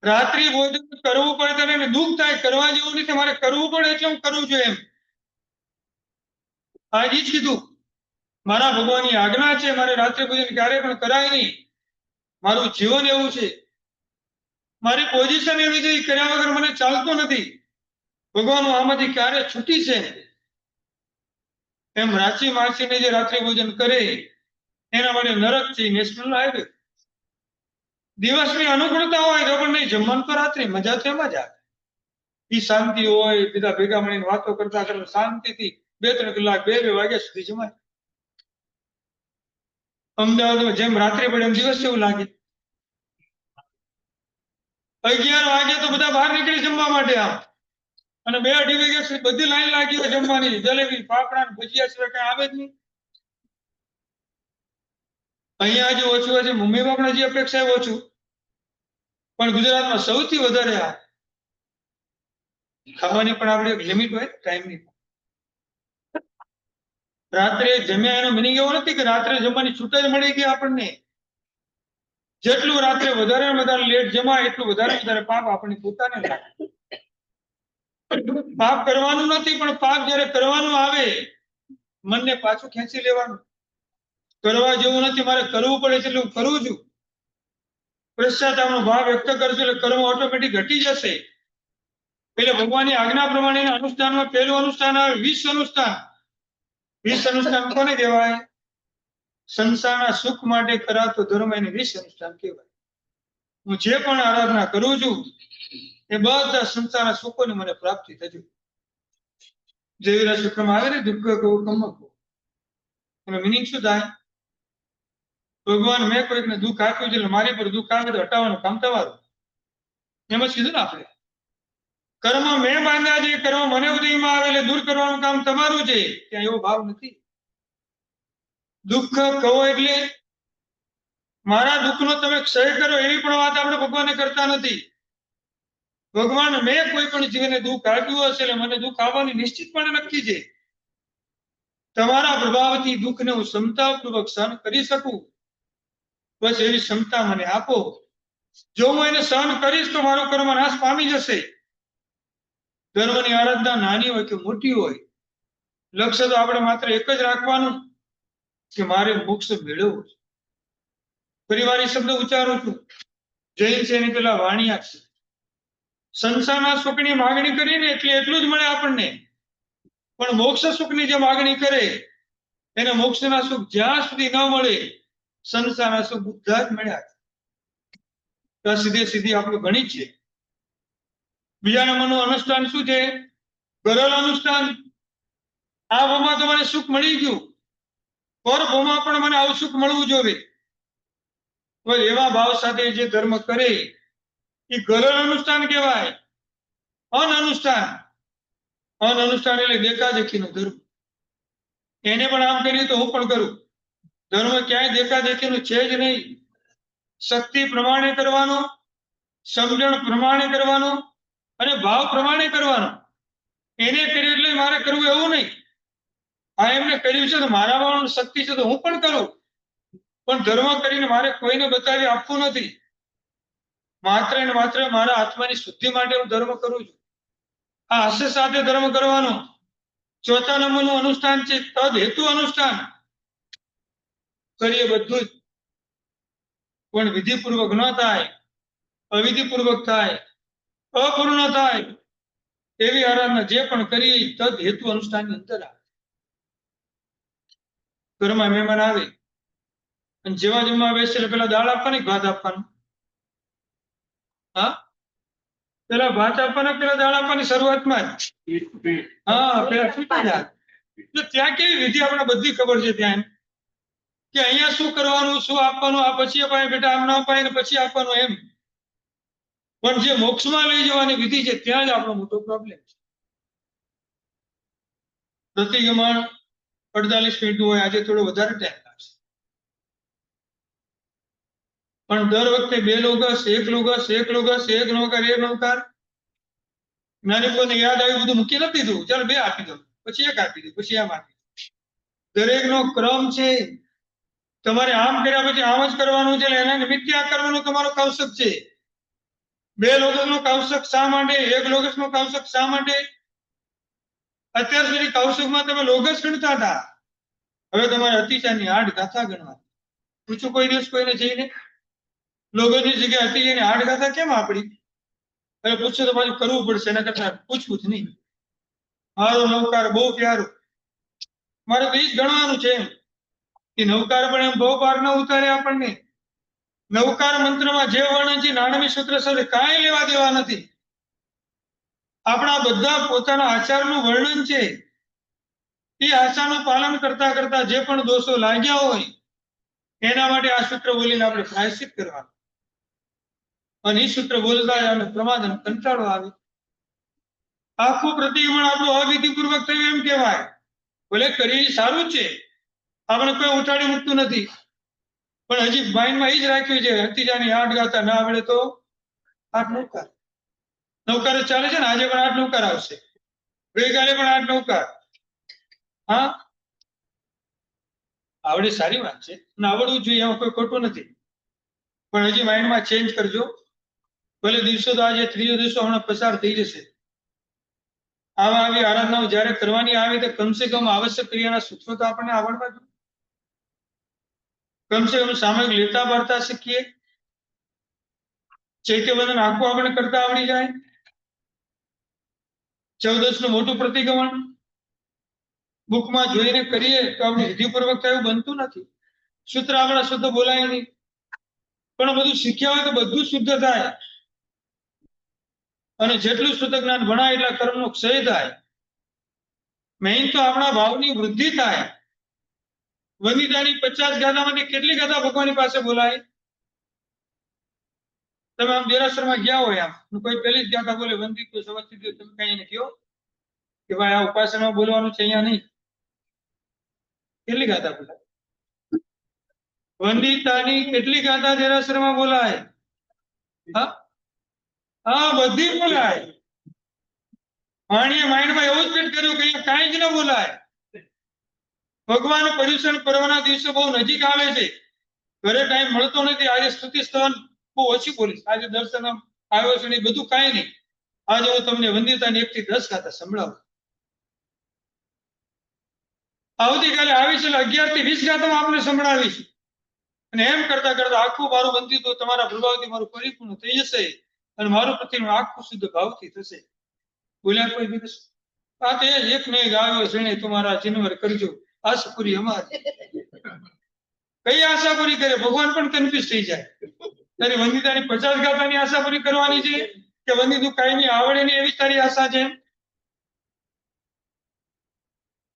રાત્રિ ભોજન કરવું પડે ત્યારે એને દુઃખ થાય. કરવા જેવું નથી, મારે કરવું પડે એટલે હું કરું છું એમ. આજે જ કીધું, મારા ભગવાનની આજ્ઞા છે, મારે રાત્રિ ભોજન ક્યારેય પણ કરાય નહીં. મારું જીવન એવું છે, મારી પોઝિશન એવી છે, કર્યા વગર મને ચાલતું નથી. ભગવાન આમાંથી ક્યારે છૂટી છે એમ રાચી માસીને જે રાત્રિ ભોજન કરે એના માટે નરક છે, નેશનલ હાઈવે. દિવસની અનુકૂળતા હોય તો પણ નહીં, જમવાનું તો રાત્રે, મજા તો એમાં જ આવે. ઈ શાંતિ હોય, બધા ભેગા મળીને વાતો કરતા કરતા શાંતિથી 2-3 કલાક 2-2 વાગ્યા સુધી જમાય. અમદાવાદમાં જેમ રાત્રે પડે એમ દિવસ જેવું લાગે. 11 વાગે તો બધા બહાર નીકળી જમવા માટે આમ, અને 2-2:30 વાગ્યા સુધી બધી લાઈન લાગી હોય જમવાની. જલેબી, ફાફડા, ભજીયા સિવાય કઈ આવે જ નહીં. અહીંયા જે ઓછું હોય છે, મુંબઈમાં પણ હજી અપેક્ષા ઓછું, પણ ગુજરાતમાં સૌથી વધારે આ ખાવાની પણ આપણે એક લિમિટ હોય ટાઈમની. રાત્રે જમ્યા એનો મિનિંગ એવો નથી કે રાત્રે જમવાની છૂટ જ મળી ગઈ આપણને. જેટલું રાત્રે વધારે વધારે લેટ જમાય એટલું વધારે વધારે પાપ આપણને પોતાને લાગે. પાપ કરવાનું નથી, પણ પાપ જ્યારે કરવાનું આવે મનને પાછું ખેંચી લેવાનું. કરવા જેવું નથી, મારે કરવું પડે છે એટલે હું કરું છું. પશ્ચાતાપનો ભાવ વ્યક્ત કરજો એટલે કર્મ ઓટોમેટિક ઘટી જશે. એટલે ભગવાનની આજ્ઞા પ્રમાણે અનુષ્ઠાનમાં પહેલું અનુષ્ઠાન આવે 20 અનુષ્ઠાન. 20 અનુષ્ઠાન કોને કહેવાય? સંસારના સુખ માટે કરાતો ધર્મ, એને 20 અનુષ્ઠાન કહેવાય. હું જે પણ આરાધના કરું છું એ બધા સંસારના સુખોની મને પ્રાપ્તિ થશે. જેવી સુખમાં આવે ને દુઃખ કહો કમકો, એનો મિનિંગ શું થાય? ભગવાન મેં કોઈકને દુઃખ આપ્યું છે એટલે મારી પર દુઃખ આવે તો હટાવવાનું કામ તમારું. એમ જ કીધું ને આપણે. કર્મ મેં બાંધ્યા છે, કર્મ મને ઉદયમાં આવે એટલે દૂર કરવાનું કામ તમારું છે. ત્યાં એવો ભાવ નથી. દુઃખ કહો એટલે મારા દુઃખનો તમે ક્ષય કરો એવી પણ વાત આપણે ભગવાનને કરતા નથી. ભગવાન મેં કોઈ પણ જીવને દુઃખ આપ્યું હશે એટલે મને દુઃખ આવવાની નિશ્ચિતપણે નક્કી છે. તમારા પ્રભાવથી દુઃખને હું ક્ષમતાપૂર્વક સહન કરી શકું, બસ એવી ક્ષમતા મને આપો. જો હું એને સહન કરીશ તો મારો કર્મ નાશ પામી જશે. ધર્મની આરાધના નાની હોય કે મોટી હોય, લક્ષ્ય તો આપણે માત્ર એક જ રાખવાનું કે મારે મોક્ષ મેળવવું છે. ફરીવાર એ શબ્દ ઉચ્ચારું છું, જૈન છે એની પેલા વાણિયા છે. સંસારના સુખની માગણી કરીને એટલે એટલું જ મળે આપણને, પણ મોક્ષ સુખની જે માગણી કરે એને મોક્ષના સુખ જ્યાં સુધી ન મળે સંસારના સુખ બધા જ મળ્યા. તો સીધે સીધી આપણું ગણિત છે. બીજા નંબરનું અનુષ્ઠાન શું છે? ગરલ અનુષ્ઠાન. આ ભવમાં તો મને સુખ મળી ગયું, પર ભવમાં પણ મને આવું સુખ મળવું જોઈએ. એવા ભાવ સાથે જે ધર્મ કરે એ ગરલ અનુષ્ઠાન કહેવાય. અનઅનુષ્ઠાન, અનઅનુષ્ઠાન એટલે દેખાદેખીનો ધર્મ. એને પણ આમ કરીએ તો હું પણ કરું. ધર્મ ક્યાંય દેખાદેખીનું છે જ નહીં. શક્તિ પ્રમાણે કરવાનો, સમજણ પ્રમાણે કરવાનો અને ભાવ પ્રમાણે કરવાનો. એને કર્યું એટલે મારે કરવું એવું નહીં. આ એમને કર્યું છે તો મારામાં શક્તિ છે તો હું પણ કરું, પણ ધર્મ કરીને મારે કોઈને બતાવી આપવું નથી. માત્ર ને માત્ર મારા આત્માની શુદ્ધિ માટે હું ધર્મ કરું છું. આ હાસ્ય સાથે ધર્મ કરવાનો. ચોથા નંબરનું અનુષ્ઠાન છે તદ હેતુ અનુષ્ઠાન. કરીએ બધું જ પણ વિધિપૂર્વક ન થાય, અવિધિપૂર્વક થાય, અપૂર્ણ થાય એવી આરાધના જે પણ કરીએ તદ હેતુ અનુષ્ઠાનની અંદર આવે. ઘરમાં મહેમાન આવે અને જેવા જમવા બેસે એટલે પેલા દાળ આપવાની, ભાત આપવાનું. હા, પેલા ભાત આપવાના, પેલા દાળ આપવાની શરૂઆતમાં જ. હા, પેલા છૂટી જાય. એટલે ત્યાં કેવી વિધિ આપણે બધી ખબર છે ત્યાં એમ. કે અહીંયા શું કરવાનું, શું આપવાનું, આ પછી અપાય બેટા, આમ ના અપાય ને પછી આપવાનું એમ. પણ જે મોક્ષમાં લઈ જવાની વિધિ છે ત્યાં જ આપણો મોટો પ્રોબ્લેમ છે. પ્રતિક્રમણ 48 મિનિટ હોય, આજે થોડો વધારે ટાઈમ લાગશે. પણ દર વખતે 2 લોગસ, 1 લોગસ, 1 લોગસ, 1 નવકાર, 1 નવકાર. નાની યાદ આવ્યું બધું મૂકી નથી દીધું, ચાલો 2 આપી દો, પછી 1 આપી દો, પછી આમ આપી દો. દરેકનો ક્રમ છે. તમારે આમ કર્યા પછી આમ જ કરવાનું છે, એના નિમિત્તે આ કરવાનું તમારો કૌશક છે. 2 લોગસનો કૌશક શા માટે, 1 લોગસનો કૌશક શા માટે? અત્યાર સુધી કૌશકમાં તમે લોગસ ગણતા હતા, હવે તમારે અતિચારની 8 ગાથા ગણવા. પૂછું કોઈ દિવસ કોઈને જઈને લોગસની જગ્યાએ અતિચારની 8 ગાથા કેમ આપડી? હવે પૂછો તો પાછું કરવું પડશે, એના કરતા પૂછવું જ નહીં. મારો નવકાર બહુ પ્યારો, મારે તો એ જ ગણવાનું છે એમ કે નવકાર પણ એમ બહુ પાર ન ઉતારે આપણને. નવકાર મંત્રમાં જે વર્ણન છે નાણમી સૂત્ર સાથે કાંઈ લેવા દેવા નથી. આપણા બધા પોતાના આચારનું વર્ણન છે. એ આચારનું પાલન કરતા કરતા જે પણ દોષો લાગ્યા હોય એના માટે આ સૂત્ર બોલીને આપણે પ્રાયશ્ચિત કરવાનું. અને એ સૂત્ર બોલતા જ પ્રમાદ અને કંટાળો આવે. આખું પ્રતિક્રમણ આપણું અવિધિપૂર્વક થયું એમ કહેવાય. ભલે કરી સારું જ છે, આપણે કોઈ ઉઠાડી મૂકતું નથી, પણ હજી માઇન્ડમાં એ જ રાખ્યું છે અતિજાની 8 ગાથા ના આવડે તો 8 નવકાર. નવકાર જ ચાલે છે ને, આજે પણ 8 નવકાર આવશે, ગઈકાલે પણ 8 નવકાર. હા, આવડે સારી વાત છે અને આવડવું જોઈએ, એમાં કોઈ ખોટું નથી, પણ હજી માઇન્ડમાં ચેન્જ કરજો. ભલે દિવસો તો આજે 3 દિવસો હમણાં પસાર થઈ જશે. આવી આરાધનાઓ જયારે કરવાની આવે તો કમસે કમ આવશ્યક ક્રિયાના સૂત્રો તો આપણને આવડવા જોઈએ. કમસે કમ સામયિક લેતા વાર્તા શીખીએ. ચૈત્યવંદન આખું આપણે કરતા આવડી જાય. 14 નું મોટું પ્રતિક્રમણ બુકમાં જોઈને કરીએ તો આપણે વિધિપૂર્વક થયું બનતું નથી. સૂત્ર આપણા શુદ્ધ બોલાય નહીં, પણ બધું શીખ્યા હોય તો બધું શુદ્ધ થાય. અને જેટલું શુદ્ધ જ્ઞાન ભણાય એટલા કર્મનો ક્ષય થાય. મેઇન તો આપણા ભાવની વૃદ્ધિ થાય. વંદિતાની 50 ગાથામાંથી કેટલી ગાથા ભગવાનની પાસે બોલાય? તમે આમ દેરાસરમાં ગયા હોય, આમ કોઈ પહેલી જ ગાથા બોલે વંદિત તો સવસ્તિત, તમે કઈ એને કહો કે ભાઈ આ ઉપાસનામાં બોલવાનું છે, અહીંયા નહીં. કેટલી ગાથા બોલાય? વંદિતાની કેટલી ગાથા દેરાસરમાં બોલાય? હા, બધી બોલાય. વાણીએ માઇન્ડમાં એવું જ ફિટ કર્યું કે અહીંયા કાંઈ જ ન બોલાય. ભગવાન પર્યુષણ પર્વના દિવસે બહુ નજીક આવે છે, ઘરે ટાઈમ મળતો નથી. આજે સ્તુતિ સ્તવન બહુ ઓછી બોલીશ. આજે દર્શન આવ્યો છે ને બધું કાંઈ નહીં. આજે હું તમને વંદિતાની 1 થી 10 ગાથા સંભળાવું. આવતીકાલે આવીશ એટલે 11 થી 20 ગાથા આપણે સંભળાવીશ. અને એમ કરતા કરતા આખું મારું વંદિત તમારા પ્રભાવથી મારું પરિપૂર્ણ થઈ જશે અને મારું પ્રતિક્રમણ આખું શુદ્ધ ભાવથી થશે. બોલ્યા કોઈ દિવસ? આ તો એક નહીં ગાવ્યો છે તમારા જીનવર કરજો, આશા પૂરી અમારી. કઈ આશા પૂરી કરે? ભગવાન પણ કન્ફ્યુઝ થઈ જાય. તારી વંદિતાની 50 ગાથાની આશા પૂરી કરવાની છે કે વંદિતું કાંઈ નહીં આવડે નહીં એવી તારી આશા છે?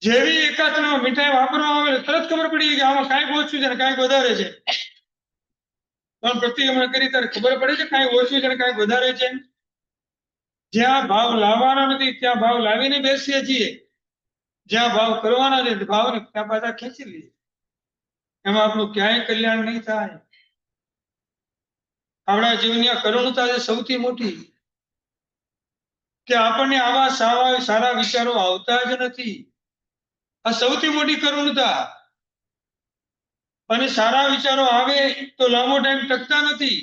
જેવી એકાત્મા મીઠાઈ વાપરવામાં આવે તરત ખબર પડી કે આમાં કાંઈક ઓછું છે ને કાંઈક વધારે છે. પણ પ્રતિક્રમણ કરી ત્યારે ખબર પડે છે કાંઈક ઓછું છે ને કાંઈક વધારે છે. જ્યાં ભાવ લાવવાના નથી ત્યાં ભાવ લાવીને બેસીએ છીએ, જ્યાં ભાવ કરવાના છે ભાવને ત્યાં પાછા ખેંચી લઈએ. એમાં આપણું ક્યાંય કલ્યાણ નહીં થાય. આપણા જીવનની આ કરુણતા છે સૌથી મોટી, કે આપણને આવા સારા વિચારો આવતા જ નથી. આ સૌથી મોટી કરુણતા. અને સારા વિચારો આવે તો લાંબો ટાઈમ ટકતા નથી.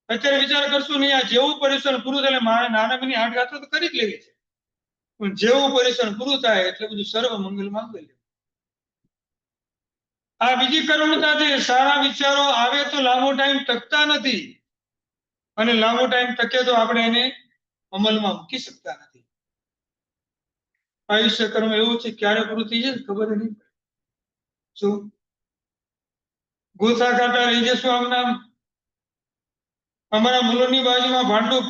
અત્યારે વિચાર કરશું નહીં, આ જેવું પર્યુષણ પૂરું થાય મારે નાનાની 8 ગાથા તો કરી જ લેવી છે, પણ જેવું પર્યુષણ પૂરું થાય એટલે બધું સર્વ મંગલ માંગલ્ય. આ બીજી કરુણતા છે. સારા વિચારો આવે તો લાંબો ટાઈમ ટકતા નથી, અને લાંબો ટાઈમ ટકે તો આપણે એને અમલમાં મૂકી શકતા નથી. આયુષ્ય કર્મ એવું છે, ક્યારે પૂરું થઈ જાય ખબર નહીં પડે. શું ગોથા કાંટા રહી જશું આમના. અમારા મુલોની બાજુમાં ભાંડુપ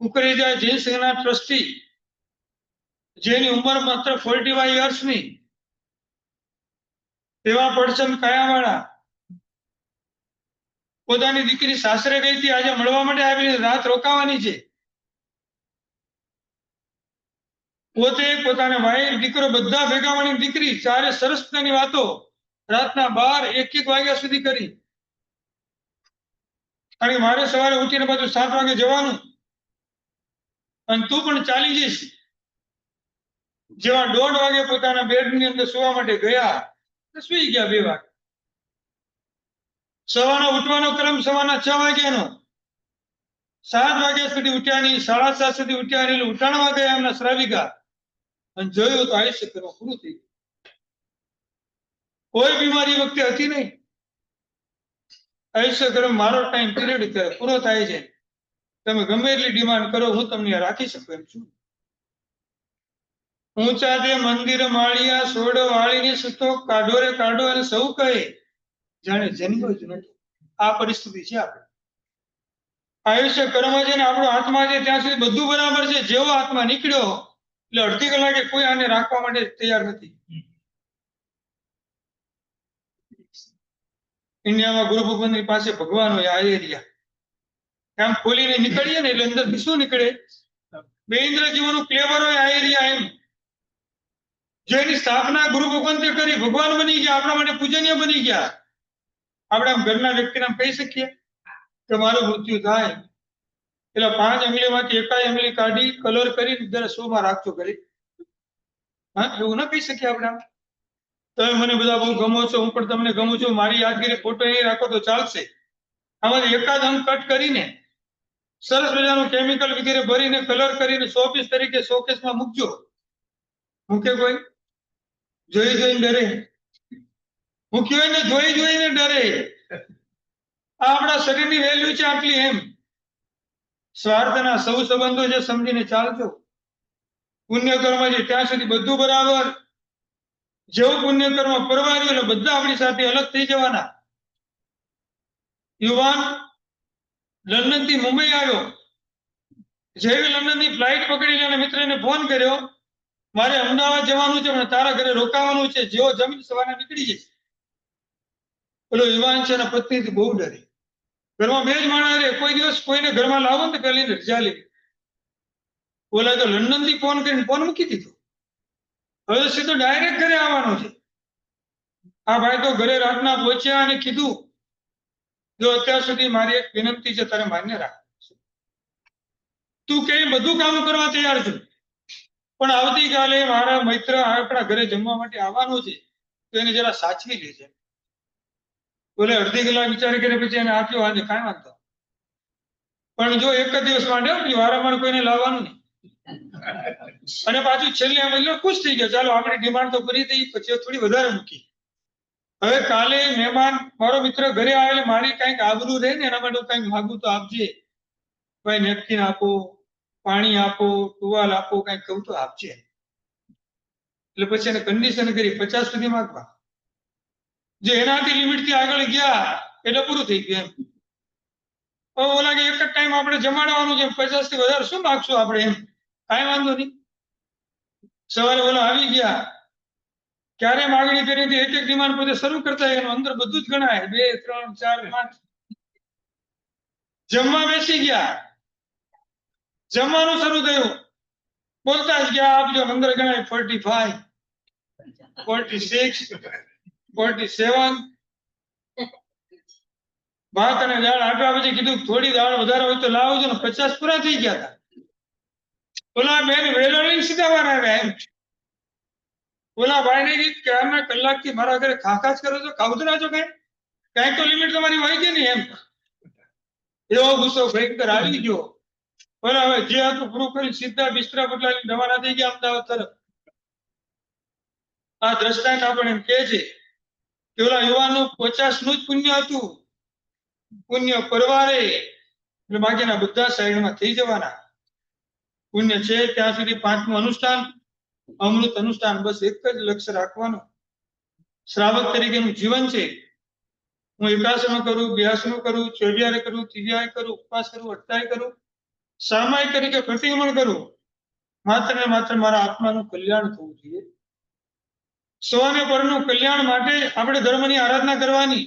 કુકરેજા જૈન સંઘના ટ્રસ્ટી, જેની ઉંમર માત્ર 45 યર્સની, એવા પડચંદ કાયાવાળા પોતાની દીકરી સાસરે ગઈ હતી, આજે મળવા માટે આવીને રાત રોકાવાની છે. પોતે પોતાના ભાઈ દીકરો બધા ભેગા મળીને દીકરી ચારે સરસ મજાની વાતો રાતના 12-1 વાગ્યા સુધી કરી. કારણ કે મારે સવારે ઉઠીને પાછું 7 વાગે જવાનું, અને તું પણ ચાલી જઈશ. જેવા 1:30 વાગે પોતાના બેડની અંદર સુવા માટે ગયા, સુઈ ગયા 2 વાગે. સવારના ઉઠવાનો ક્રમ સવારના 6 વાગ્યાનો. 7 વાગ્યા સુધી ઉઠ્યા નહીં, 7:30 સુધી ઉઠ્યા નહીં. ઉઠાણવા ગયા એમના શ્રાવિકા, અને જોયું તો આયુષ્ય કર્મ પૂરું થઈ ગયું. કોઈ બીમારી વખતે હતી નહીં. આયુષ્ય કર્મ મારો ટાઈમ પીરિયડ પૂરો થાય છે, તમે ગમે એટલી ડિમાન્ડ કરો, હું તમને રાખી શકું એમ છું. ઊંચા દે મંદિર માળિયા, સોડો વાળીને સુતો, કાઢો રે કાઢો, અને સૌ કહે જાણે જન્મ્યો જ નથી. આ પરિસ્થિતિ છે આપણે. આયુષ્ય કર્મ છે ને આપણો આત્મા છે ત્યાં સુધી બધું બરાબર છે. જેવો આત્મા નીકળ્યો એટલે અડધી કલાકે કોઈ આને રાખવા માટે તૈયાર નથી. ઇન્ડિયામાં ગુરુ ભગવાનની પાસે ભગવાન હોય, આ એરિયા આમ ખોલીને નીકળીએ ને એટલે અંદર શું નીકળે? બેન્દ્ર જીવોનું ક્લેવર હોય આ એરિયા. એમ જેની સ્થાપના ગુરુ ભગવાન તે કરી, ભગવાન બની ગયા, આપણા માટે પૂજનીય બની ગયા. આપણે આમ ઘરના વ્યક્તિને કહી શકીએ કે મારું મૃત્યુ થાય એટલે 5 અંગળીમાંથી 1 અંગળી કાઢી કલર કરી જરા શોમાં રાખજો કરી? હા, એવું ના કહી શકીએ આપણે. તમે મને બધા બહુ ગમો છો, હું પણ તમને ગમું છું, મારી યાદગીરી ફોટો અહીં રાખો તો ચાલશે. આમાંથી એકાદ અંગ કટ કરીને સરસ મજાનું કેમિકલ વગેરે ભરીને કલર કરીને શોપીસ તરીકે શોકેસમાં મૂકજો. મૂકે કોઈ? જોઈ જોઈને ડરે. મૂક્યો હોય ને જોઈ જોઈને ડરે. આ આપણા શરીરની વેલ્યુ છે આટલી. એમ સ્વાર્થના સૌ સંબંધો જે સમજીને ચાલજો. પુણ્ય કર્મ છે ત્યાં સુધી બધું બરાબર. જેવું પુણ્ય કર્મ પરવાર્યું એટલે બધા આપણી સાથે અલગ થઈ જવાના. યુવાન લંડન થી મુંબઈ આવ્યો, જેવી લંડન ની ફ્લાઇટ પકડી અને મિત્રને ફોન કર્યો, મારે અમદાવાદ જવાનું છે પણ તારા ઘરે રોકાવાનું છે, જેવો જમીન સવારે નીકળી જશે. પેલો યુવાન છે એના પત્નીથી બહુ ડરે. ઘરમાં 2 જ માણસ રહે, કોઈ દિવસ કોઈને ઘરમાં લાવો ને પેલી રજા લે. બોલા તો લંડન થી ફોન કરીને ફોન મૂકી દીધો. હવે સીધો ડાયરેક્ટ ઘરે આવવાનો છે. આ ભાઈ તો ઘરે રાતના પહોંચ્યા અને કીધું, જો અત્યાર સુધી મારી એક વિનંતી છે, તારે માન્ય રાખ. તું કઈ બધું કામ કરવા તૈયાર છું, પણ આવતીકાલે મારા મિત્ર આપણા ઘરે જમવા માટે આવવાનું છે, તો એને જરા સાચવી લેજે. બોલે અડધી કલાક વિચાર કર્યા પછી એને આપ્યો, આજે કાંઈ વાંધો, પણ જો એક જ દિવસ માટે વારંવાર કોઈને લાવવાનું નહીં. અને પાછું છેલ્લે એમ ખુશ થઈ ગયા, ચાલો આપણી ડિમાન્ડ તો પૂરી થઈ, પછી થોડી વધારે મૂકી. હવે કાલે મહેમાન મારો મિત્ર ઘરે આવે, મારી કંઈક આબરૂ રહે ને એના માટે કંઈક માગું તો આપજે. ભાઈ નેપકિન આપો, પાણી આપો, ટુવાલ આપો, કંઈક કહું તો આપજે. એટલે પછી એને કન્ડિશન કરી 50 સુધી માંગવા. જે એનાથી લિમિટ થી આગળ ગયા એટલે પૂરું થઈ ગયું. એમ ઓલા કે એક જ ટાઈમ આપણે જમાડવાનું છે, 50 થી વધારે શું માગશું આપણે? એમ કાંઈ વાંધો નહીં. સવારે ઓલા આવી ગયા, ક્યારે માગણી કરી હતી, એક એક ડિમાન્ડ પોતે શરૂ કરતા, એનું અંદર બધું જ ગણાય, 2, 3, 4, 5. જમવા બેસી ગયા, જમવાનું શરૂ થયું, બોલતા જ ગયા આપજો, અંદર ગણાય 45, 46, 47. ભાત અને દાળ આપ્યા પછી કીધું થોડી દાળ વધારે હોય તો લાવજો ને. 50 પૂરા થઈ ગયા હતા. ઓલા બેન વેલો લઈને સીધા વાર આવ્યા. એમ ઓલા ભાઈ ને કીધું ક્યારના કલાકથી મારા ઘરે ખાખા જ કરો છો, ખાવતરા છો, કઈ તો લિમિટ તમારી હોય કે નહીં? એમ એવો ગુસ્સો ભયંકર આવી ગયો. બરાબર, જે હતું પૂરું કરી સીધા બિસ્તરા બદલાવી રવાના થઈ ગયા અમદાવાદ તરફ. આ દ્રષ્ટાંત આપણને એમ કહે છે પેલા યુવાનનું 50 નું જ પુણ્ય હતું, પુણ્ય પરવારે એટલે બાકીના બધા સાઈડમાં થઈ જવાના. પુણ્ય છે ત્યાં સુધી 5મું અનુષ્ઠાન, અમૃત અનુષ્ઠાન, બસ એક જ લક્ષ્ય રાખવાનું. શ્રાવક તરીકેનું જીવન છે. હું એકાસનો કરું, બ્યાસનો કરું, ચોર્યારે કરું, ત્રિયાય કરું, ઉપવાસ કરું, અષ્ટાય કરું, સામાયિક તરીકે પ્રતિક્રમણ કરું, માત્ર ને માત્ર મારા આત્માનું કલ્યાણ થવું જોઈએ. સૌને પરનું કલ્યાણ માટે આપણે ધર્મની આરાધના કરવાની.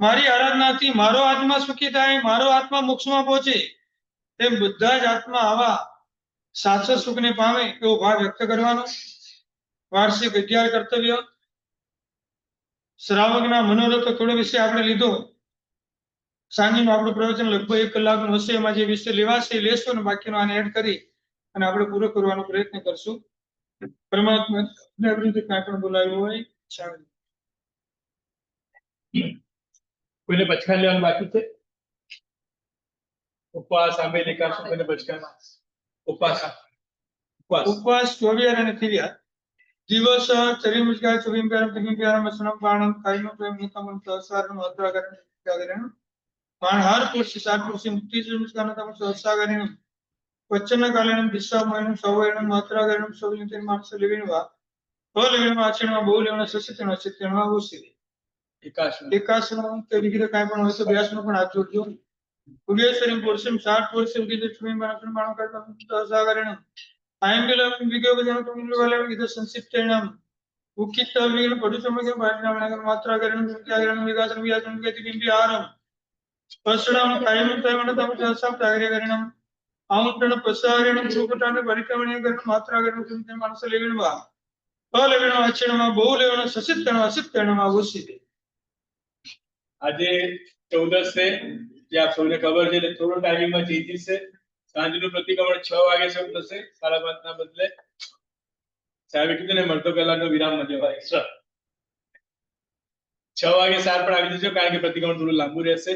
મારી આરાધનાથી મારો આત્મા સુખી થાય, મારો આત્મા મોક્ષમાં પહોંચે, તેમ બધા જ આત્મા આવા શાશ્વત સુખને પામે એવો ભાવ વ્યક્ત કરવાનો. વાર્ષિક 11 કર્તવ્ય. શ્રાવકના મનોરથ થોડો વિષય આપણે લીધો. સાંજનું આપણું પ્રવચન લગભગ 1 કલાકનું હશે. એમાં જે વિષય લેવાશે એ લેશું અને બાકીનો આને એડ કરી અને આપણે પૂરો કરવાનો પ્રયત્ન કરશું. પરમાત્મા કાંઈ પણ બોલાવ્યું હોય શાંતિ. કોઈને બચકાન લેવાનું બાકી છે? ઉપવાસ આંબેલ એકાદશી, કોઈને બચકાન? ઉપવાસ ઉપવાસ 24 અને 30 દિવસ ચરિમુજકા ચુવિંકારમ તિમિંકારમ સ્નમ પાણમ કાયમ પ્રેમ નિકમમ સહસ્રમ અદ્રાગરમ ત્યાગરમ પાણહાર પુરુષ સાત પુરુષ મુક્તિ ચરિમુજકાન તમ સહસ્રગરમ વચન કાલેનમ દિશામયનમ સવયનમ માત્રાગરમ સવિંતિન માનસ લેવિનવા લેવિનવા આચરણમાં બહુ લેવના સસિતન અસિતનમાં ઓછી એકાસનો કે વિગ્રહ કાંઈ પણ હોય તો વ્યાસનો પણ હાથ જોડજો. ઉગેશ્વરી પુરુષમ 60 પુરુષમ કીધું ચુવિંકારમ પાણમ કરતમ સહસ્રગરમ આયંગલમ વિગવજન તુમિલવાલમ કીધું સંસિપ્તેણમ ઉક્કિતવ્યેન પડુસમગ્ર ભાજનામણગમ માત્રાગરમ ત્યાગરમ વિગાસમ વ્યાસમ ગતિબિંબિહારમ પસડામ કાયમ તયમણ તમ સહસ્રમ ત્યાગરમ આઉટણ પ્રસારણ ગુરુપટાને પરિક્રમણીય ગણ માત્રાગરમ તુમિલ માનસ લેવિનવા લેવિનવા આચરણમાં બહુ લેવના સસિતન અસિતનમાં ઓછી. આજે 14 છે, જે આપ સૌને ખબર છે, એટલે થોડો ટાઈમિંગમાં ચેન્જીસ છે. સાંજનું પ્રતિક્રમણ 6 વાગે શરૂ થશે, 5:30 ના બદલે સાહેબે કીધું ને અડધો કલાકનો વિરામ ન દેવાય. 6 વાગે સાર પણ આવી જજો, કારણ કે પ્રતિક્રમણ થોડું લાંબુ રહેશે.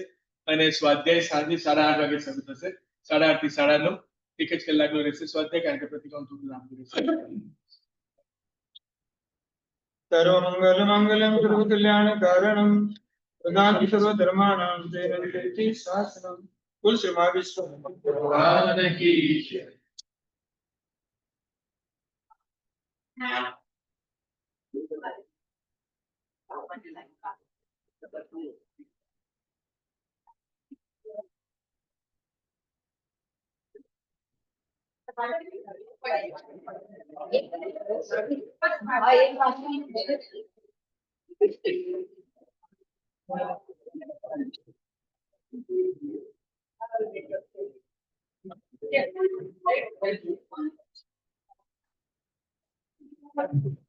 અને સ્વાધ્યાય સાંજે 8:30 વાગે શરૂ થશે, 8:30 થી 9:30, 1 જ કલાકનો રહેશે સ્વાધ્યાય, કારણ કે પ્રતિક્રમણ થોડું લાંબુ રહેશે. સર્વમંગલ મંગલમ સર્વ કલ્યાણ કારણમ પ્રદાન સર્વ ધર્માણામ જયંતિ શાસનમ. બોલ શ્રી મહાવિષ્ણુ ભગવાન કી જય.